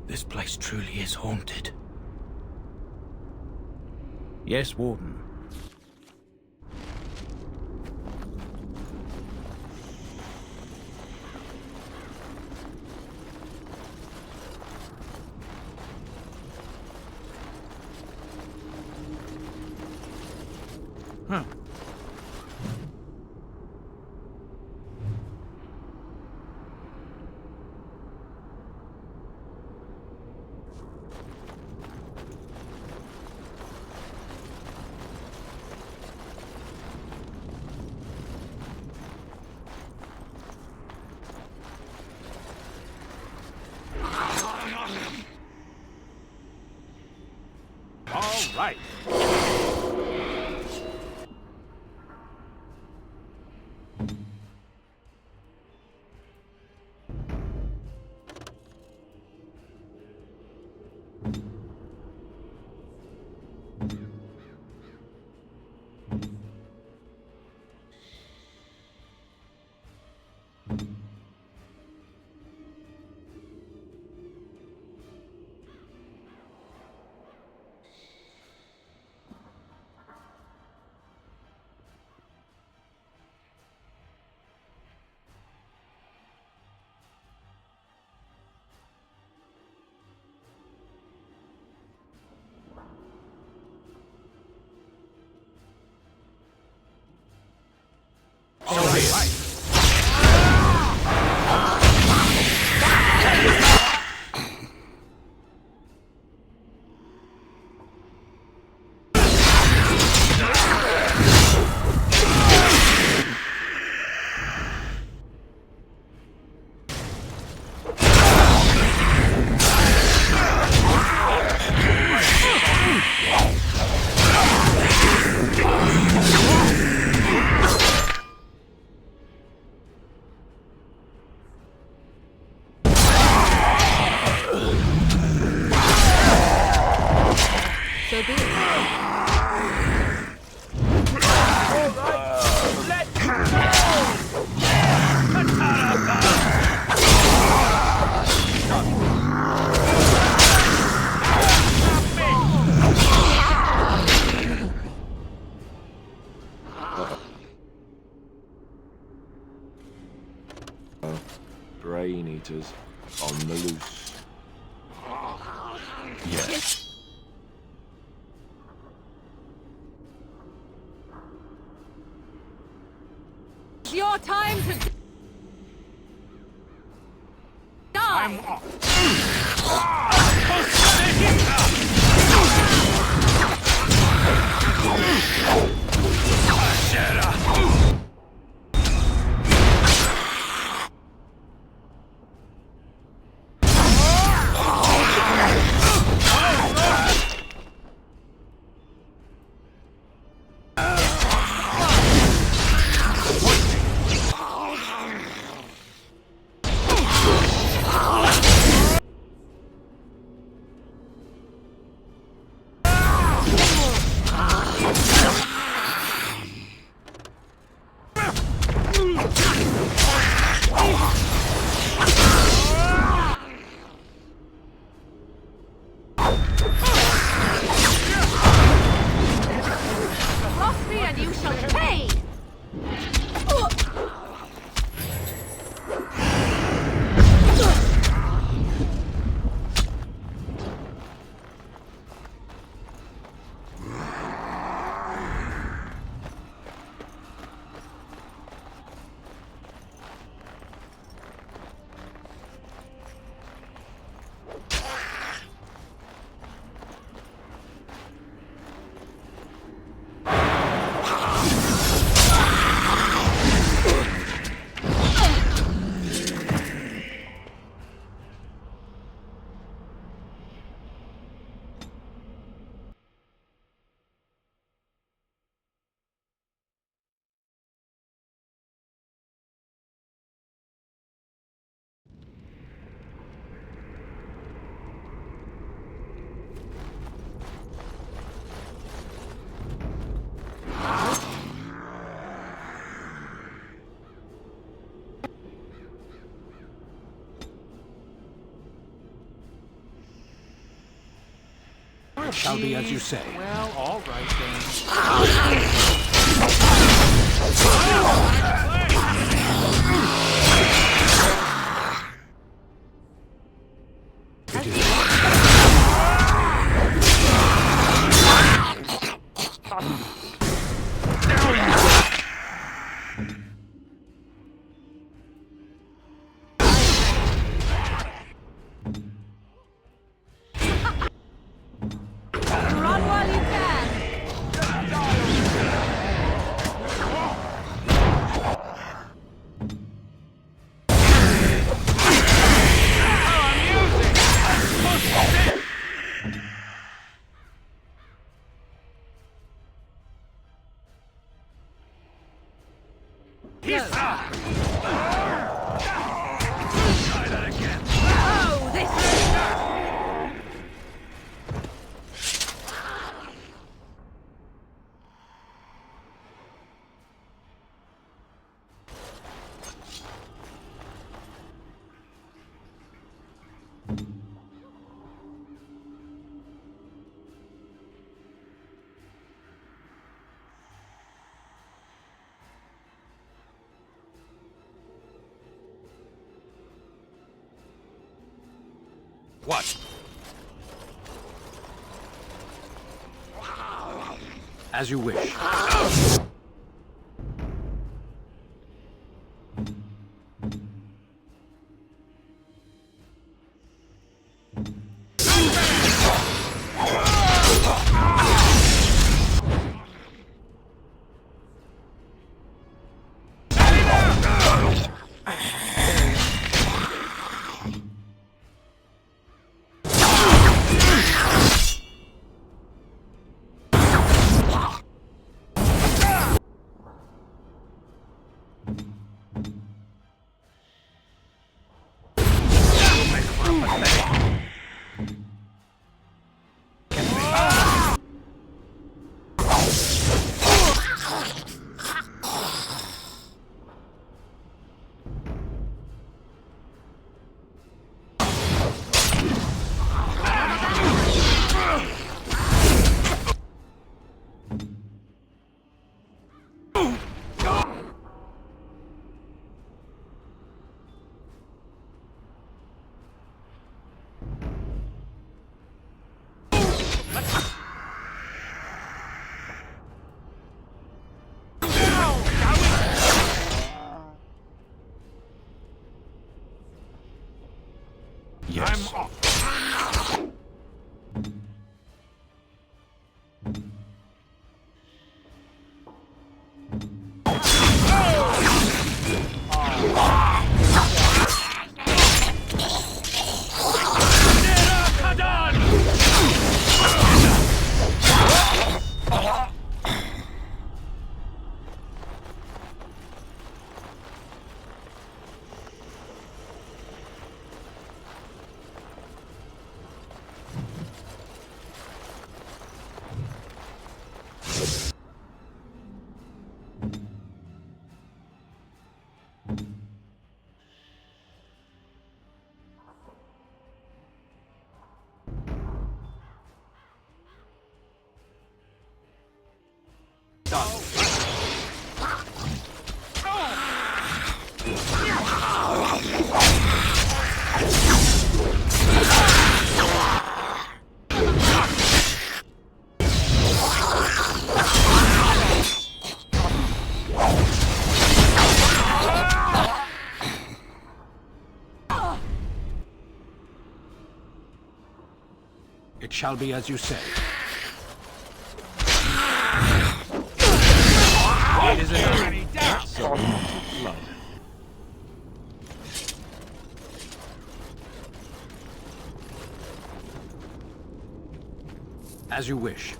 This place truly is haunted. Yes, Warden. Huh. All right. Rain Eaters on the loose. Yes. It's your time to die! Cross me and you shall pay! Shall be as you say. Well, all right then. Run while you can! Oh, this What? As you wish. shall be as you say. Is there any doubt? Blood. As you wish.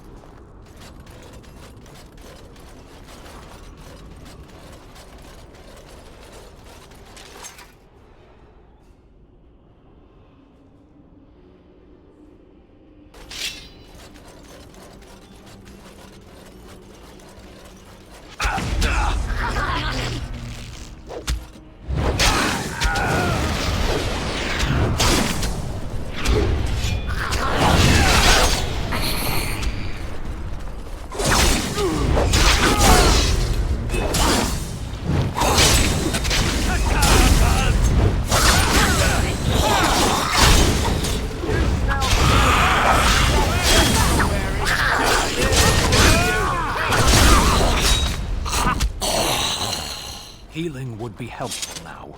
Healing would be helpful now.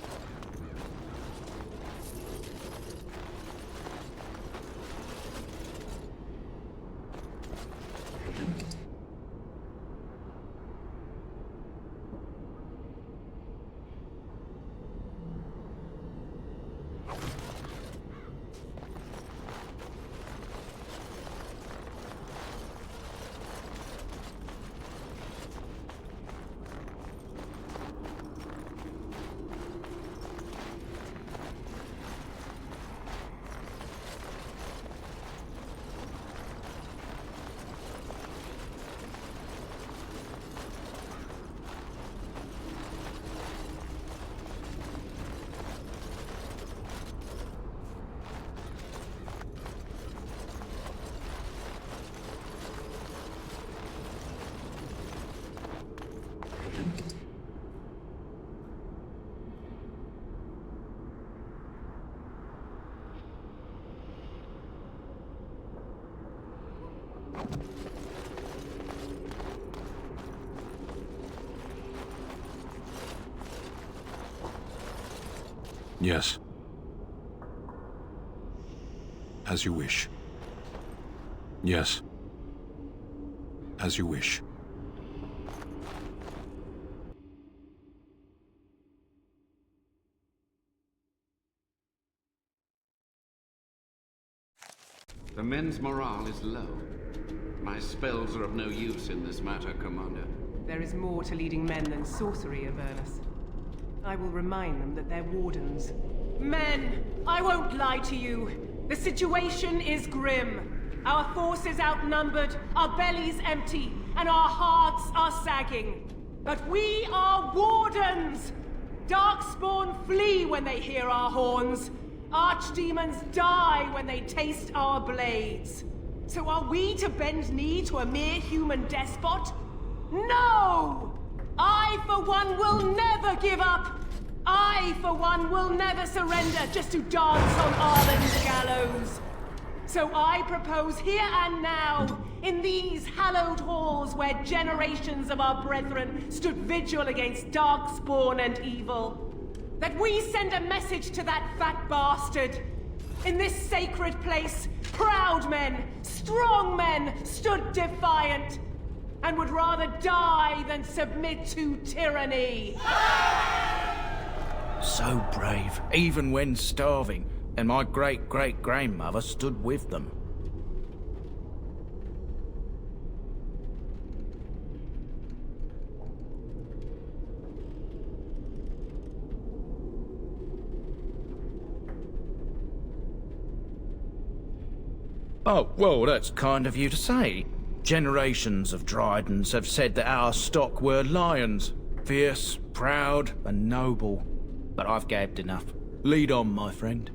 Yes. As you wish. Yes. As you wish. The men's morale is low. My spells are of no use in this matter, Commander. There is more to leading men than sorcery, Avernus. I will remind them that they're wardens. Men, I won't lie to you. The situation is grim. Our forces outnumbered, our bellies empty, and our hearts are sagging. But we are wardens! Darkspawn flee when they hear our horns. Archdemons die when they taste our blades. So are we to bend knee to a mere human despot? No! I, for one, will never give up! I, for one, will never surrender just to dance on Arlen's gallows! So I propose here and now, in these hallowed halls where generations of our brethren stood vigil against Darkspawn and evil, that we send a message to that fat bastard. In this sacred place, proud men, strong men stood defiant, and would rather die than submit to tyranny. So brave, even when starving, and my great-great-grandmother stood with them. Oh, well, that's kind of you to say. Generations of Drydens have said that our stock were lions, fierce, proud, and noble. But I've gaped enough. Lead on, my friend.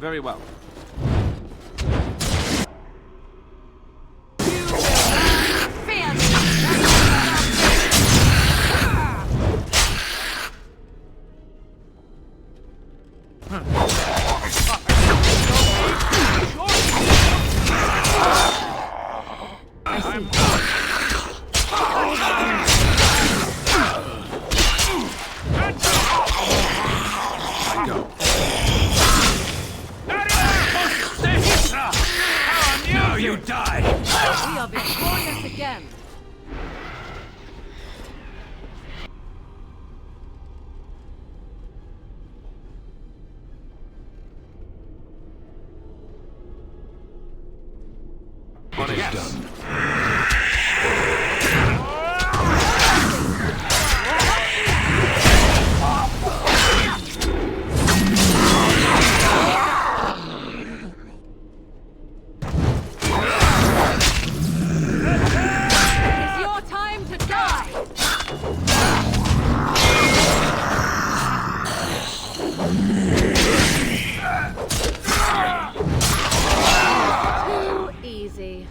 Very well. Now you die! We are victorious again. It is done. It's your time to die. Too easy.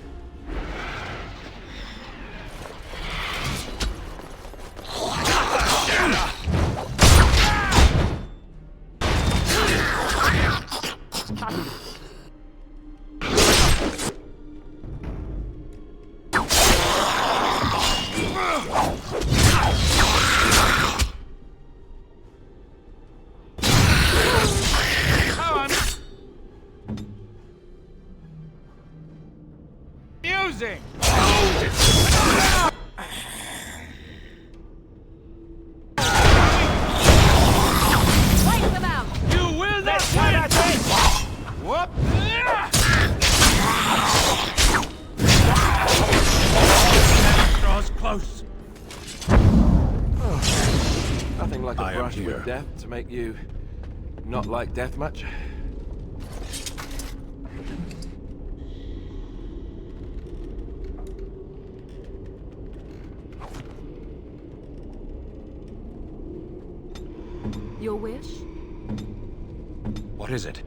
Amusing! Wipe them out. You will not win! Whoop! Draws close. Nothing like a I am brush here. with death to make you not like death much. Your wish? What is it?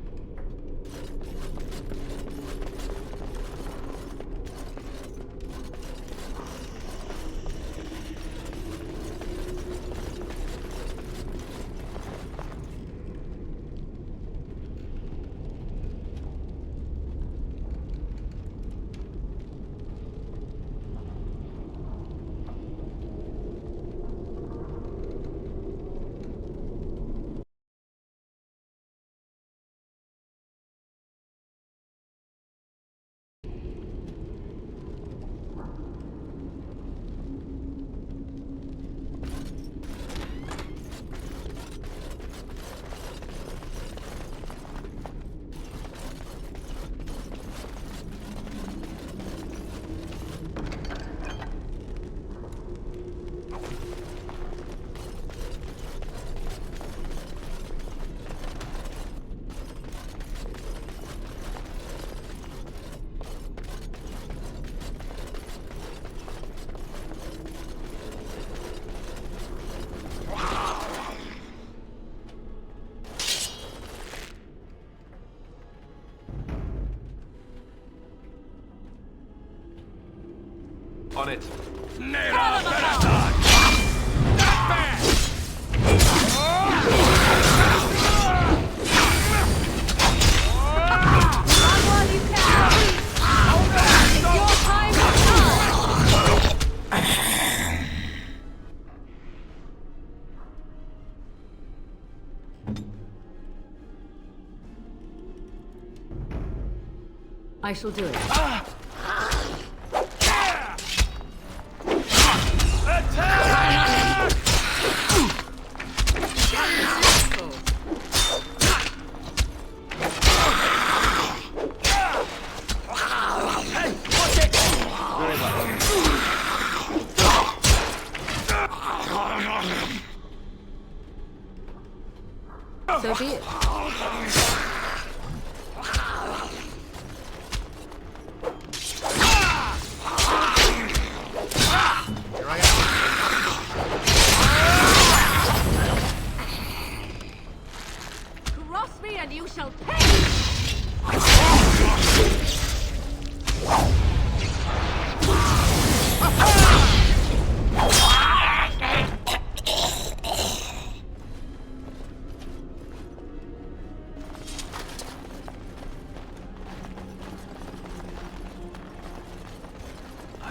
On it. I shall do it. So be it. Cross me and you shall pay!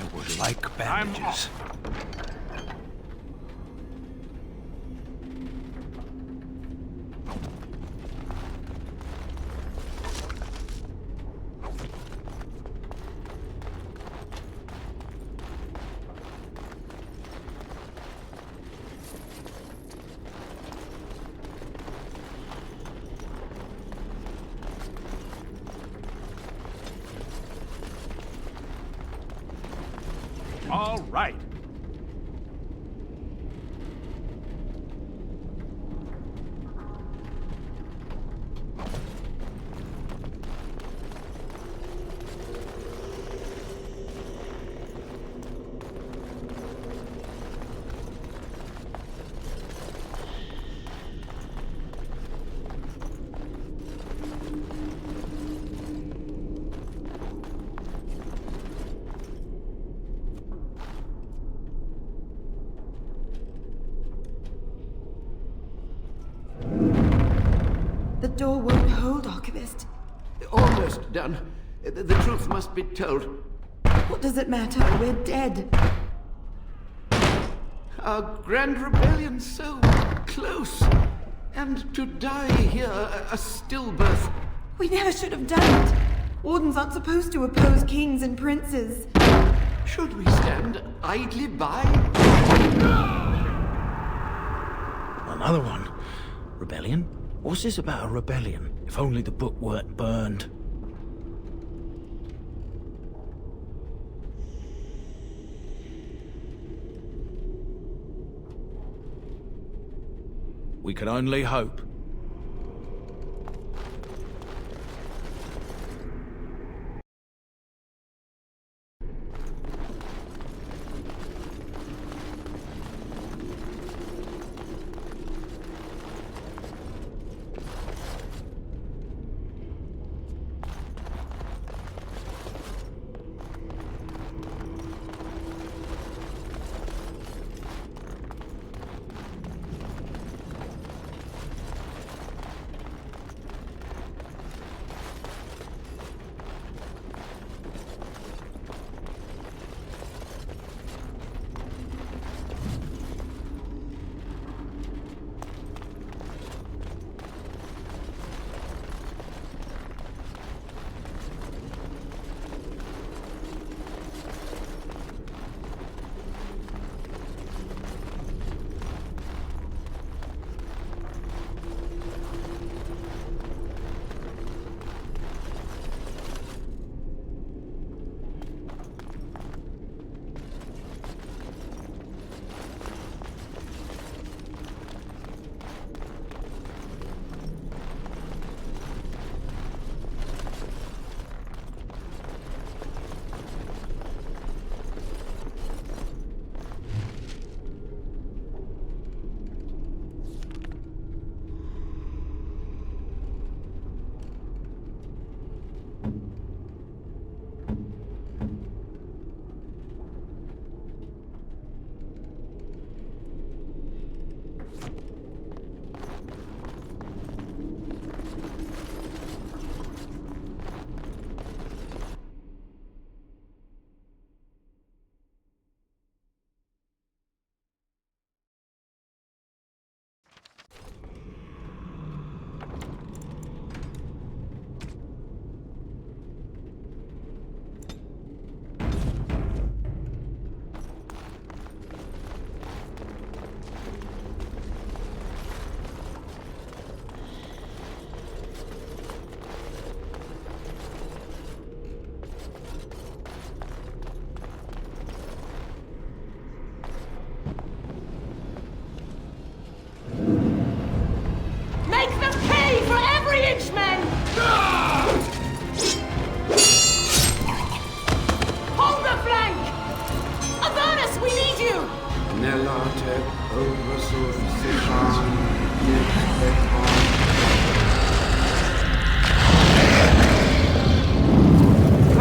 I would like bandages. All right. The door won't hold, Archivist. Almost done. The truth must be told. What does it matter? We're dead. Our grand rebellion so close. And to die here, a stillbirth. We never should have done it. Wardens aren't supposed to oppose kings and princes. Should we stand idly by? Another one. Rebellion? What's this about a rebellion? If only the book weren't burned. We can only hope.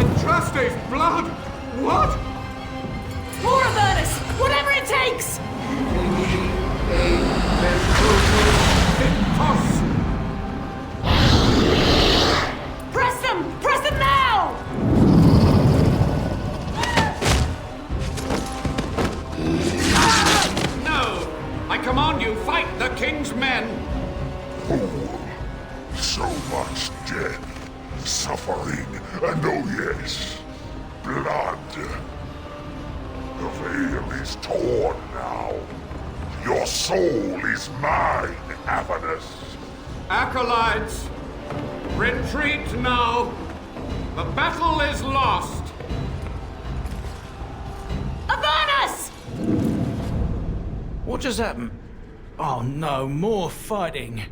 Adraste's blood! What? More Avernus! Whatever it takes! Press them! Press them now! king's men. Fool. So much death, suffering, and oh yes, blood. The veil is torn now. Your soul is mine, Avernus. Acolytes, retreat now. The battle is lost. Avernus! What just happened? Oh no, more fighting.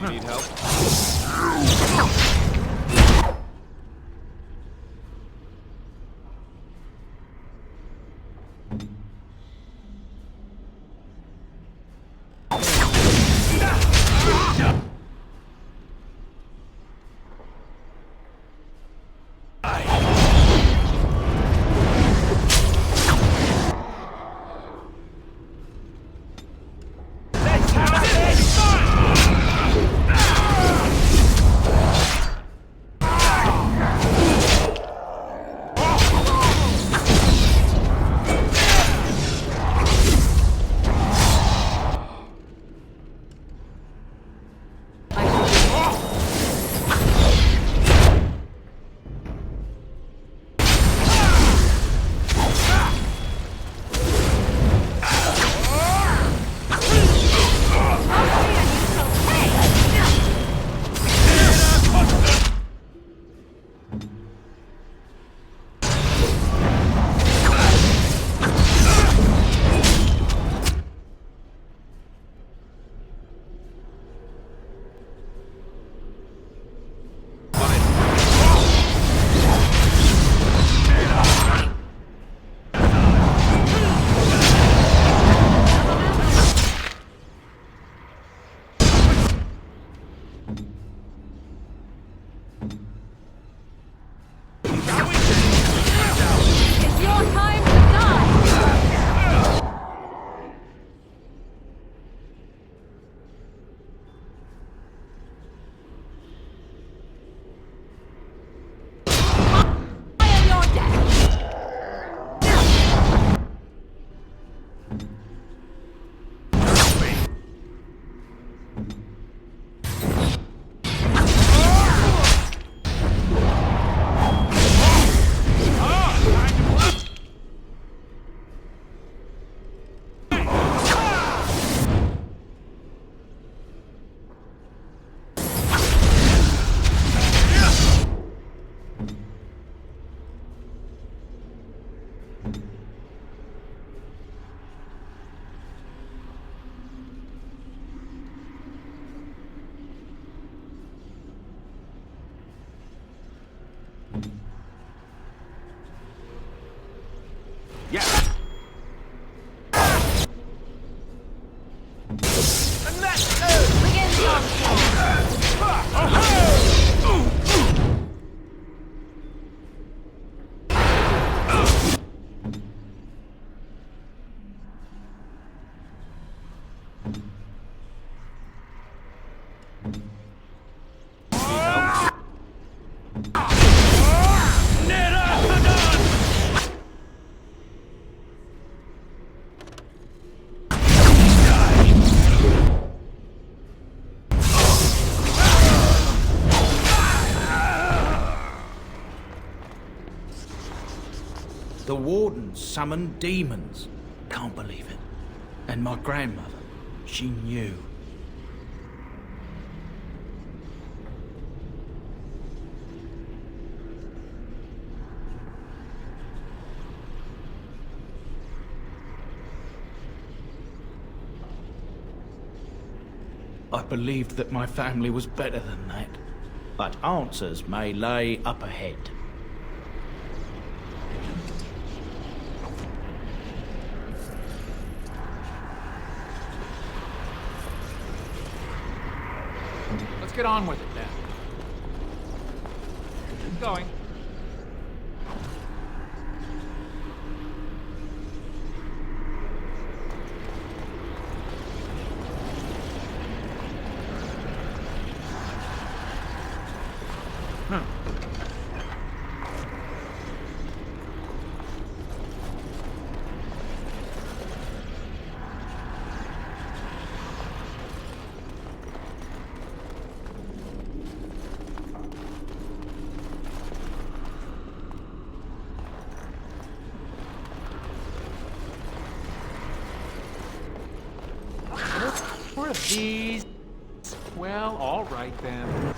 Need help? The Wardens summoned demons. Can't believe it. And my grandmother, she knew. I believed that my family was better than that. But answers may lay up ahead. Let's get on with it then. Keep going. What are these? Well, all right then.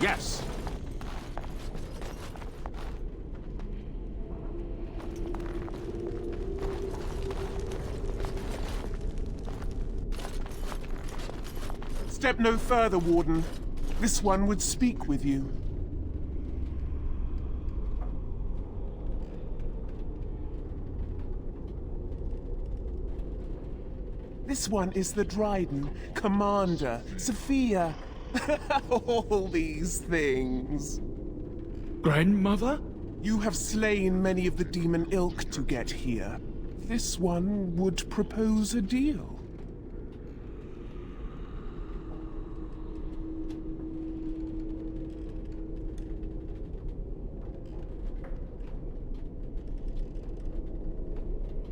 Yes. Step no further, Warden. This one would speak with you. This one is the Dryden, Commander, Sophia. All these things. Grandmother? You have slain many of the demon ilk to get here. This one would propose a deal.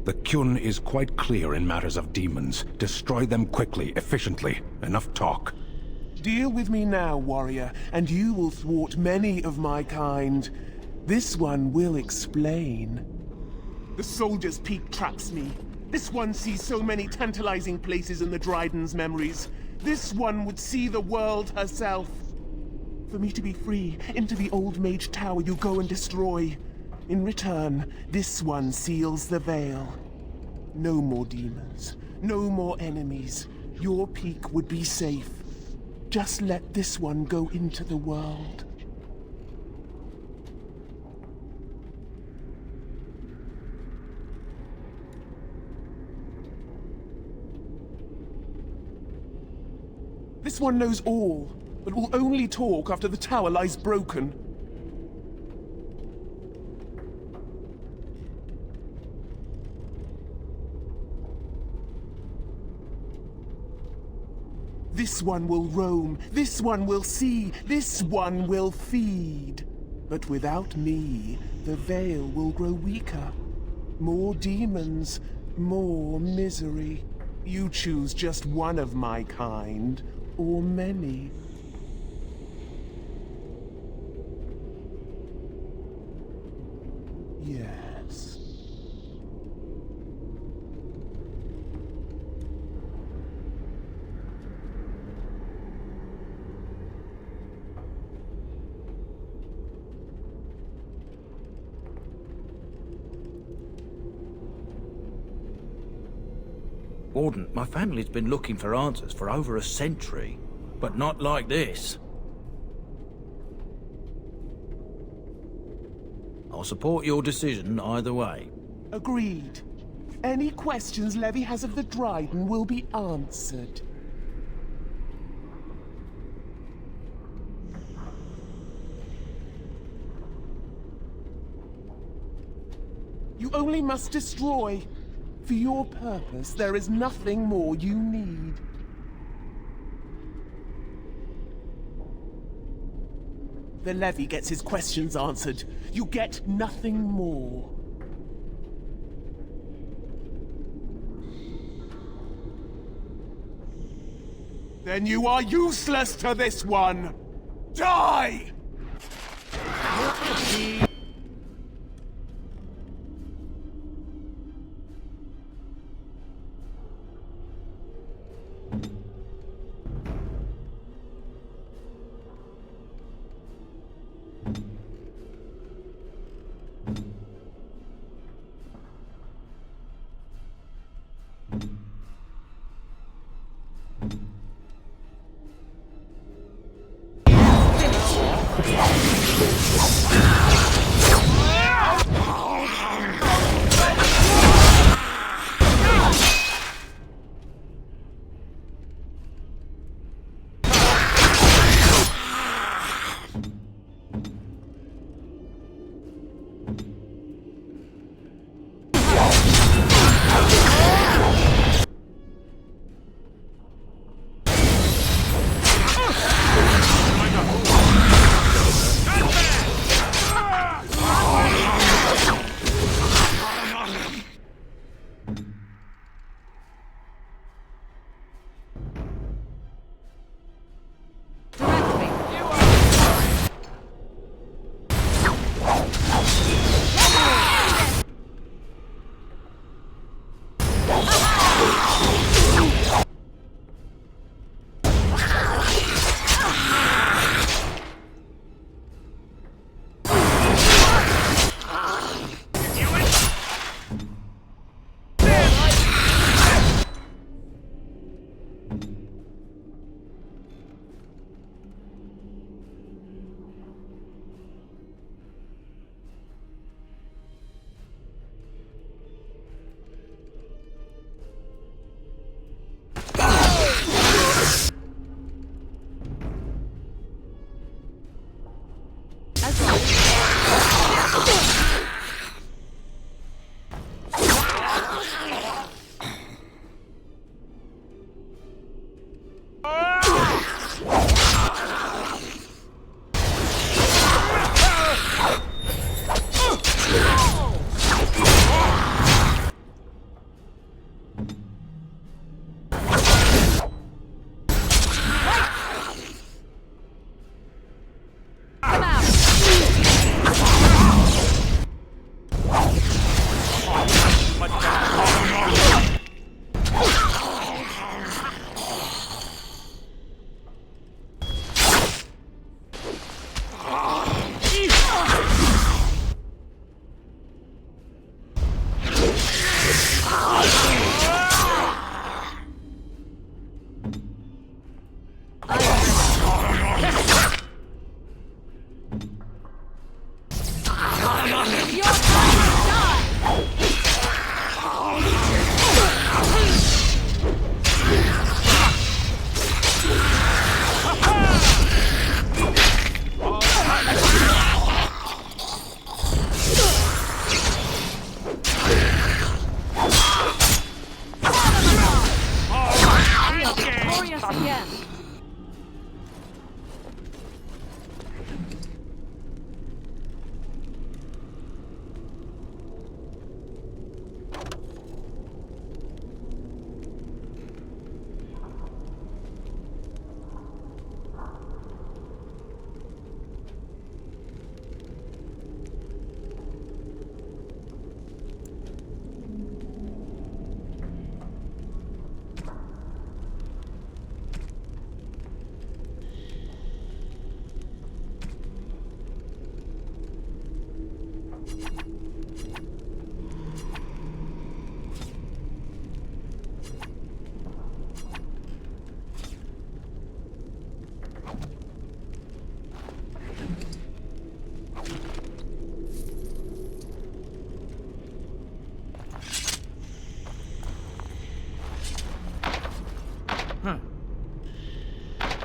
The Kyun is quite clear in matters of demons. Destroy them quickly, efficiently. Enough talk. Deal with me now, warrior, and you will thwart many of my kind. This one will explain. The Soldier's Peak traps me. This one sees so many tantalizing places in the Dryden's memories. This one would see the world herself. For me to be free, into the Old Mage Tower you go and destroy. In return, this one seals the veil. No more demons, no more enemies. Your peak would be safe. Just let this one go into the world. This one knows all, but will only talk after the tower lies broken. This one will roam, this one will see, this one will feed. But without me, the veil will grow weaker. More demons, more misery. You choose just one of my kind, or many. Yes. Warden, my family's been looking for answers for over a century, but not like this. I'll support your decision either way. Agreed. Any questions Levy has of the Dryden will be answered. You only must destroy. For your purpose, there is nothing more you need. The Levy gets his questions answered. You get nothing more. Then you are useless to this one! Die!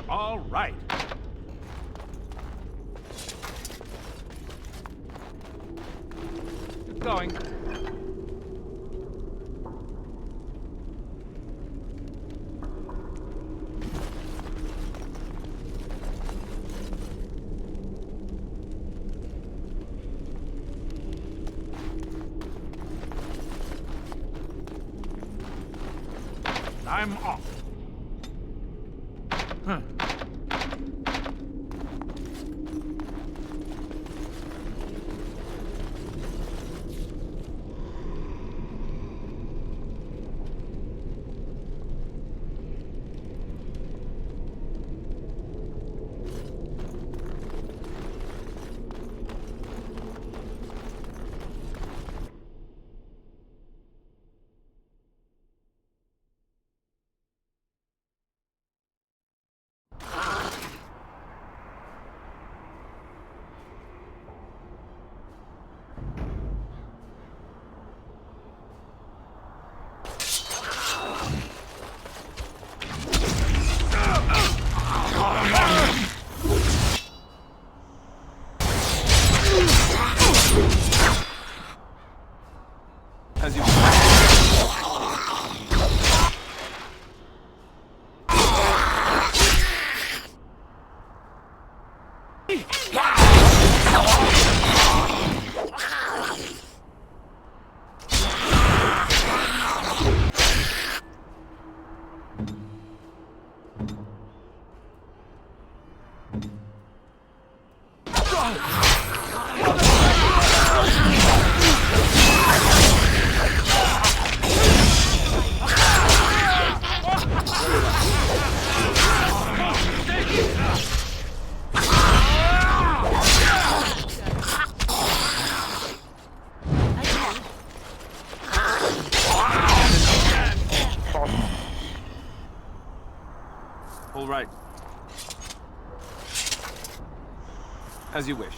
All right. Keep going. I'm off. Huh. As you... All right. As you wish.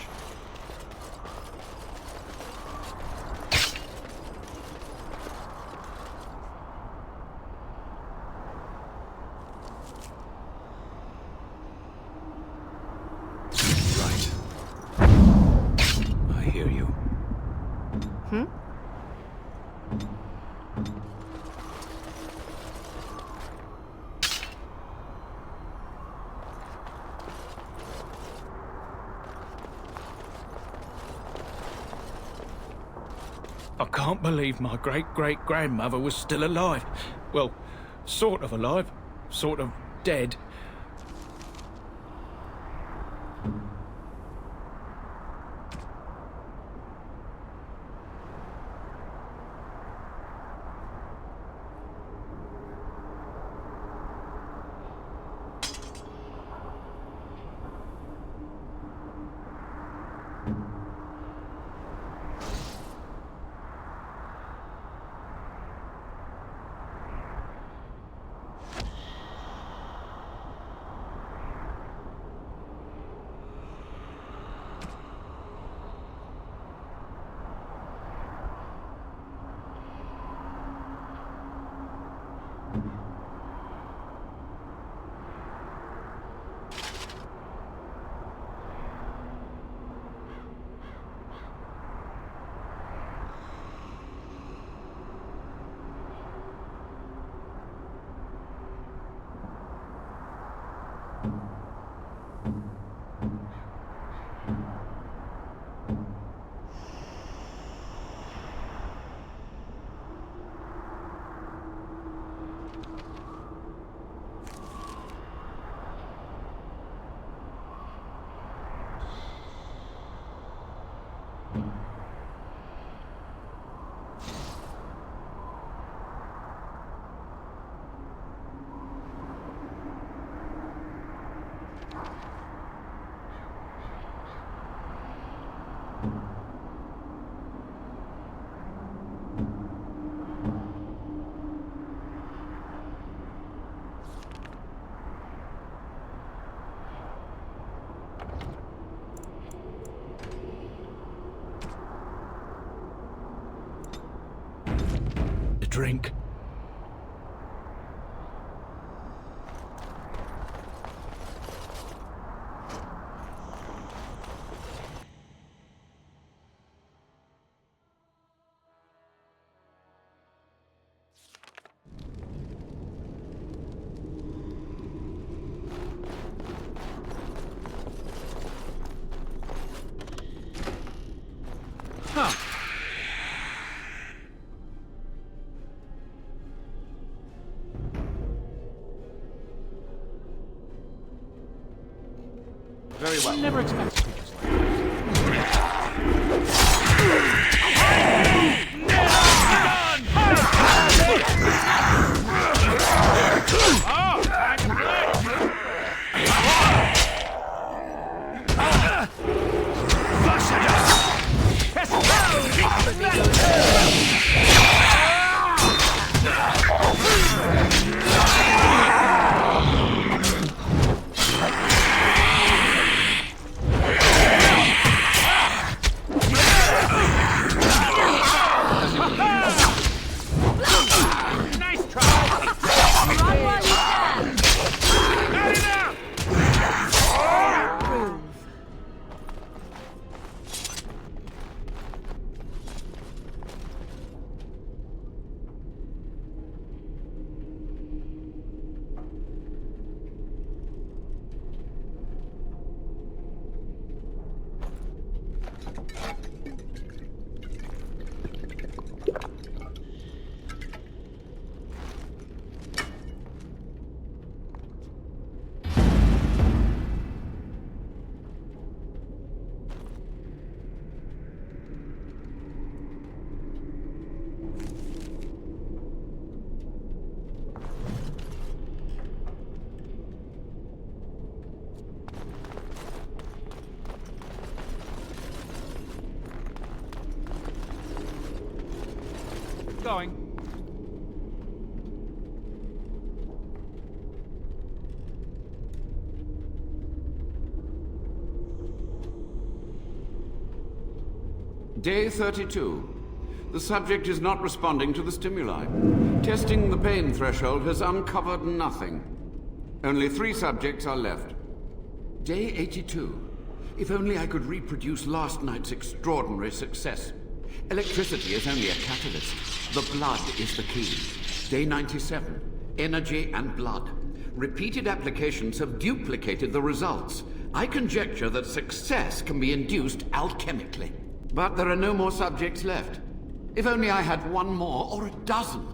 Right. I hear you. Hmm? I can't believe my great-great-grandmother was still alive. Well, sort of alive, sort of dead. Drink. Very well. One never expects creatures like that. Going. Day 32. The subject is not responding to the stimuli. Testing the pain threshold has uncovered nothing. Only 3 subjects are left. Day 82. If only I could reproduce last night's extraordinary success. Electricity is only a catalyst. The blood is the key. Day 97. Energy and blood. Repeated applications have duplicated the results. I conjecture that success can be induced alchemically. But there are no more subjects left. If only I had 1 more, or a dozen.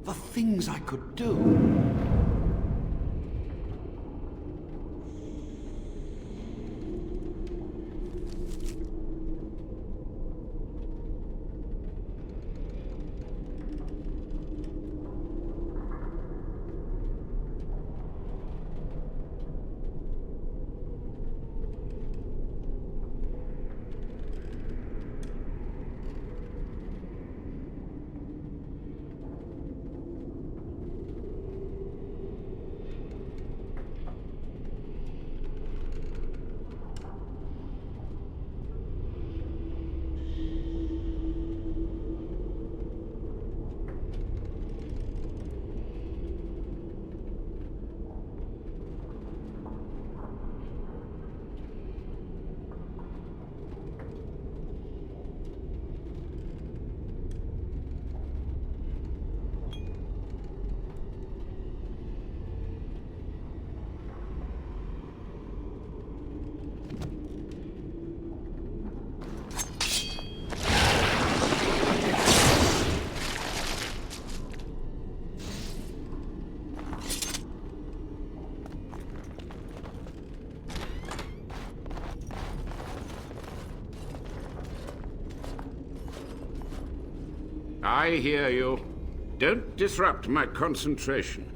The things I could do. I hear you. Don't disrupt my concentration.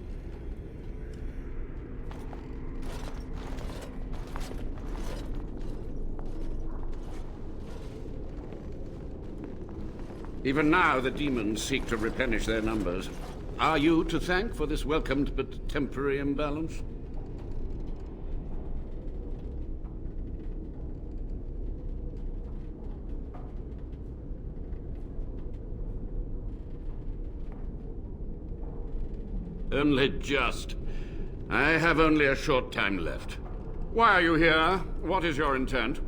Even now, the demons seek to replenish their numbers. Are you to thank for this welcomed but temporary imbalance? Only just. I have only a short time left. Why are you here? What is your intent?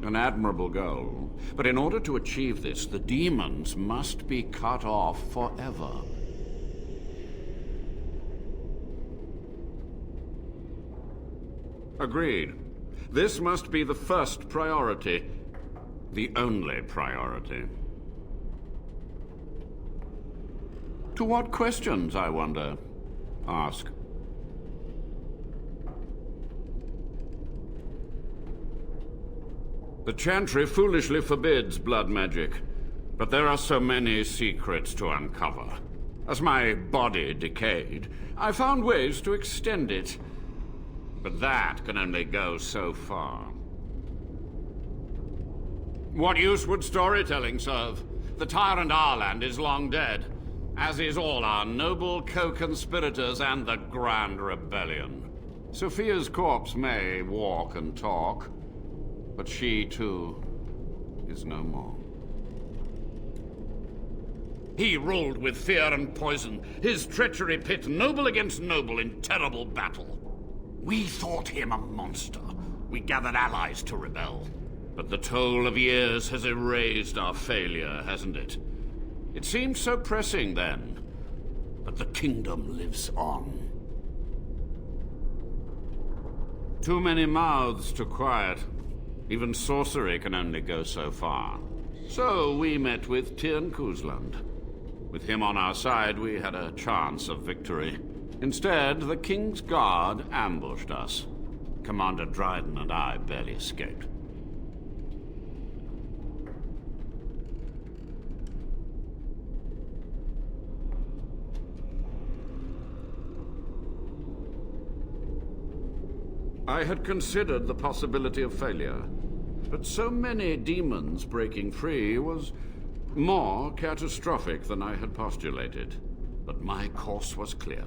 An admirable goal. But in order to achieve this, the demons must be cut off forever. Agreed. This must be the first priority. The only priority. To what questions, I wonder? Ask. The Chantry foolishly forbids blood magic, but there are so many secrets to uncover. As my body decayed, I found ways to extend it. But that can only go so far. What use would storytelling serve? The tyrant Arland is long dead, as is all our noble co-conspirators and the Grand Rebellion. Sophia's corpse may walk and talk, but she, too, is no more. He ruled with fear and poison, his treachery pit noble against noble in terrible battle. We thought him a monster. We gathered allies to rebel. But the toll of years has erased our failure, hasn't it? It seemed so pressing then, but the kingdom lives on. Too many mouths to quiet. Even sorcery can only go so far. So we met with Tyrn Kuzland. With him on our side, we had a chance of victory. Instead, the King's Guard ambushed us. Commander Dryden and I barely escaped. I had considered the possibility of failure, but so many demons breaking free was more catastrophic than I had postulated. But my course was clear.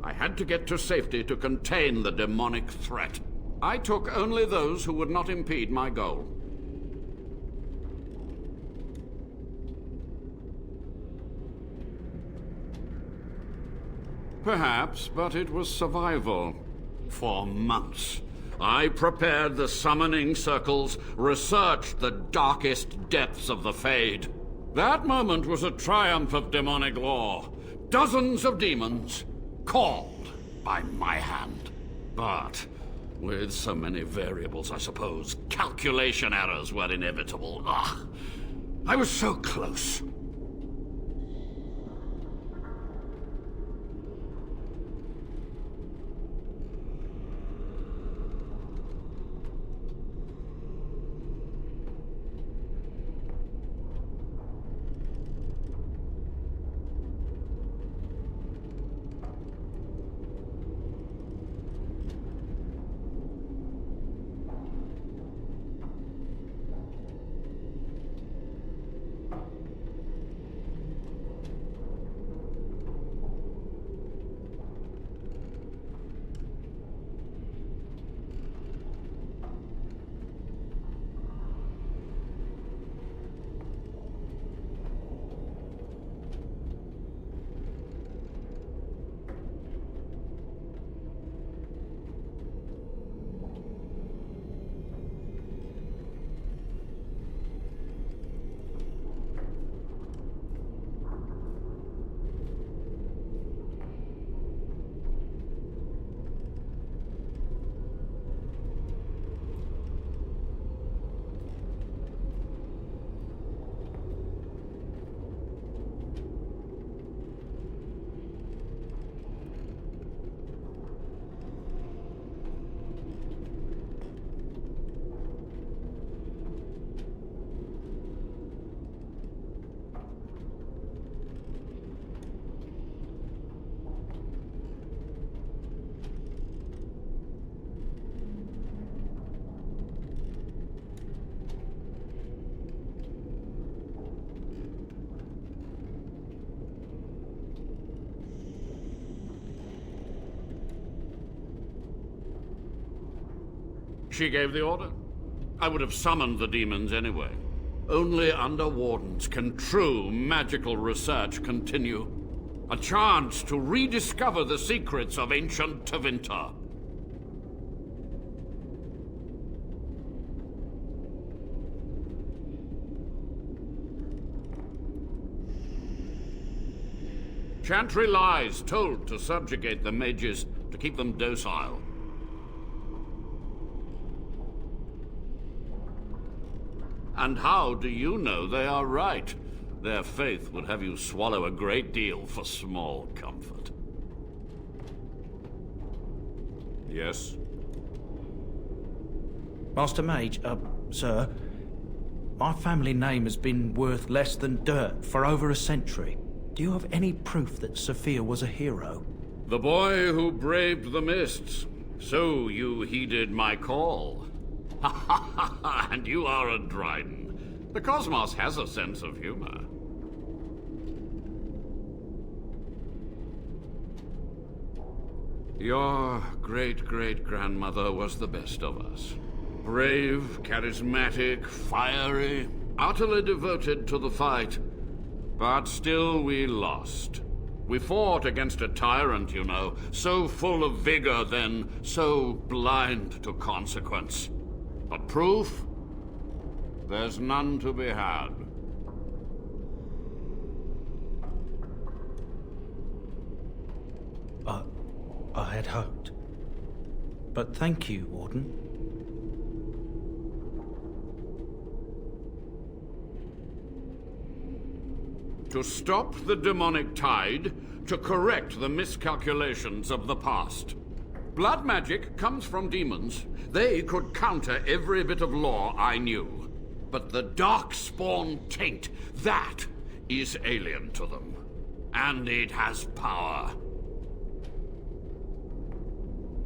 I had to get to safety to contain the demonic threat. I took only those who would not impede my goal. Perhaps, but it was survival. For months, I prepared the summoning circles, researched the darkest depths of the Fade. That moment was a triumph of demonic law. Dozens of demons, called by my hand. But with so many variables, I suppose, calculation errors were inevitable. Ugh. I was so close. She gave the order. I would have summoned the demons anyway. Only under Wardens can true magical research continue. A chance to rediscover the secrets of ancient Tevinter. Chantry lies told to subjugate the mages, to keep them docile. And how do you know they are right? Their faith would have you swallow a great deal for small comfort. Yes? Master Mage, sir, my family name has been worth less than dirt for over a century. Do you have any proof that Sophia was a hero? The boy who braved the mists. So you heeded my call. Ha ha ha ha, and you are a Dryden. The cosmos has a sense of humor. Your great-great-grandmother was the best of us. Brave, charismatic, fiery, utterly devoted to the fight. But still we lost. We fought against a tyrant, you know, so full of vigor then, so blind to consequence. But proof? There's none to be had. I had hoped. But thank you, Warden. To stop the demonic tide, to correct the miscalculations of the past. Blood magic comes from demons. They could counter every bit of law I knew. But the Darkspawn taint, that is alien to them. And it has power.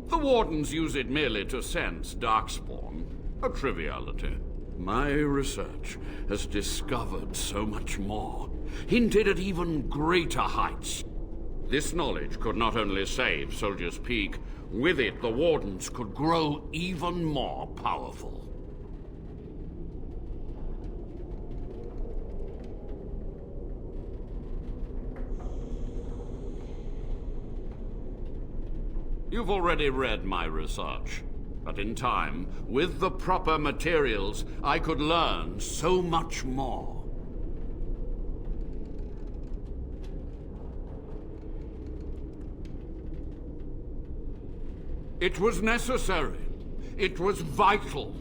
The Wardens use it merely to sense Darkspawn. A triviality. My research has discovered so much more. Hinted at even greater heights. This knowledge could not only save Soldier's Peak, with it the Wardens could grow even more powerful. You've already read my research, but in time, with the proper materials, I could learn so much more. It was necessary. It was vital.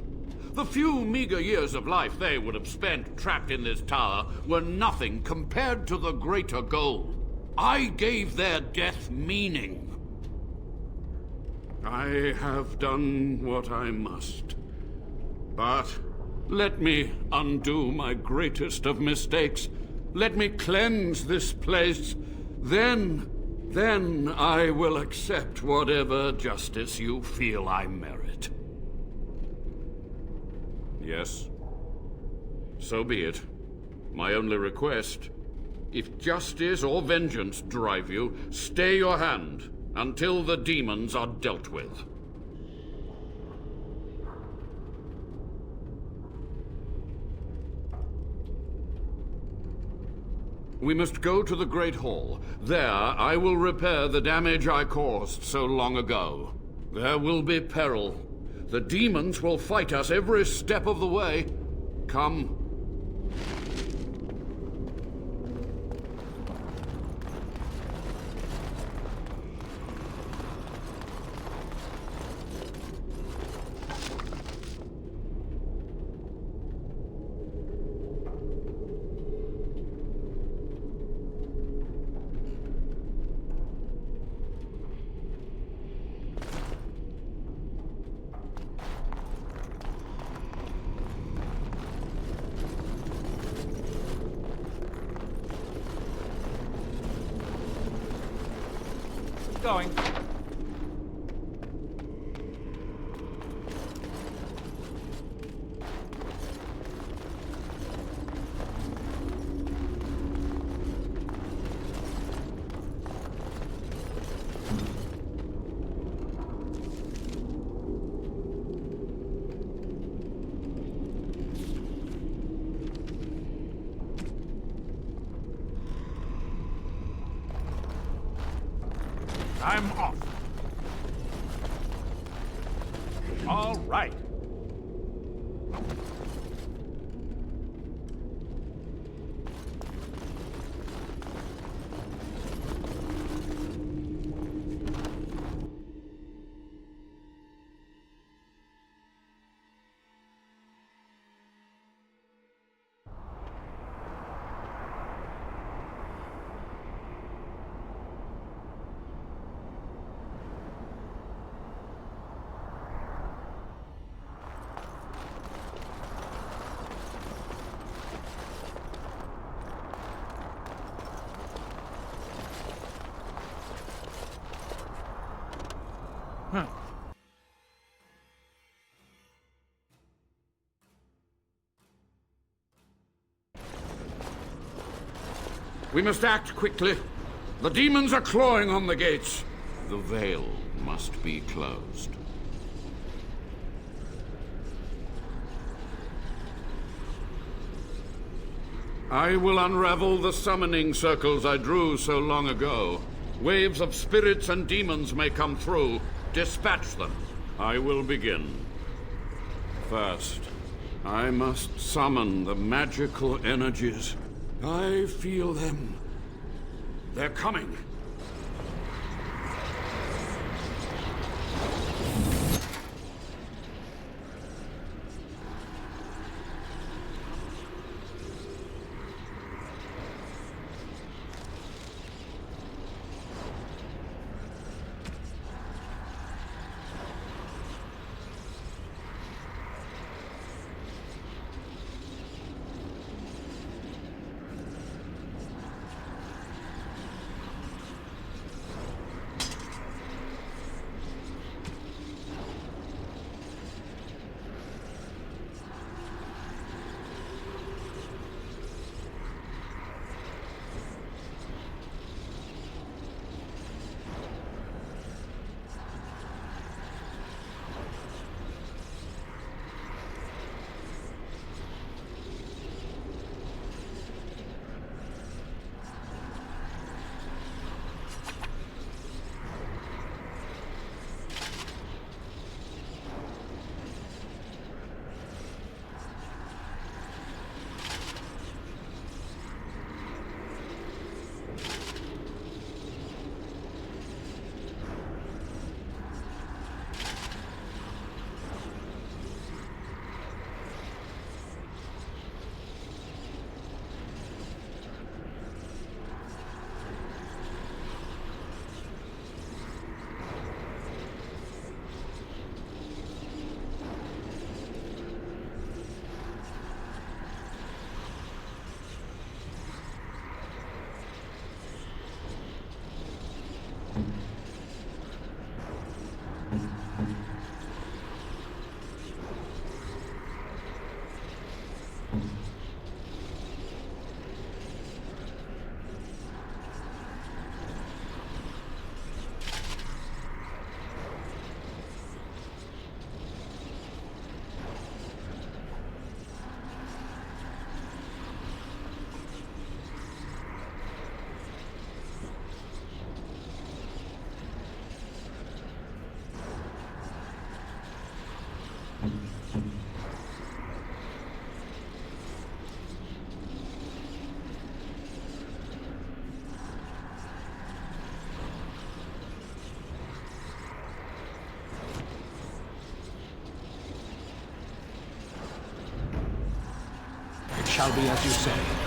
The few meager years of life they would have spent trapped in this tower were nothing compared to the greater goal. I gave their death meaning. I have done what I must. But let me undo my greatest of mistakes. Let me cleanse this place. Then I will accept whatever justice you feel I merit. Yes. So be it. My only request, if justice or vengeance drive you, stay your hand until the demons are dealt with. We must go to the Great Hall. There, I will repair the damage I caused so long ago. There will be peril. The demons will fight us every step of the way. Come. Going. I'm off. All right. We must act quickly. The demons are clawing on the gates. The veil must be closed. I will unravel the summoning circles I drew so long ago. Waves of spirits and demons may come through. Dispatch them. I will begin. First, I must summon the magical energies. I feel them. They're coming. Shall be as you say.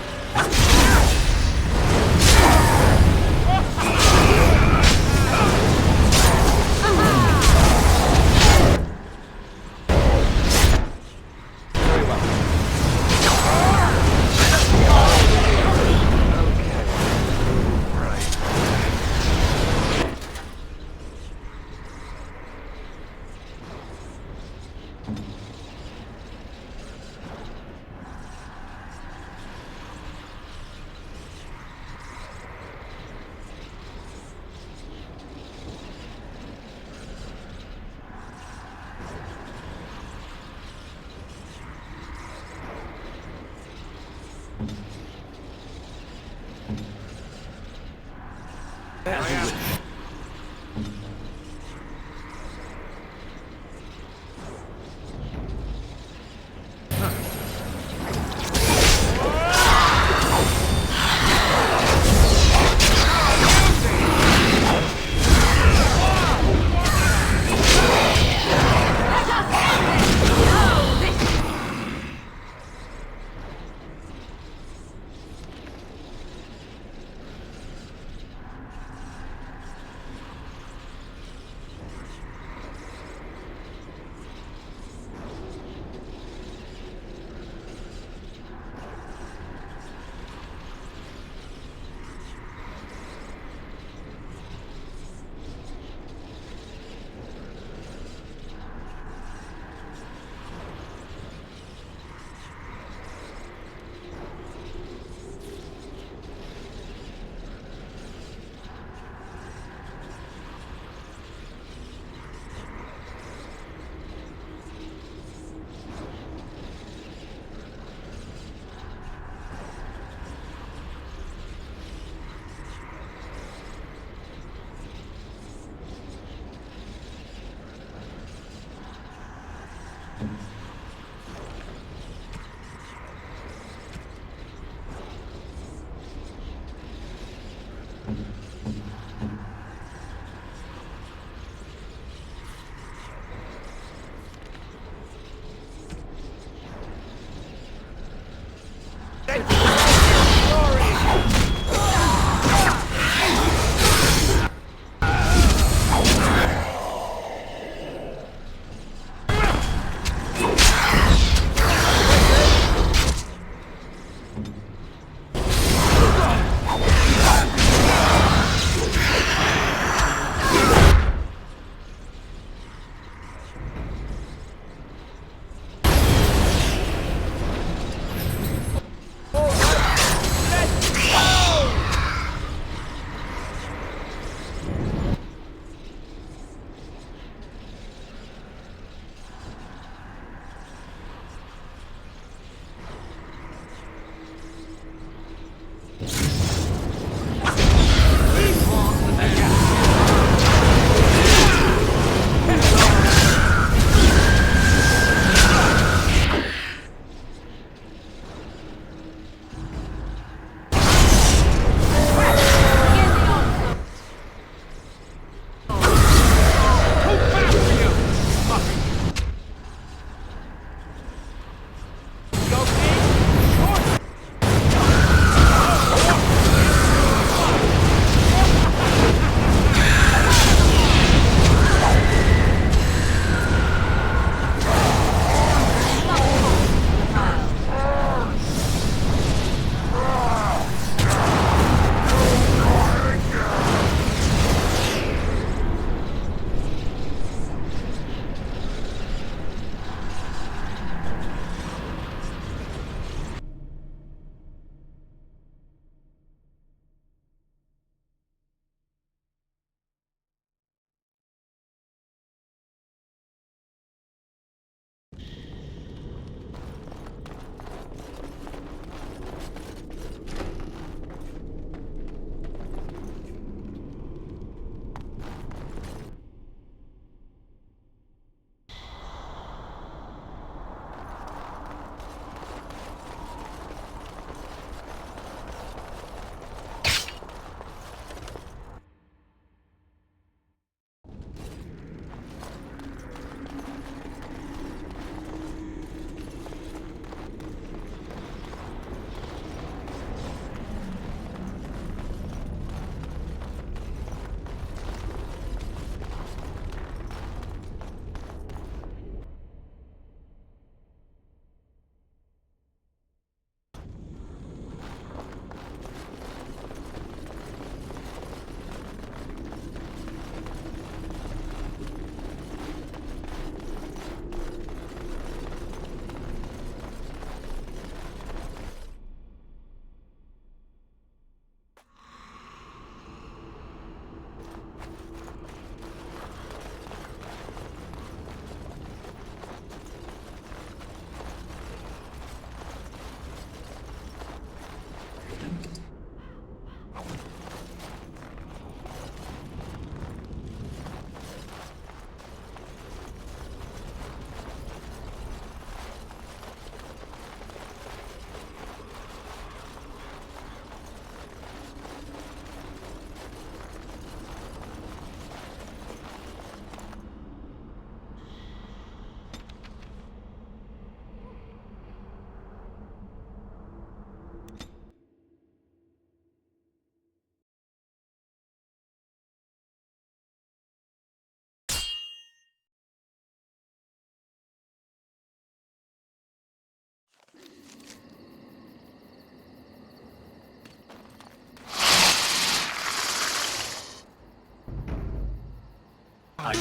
I go.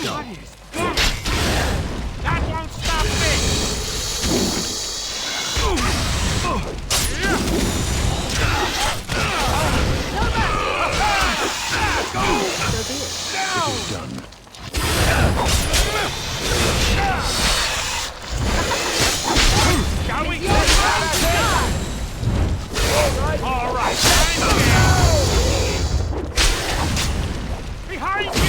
That won't stop me! It is done. Shall we get out of here? All right, behind you!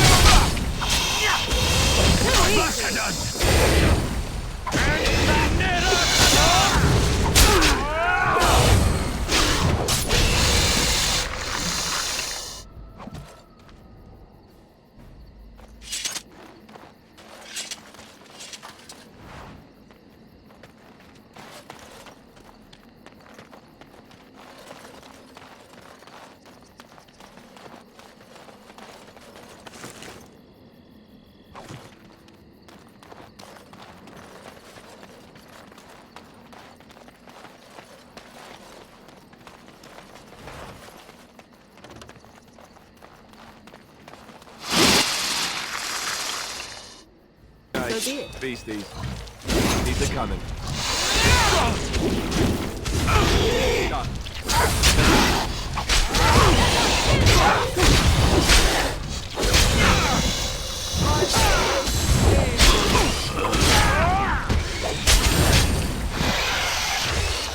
Beasties. These are coming.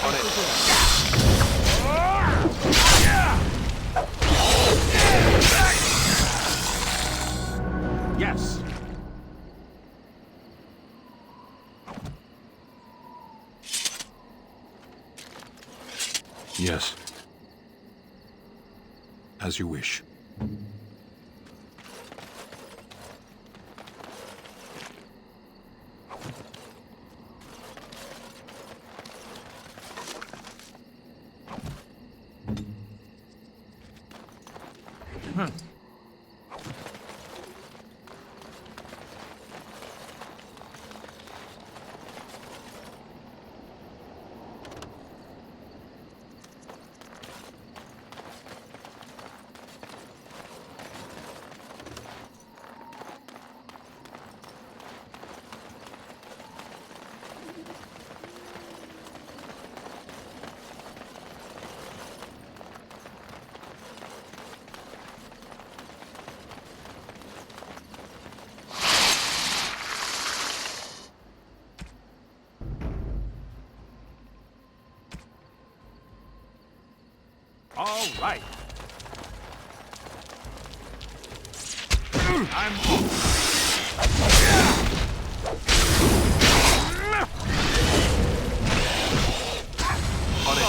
On it. Yes. Yes. As you wish. All right. I'm off. On it.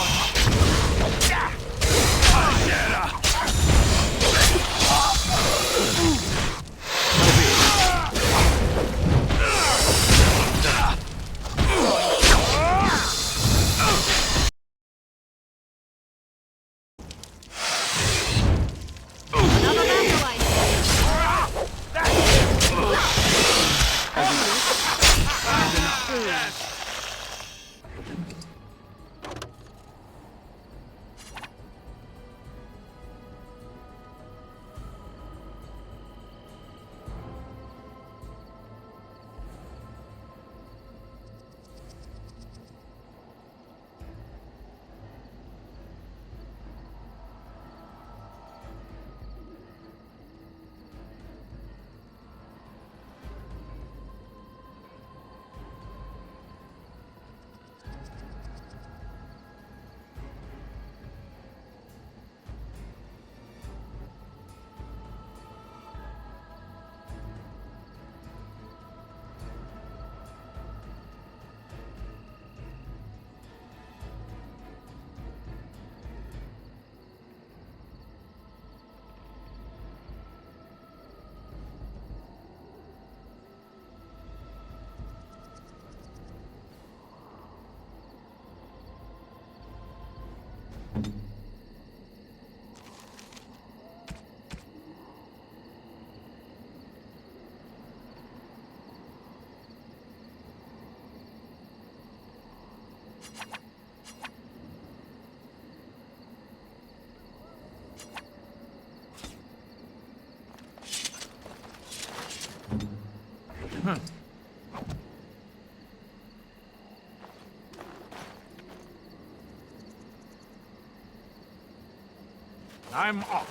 I'm off.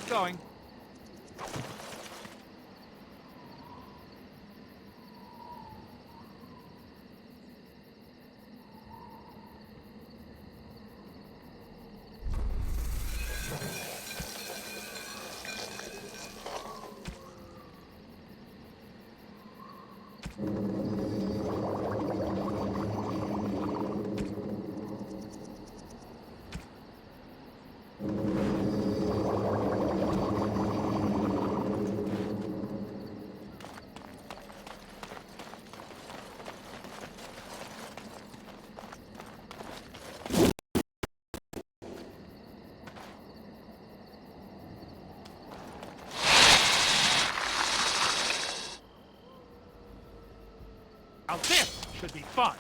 Going. Now this should be fun.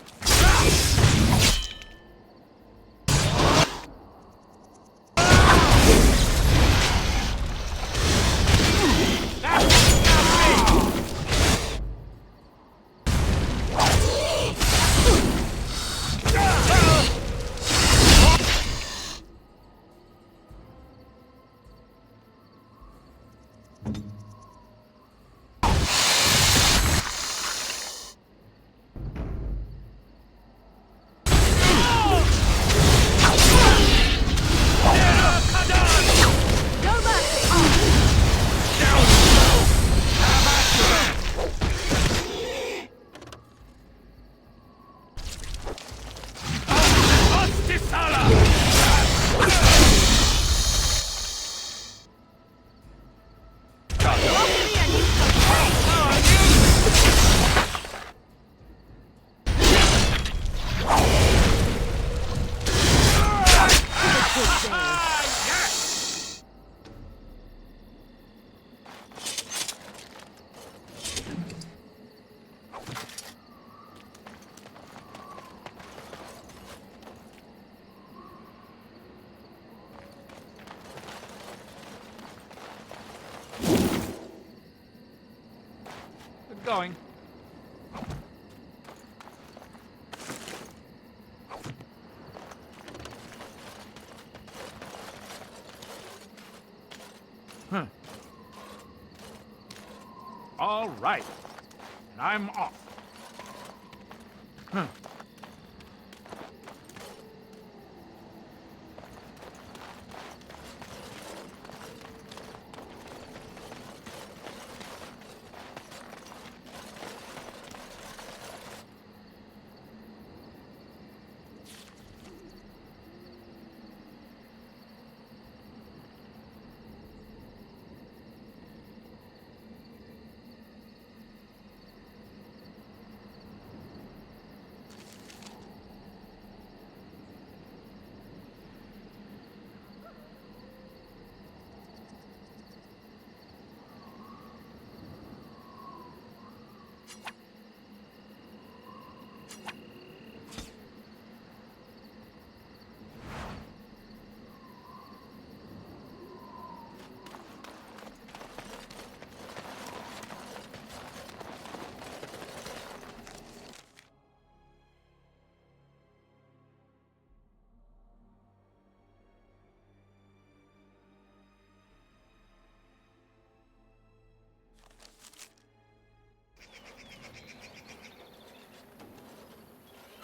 Going. All right. And I'm off.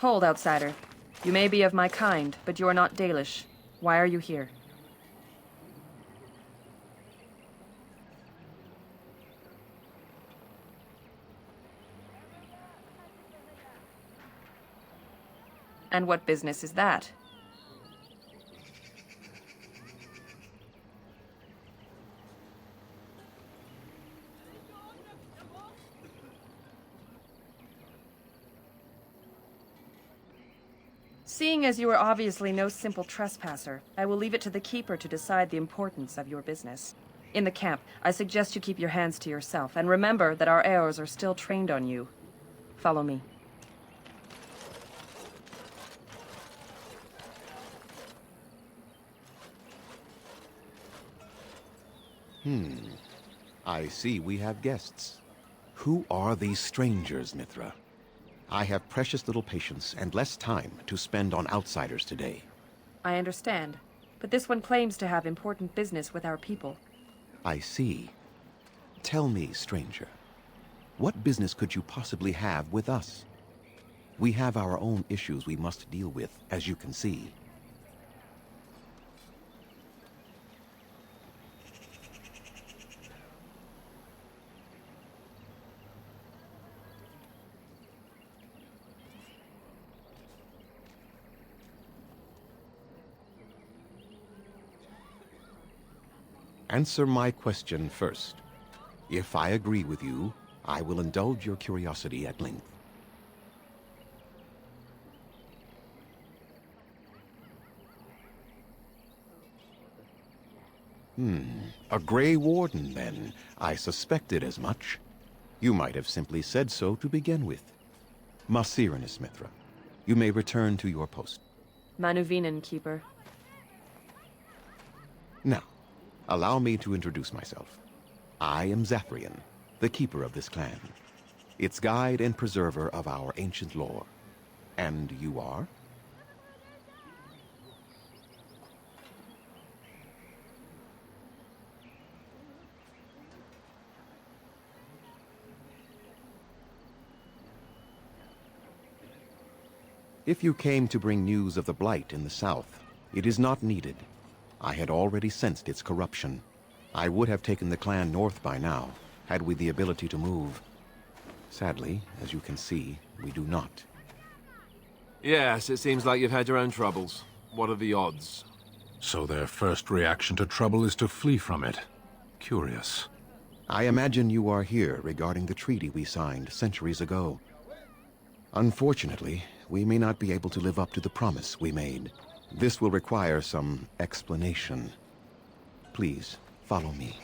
Hold, outsider. You may be of my kind, but you are not Dalish. Why are you here? And what business is that? Seeing as you are obviously no simple trespasser, I will leave it to the Keeper to decide the importance of your business. In the camp, I suggest you keep your hands to yourself, and remember that our Eos are still trained on you. Follow me. I see we have guests. Who are these strangers, Mithra? I have precious little patience and less time to spend on outsiders today. I understand, but this one claims to have important business with our people. I see. Tell me, stranger, what business could you possibly have with us? We have our own issues we must deal with, as you can see. Answer my question first. If I agree with you, I will indulge your curiosity at length. A Grey Warden, then. I suspected as much. You might have simply said so to begin with. Masirinus, Mithra. You may return to your post. Manuvinen, Keeper. Now, allow me to introduce myself. I am Zathrian, the keeper of this clan, its guide and preserver of our ancient lore. And you are? If you came to bring news of the Blight in the south, it is not needed. I had already sensed its corruption. I would have taken the clan north by now, had we the ability to move. Sadly, as you can see, we do not. Yes, it seems like you've had your own troubles. What are the odds? So their first reaction to trouble is to flee from it. Curious. I imagine you are here regarding the treaty we signed centuries ago. Unfortunately, we may not be able to live up to the promise we made. This will require some explanation. Please, follow me.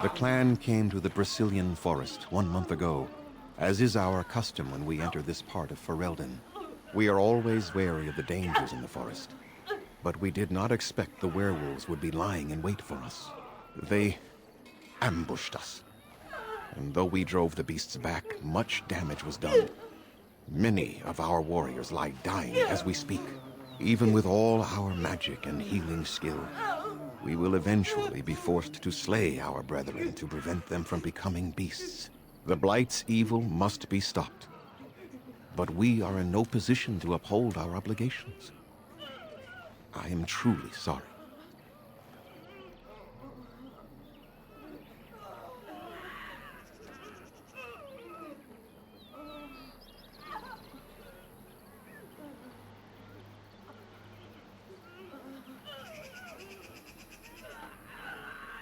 The clan came to the Brecilian forest 1 month ago, as is our custom when we enter this part of Ferelden. We are always wary of the dangers in the forest, but we did not expect the werewolves would be lying in wait for us. They ambushed us, and though we drove the beasts back, much damage was done. Many of our warriors lie dying as we speak. Even with all our magic and healing skill, we will eventually be forced to slay our brethren to prevent them from becoming beasts. The Blight's evil must be stopped, but we are in no position to uphold our obligations. I am truly sorry.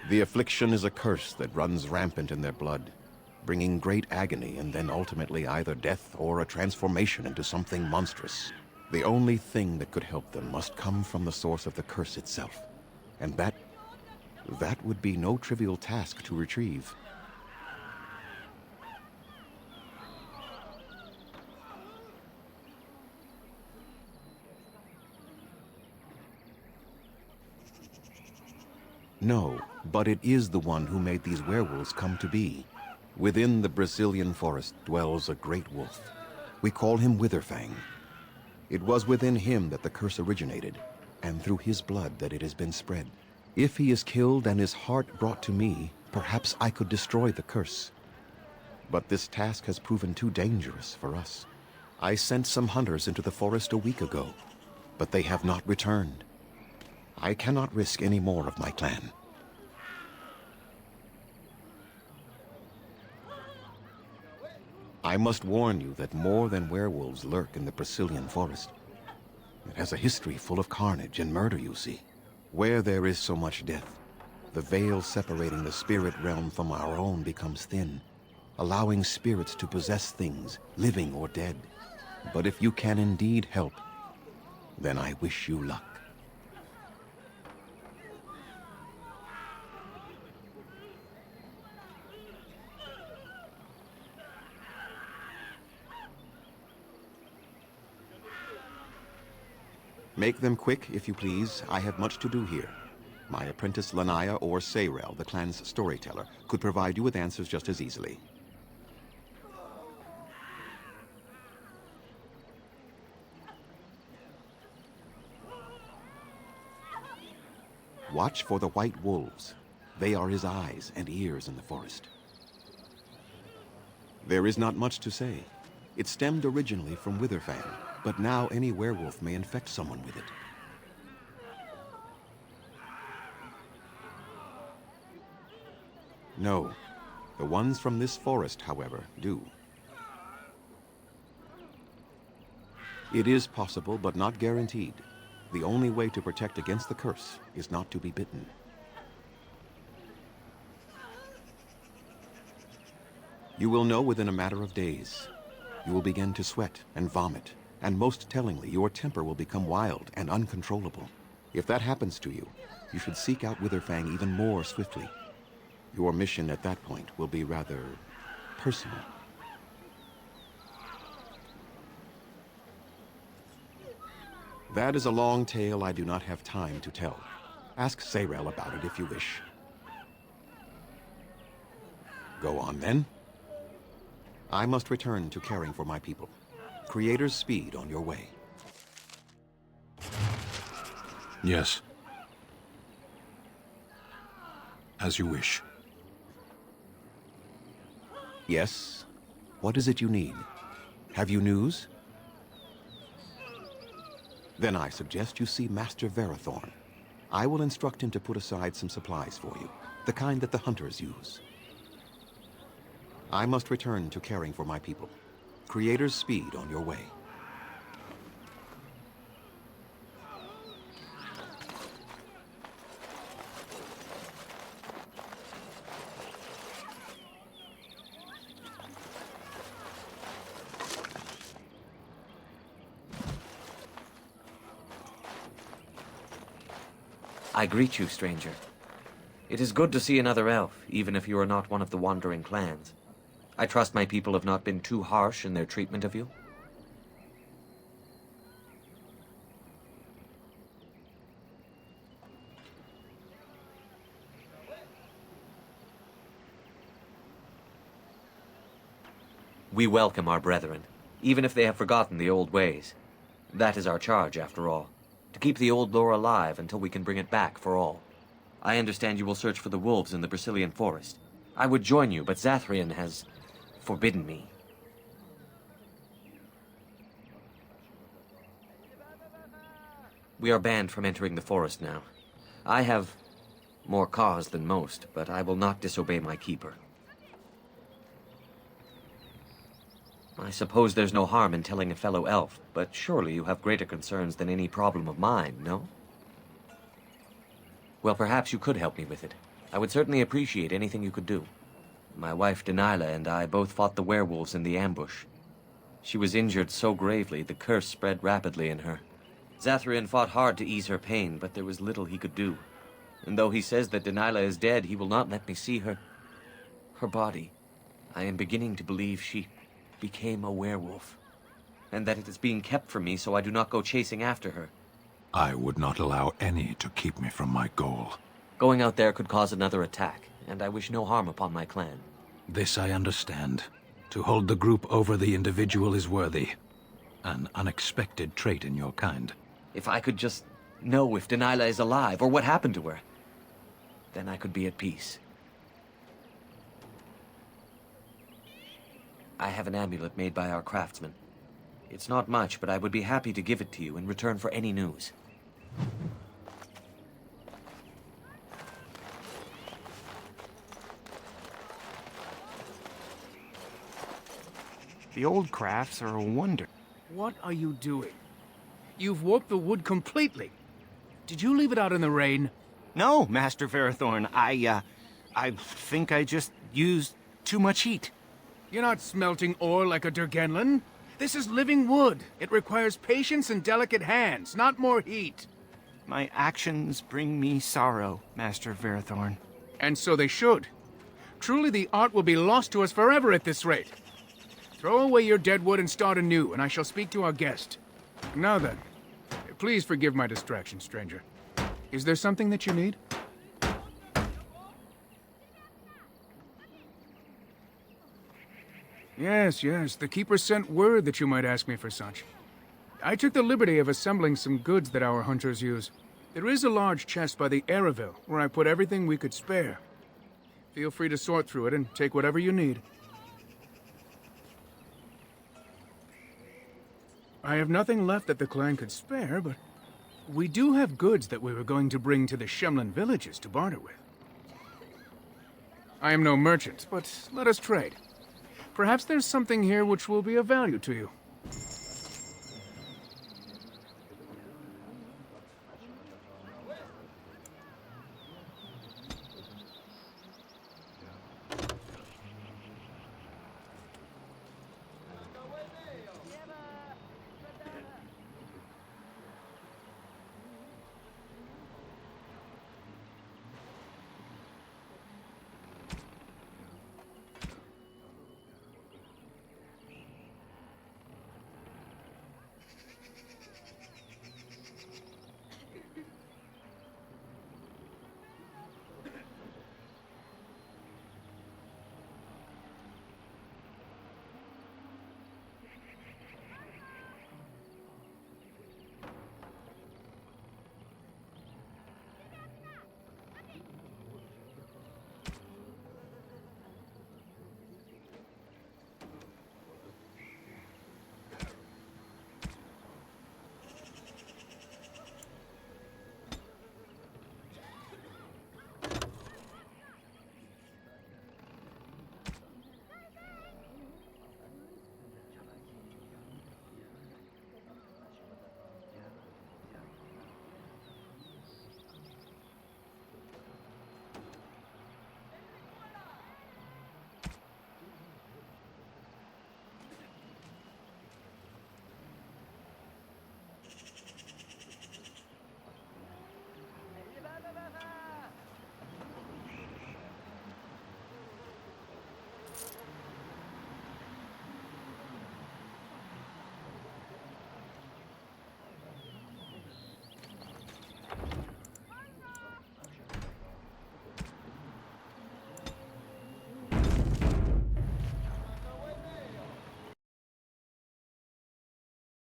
The affliction is a curse that runs rampant in their blood, bringing great agony and then ultimately either death or a transformation into something monstrous. The only thing that could help them must come from the source of the curse itself, and that would be no trivial task to retrieve. No, but it is the one who made these werewolves come to be. Within the Brecilian forest dwells a great wolf. We call him Witherfang. It was within him that the curse originated, and through his blood that it has been spread. If he is killed and his heart brought to me, perhaps I could destroy the curse. But this task has proven too dangerous for us. I sent some hunters into the forest a week ago, but they have not returned. I cannot risk any more of my clan. I must warn you that more than werewolves lurk in the Brecilian forest. It has a history full of carnage and murder, you see. Where there is so much death, the veil separating the spirit realm from our own becomes thin, allowing spirits to possess things, living or dead. But if you can indeed help, then I wish you luck. Make them quick, if you please. I have much to do here. My apprentice Lanaya or Sayrel, the clan's storyteller, could provide you with answers just as easily. Watch for the white wolves. They are his eyes and ears in the forest. There is not much to say. It stemmed originally from Witherfang, but now any werewolf may infect someone with it. No. The ones from this forest, however, do. It is possible, but not guaranteed. The only way to protect against the curse is not to be bitten. You will know within a matter of days. You will begin to sweat and vomit, and most tellingly, your temper will become wild and uncontrollable. If that happens to you, you should seek out Witherfang even more swiftly. Your mission at that point will be rather personal. That is a long tale I do not have time to tell. Ask Sayrel about it if you wish. Go on, then. I must return to caring for my people. Creator's speed on your way. Yes. As you wish. Yes? What is it you need? Have you news? Then I suggest you see Master Verathorn. I will instruct him to put aside some supplies for you, the kind that the hunters use. I must return to caring for my people. Creator's speed on your way. I greet you, stranger. It is good to see another elf, even if you are not one of the wandering clans. I trust my people have not been too harsh in their treatment of you? We welcome our brethren, even if they have forgotten the old ways. That is our charge, after all. To keep the old lore alive until we can bring it back for all. I understand you will search for the wolves in the Brecilian forest. I would join you, but Zathrian has forbidden me. We are banned from entering the forest now. I have more cause than most, but I will not disobey my keeper. I suppose there's no harm in telling a fellow elf, but surely you have greater concerns than any problem of mine, no? Well, perhaps you could help me with it. I would certainly appreciate anything you could do. My wife Denilah and I both fought the werewolves in the ambush. She was injured so gravely, the curse spread rapidly in her. Zathrian fought hard to ease her pain, but there was little he could do. And though he says that Denilah is dead, he will not let me see her body. I am beginning to believe she became a werewolf, and that it is being kept from me so I do not go chasing after her. I would not allow any to keep me from my goal. Going out there could cause another attack, and I wish no harm upon my clan. This I understand. To hold the group over the individual is worthy. An unexpected trait in your kind. If I could just know if Denilah is alive, or what happened to her, then I could be at peace. I have an amulet made by our craftsman. It's not much, but I would be happy to give it to you in return for any news. The old crafts are a wonder. What are you doing? You've warped the wood completely. Did you leave it out in the rain? No, Master Verathorn. I think I just used too much heat. You're not smelting ore like a Durgenlin. This is living wood. It requires patience and delicate hands, not more heat. My actions bring me sorrow, Master Verathorn. And so they should. Truly the art will be lost to us forever at this rate. Throw away your dead wood and start anew, and I shall speak to our guest. Now then, Please forgive my distraction, stranger. Is there something that you need? Yes, yes. The Keeper sent word that you might ask me for such. I took the liberty of assembling some goods that our hunters use. There is a large chest by the Araville, where I put everything we could spare. Feel free to sort through it and take whatever you need. I have nothing left that the clan could spare, but we do have goods that we were going to bring to the Shemlin villages to barter with. I am no merchant, but let us trade. Perhaps there's something here which will be of value to you.